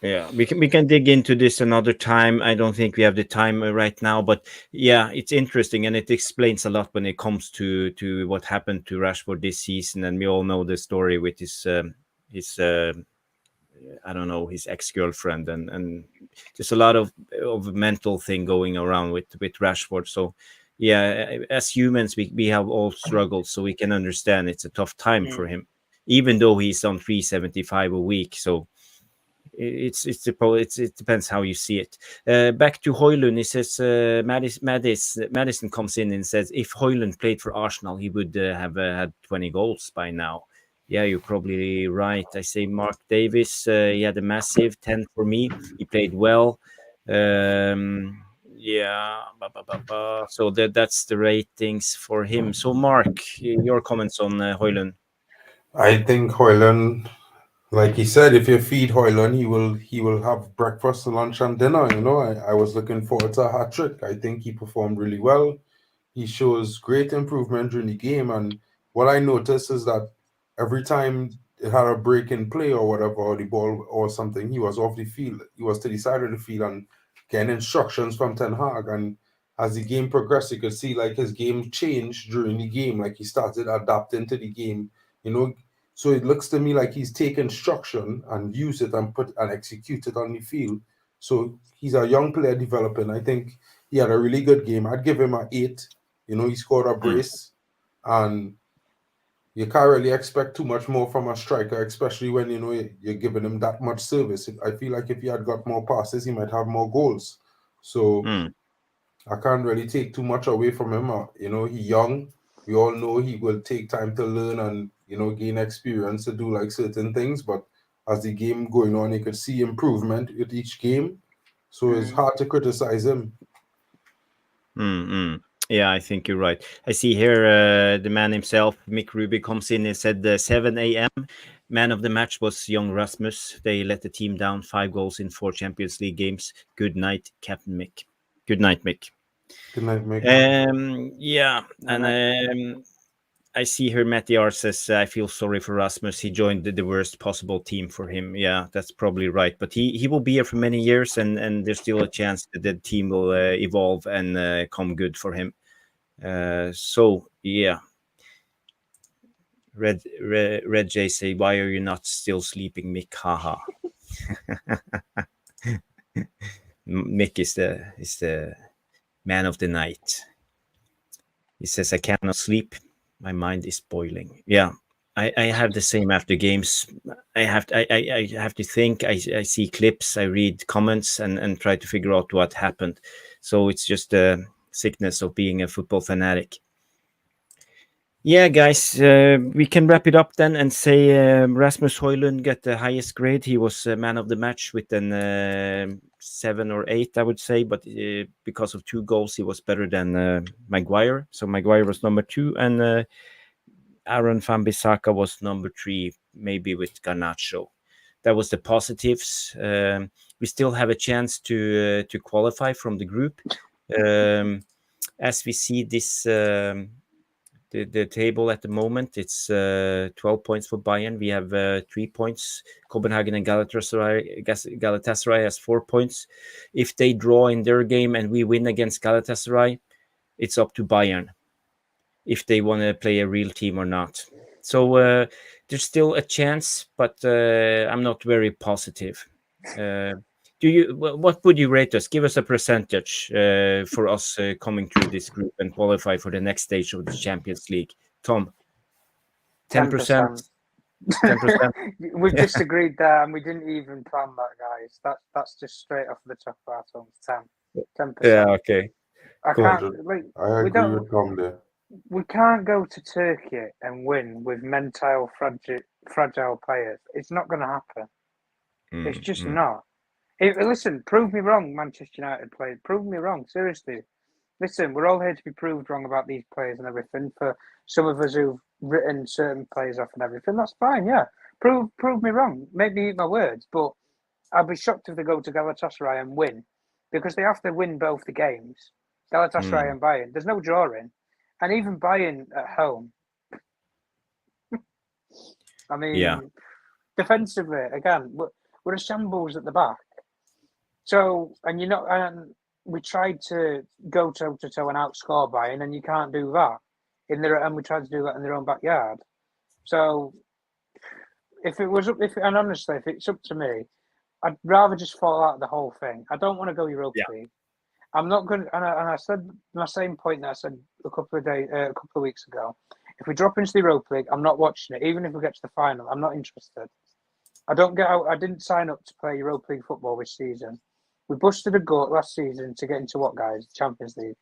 B: Yeah, we can dig into this another time. I don't think we have the time right now, but yeah, it's interesting, and it explains a lot when it comes to what happened to Rashford this season. And we all know the story with his I don't know, his ex-girlfriend, and there's a lot of mental thing going around with Rashford. So yeah, as humans, we have all struggled, so we can understand it's a tough time for him, even though he's on 375 a week. So it depends how you see it. Back to Hojlund, he says Madison comes in and says if Hojlund played for Arsenal, he would have had 20 goals by now. Yeah, you're probably right. I say Mark Davis, he had a massive 10 for me. He played well. So that's the ratings for him. So Mark, your comments on Hojlund?
F: I think Hojlund, like he said, if you feed Hojlund, he will have breakfast, lunch, and dinner. You know, I was looking forward to a hat trick. I think he performed really well. He shows great improvement during the game, and what I noticed is that every time it had a break in play or whatever, or the ball or something, he was off the field. He was to the side of the field and getting instructions from Ten Hag. And as the game progressed, you could see like his game changed during the game. Like he started adapting to the game, you know. So it looks to me like he's taken instruction and use it and execute it on the field. So he's a young player developing. I think he had a really good game. I'd give him an 8. You know, he scored a brace, and you can't really expect too much more from a striker, especially when, you know, you're giving him that much service. I feel like if he had got more passes, he might have more goals. So I can't really take too much away from him. You know, he's young. We all know he will take time to learn and, you know, gain experience to do like certain things. But as the game going on, you could see improvement with each game. So it's hard to criticize him.
B: Yeah, I think you're right. I see here the man himself, Mick Ruby, comes in and said 7 a.m. Man of the match was young Rasmus. They let the team down, 5 goals in 4 Champions League games. Good night, Captain Mick. Good night, Mick.
F: Good night, Mick.
B: Yeah, and I see here Matty R says, I feel sorry for Rasmus. He joined the worst possible team for him. Yeah, that's probably right. But he will be here for many years, and there's still a chance that the team will evolve and come good for him. So, yeah. Red J say, why are you not still sleeping, Mick? Haha. Mick is the man of the night. He says, I cannot sleep. My mind is boiling. Yeah, I have the same after games. I have to think. I see clips. I read comments and try to figure out what happened. So it's just a sickness of being a football fanatic. Yeah, guys, we can wrap it up then and say Rasmus Hojlund got the highest grade. He was man of the match with an 7 or 8, I would say. But because of 2 goals, he was better than Maguire. So Maguire was number 2, and Aaron Wan-Bissaka was number 3, maybe with Garnacho. That was the positives. We still have a chance to qualify from the group. As we see this. The table at the moment, it's 12 points for Bayern. We have 3 points. Copenhagen and Galatasaray has 4 points. If they draw in their game and we win against Galatasaray, it's up to Bayern if they want to play a real team or not. So there's still a chance, but I'm not very positive. What would you rate us? Give us a percentage for us coming through this group and qualify for the next stage of the Champions League. Tom, 10%. 10%.
E: We've just agreed there, and we didn't even plan that, guys. That's just straight off the top of our tongues. 10%.
B: Yeah, okay.
E: I can't.
F: I agree with Tom there.
E: We can't go to Turkey and win with mental fragile players. It's not going to happen. It's just not. Listen, prove me wrong, Manchester United players. Prove me wrong, seriously. Listen, we're all here to be proved wrong about these players and everything. For some of us who've written certain players off and everything, that's fine, yeah. Prove me wrong. Maybe eat my words, but I'll be shocked if they go to Galatasaray and win, because they have to win both the games, Galatasaray and Bayern. There's no drawing. And even Bayern at home. I mean, defensively, again, we're a shambles at the back. So, and we tried to go toe to toe and outscore Bayern, and you can't do that and we tried to do that in their own backyard. So, if honestly, if it's up to me, I'd rather just fall out of the whole thing. I don't want to go Europa League. I'm not going, and I said my same point that I said a couple of weeks ago. If we drop into the Europa League, I'm not watching it. Even if we get to the final, I'm not interested. I don't get out. I didn't sign up to play Europa League football this season. We busted a gut last season to get into what, guys? Champions League.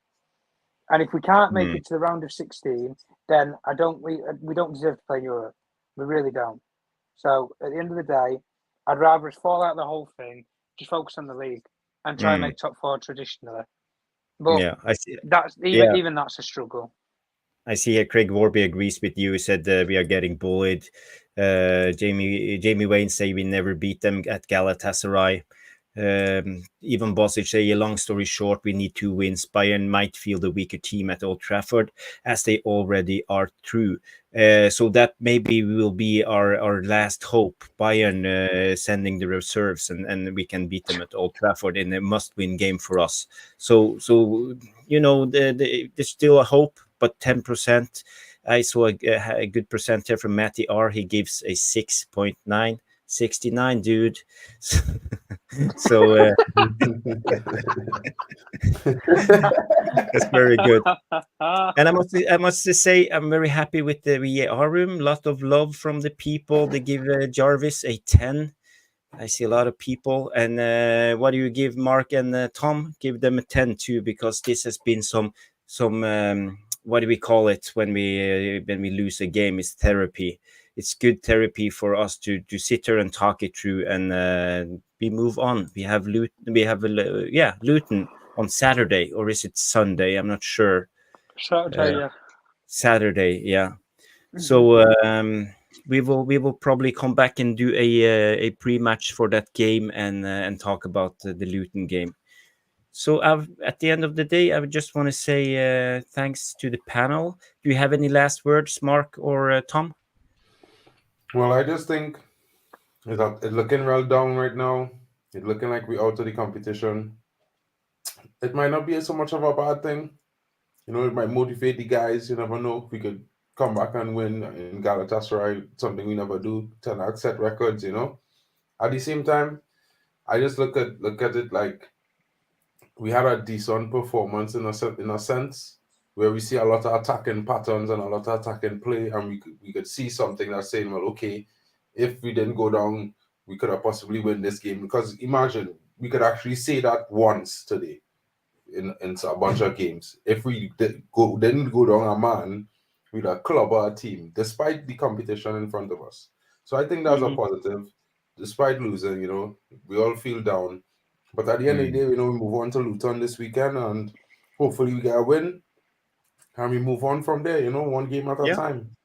E: And if we can't make it to the round of 16, then we don't deserve to play in Europe. We really don't. So at the end of the day, I'd rather us fall out of the whole thing, just focus on the league, and try and make top 4 traditionally. But
B: I see.
E: That's even that's a struggle.
B: I see here Craig Warby agrees with you. He said we are getting bullied. Jamie Wayne say we never beat them at Galatasaray. Even Bosic say, long story short, we need 2 wins. Bayern might feel the weaker team at Old Trafford, as they already are through. So that maybe will be our last hope. Bayern sending the reserves, and we can beat them at Old Trafford in a must-win game for us. So there's still a hope, but 10%. I saw a good percent here from Matty R. He gives a 6.9. 69, dude. So that's very good. And I must say I'm very happy with the VAR room. A lot of love from the people. They give Jarvis a 10. I see a lot of people. And what do you give Mark and Tom? Give them a 10 too, because this has been some what do we call it when we lose a game? It's therapy. It's good therapy for us to sit here and talk it through, and we move on. We have Luton on Saturday, or is it Sunday? I'm not sure. Saturday, yeah. So we will probably come back and do a pre-match for that game and talk about the Luton game. So at the end of the day, I would just want to say thanks to the panel. Do you have any last words, Mark or Tom?
F: Well, I just think it's looking real down right now. It's looking like we're out of the competition. It might not be so much of a bad thing. It might motivate the guys. You never know. If we could come back and win in Galatasaray, something we never do, Ten Hag set records, At the same time, I just look at it like we had a decent performance in a sense. where we see a lot of attacking patterns and a lot of attacking play, and we could see something that's saying, well, okay, if we didn't go down, we could have possibly win this game. Because imagine we could actually say that once today in a bunch of games. If we didn't go down a man with a club or a team, despite the competition in front of us. So I think that's a positive. Despite losing, we all feel down. But at the end of the day, we move on to Luton this weekend, and hopefully we get a win. And we move on from there, one game at a time.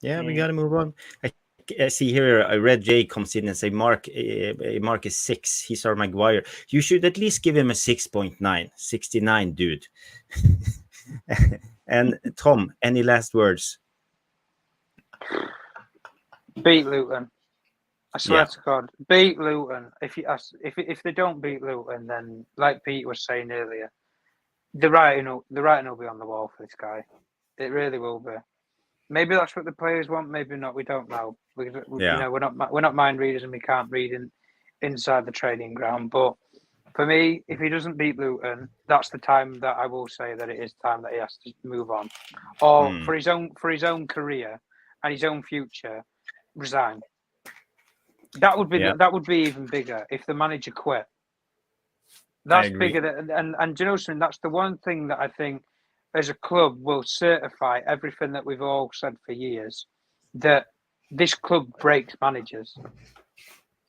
B: Yeah, we got to move on. I see here, Red J comes in and say, Mark is 6. He's our Maguire. You should at least give him a 6.9. 69, dude. And Tom, any last words?
E: Beat Luton. I swear to God, beat Luton. If they don't beat Luton, then like Pete was saying earlier, the writing will be on the wall for this guy. It really will be. Maybe that's what the players want. Maybe not. We don't know. We're not mind readers, and we can't read inside the training ground. But for me, if he doesn't beat Luton, that's the time that I will say that it is time that he has to move on, or for his own career and his own future, resign. That would be even bigger if the manager quit. That's bigger and do you know something? That's the one thing that I think as a club will certify everything that we've all said for years, that this club breaks managers.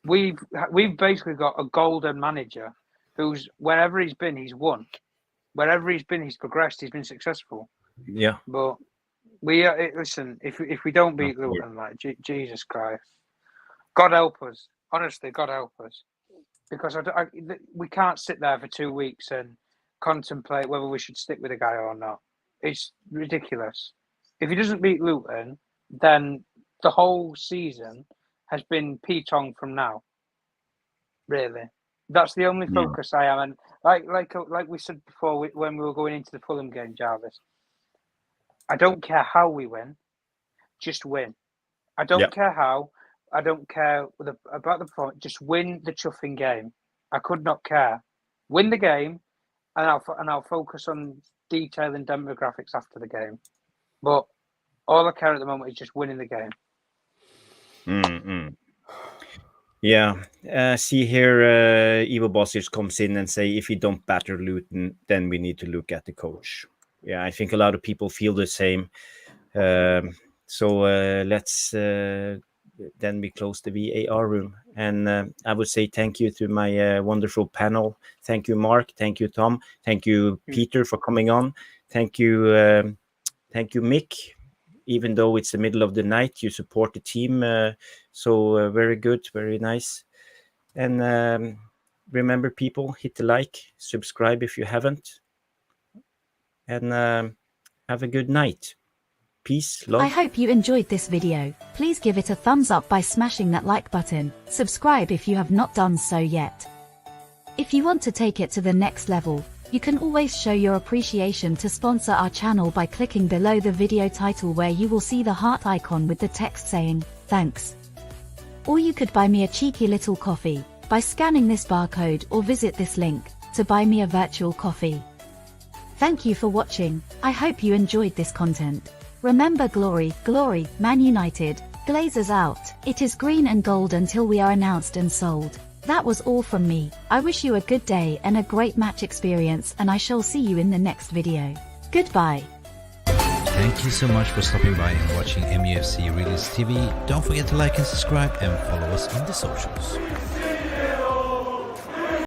E: We've basically got a golden manager who's, wherever he's been, he's won. Wherever he's been, he's progressed. He's been successful.
B: Yeah.
E: But listen. If we don't beat Luton, like Jesus Christ, God help us. Honestly, God help us, because we can't sit there for 2 weeks and contemplate whether we should stick with a guy or not. It's ridiculous. If he doesn't beat Luton, then the whole season has been P-Tong from now. Really, that's the only focus I am. And like we said before when we were going into the Fulham game, Jarvis, I don't care how we win, just win. I don't care how. I don't care about the performance. Just win the chuffing game. I could not care. Win the game, and I'll focus on detail and demographics after the game. But all I care at the moment is just winning the game.
B: Yeah. See here, Ivo Bosic comes in and say, if we don't batter Luton, then we need to look at the coach. Yeah, I think a lot of people feel the same. So let's then we close the VAR room. And I would say thank you to my wonderful panel. Thank you, Mark. Thank you, Tom. Thank you, Peter, for coming on. Thank you, Mick. Even though it's the middle of the night, you support the team. So very good, very nice. And remember, people, hit the like, subscribe if you haven't. And have a good night. Peace, love.
G: I hope you enjoyed this video. Please give it a thumbs up by smashing that like button. Subscribe if you have not done so yet. If you want to take it to the next level, you can always show your appreciation to sponsor our channel by clicking below the video title, where you will see the heart icon with the text saying, thanks. Or you could buy me a cheeky little coffee by scanning this barcode, or visit this link to buy me a virtual coffee. Thank you for watching. I hope you enjoyed this content. Remember, glory, glory, Man United, Glazers out. It is green and gold until we are announced and sold. That was all from me. I wish you a good day and a great match experience, and I shall see you in the next video. Goodbye.
H: Thank you so much for stopping by and watching Mufc Realist TV. Don't forget to like and subscribe and follow us on the socials.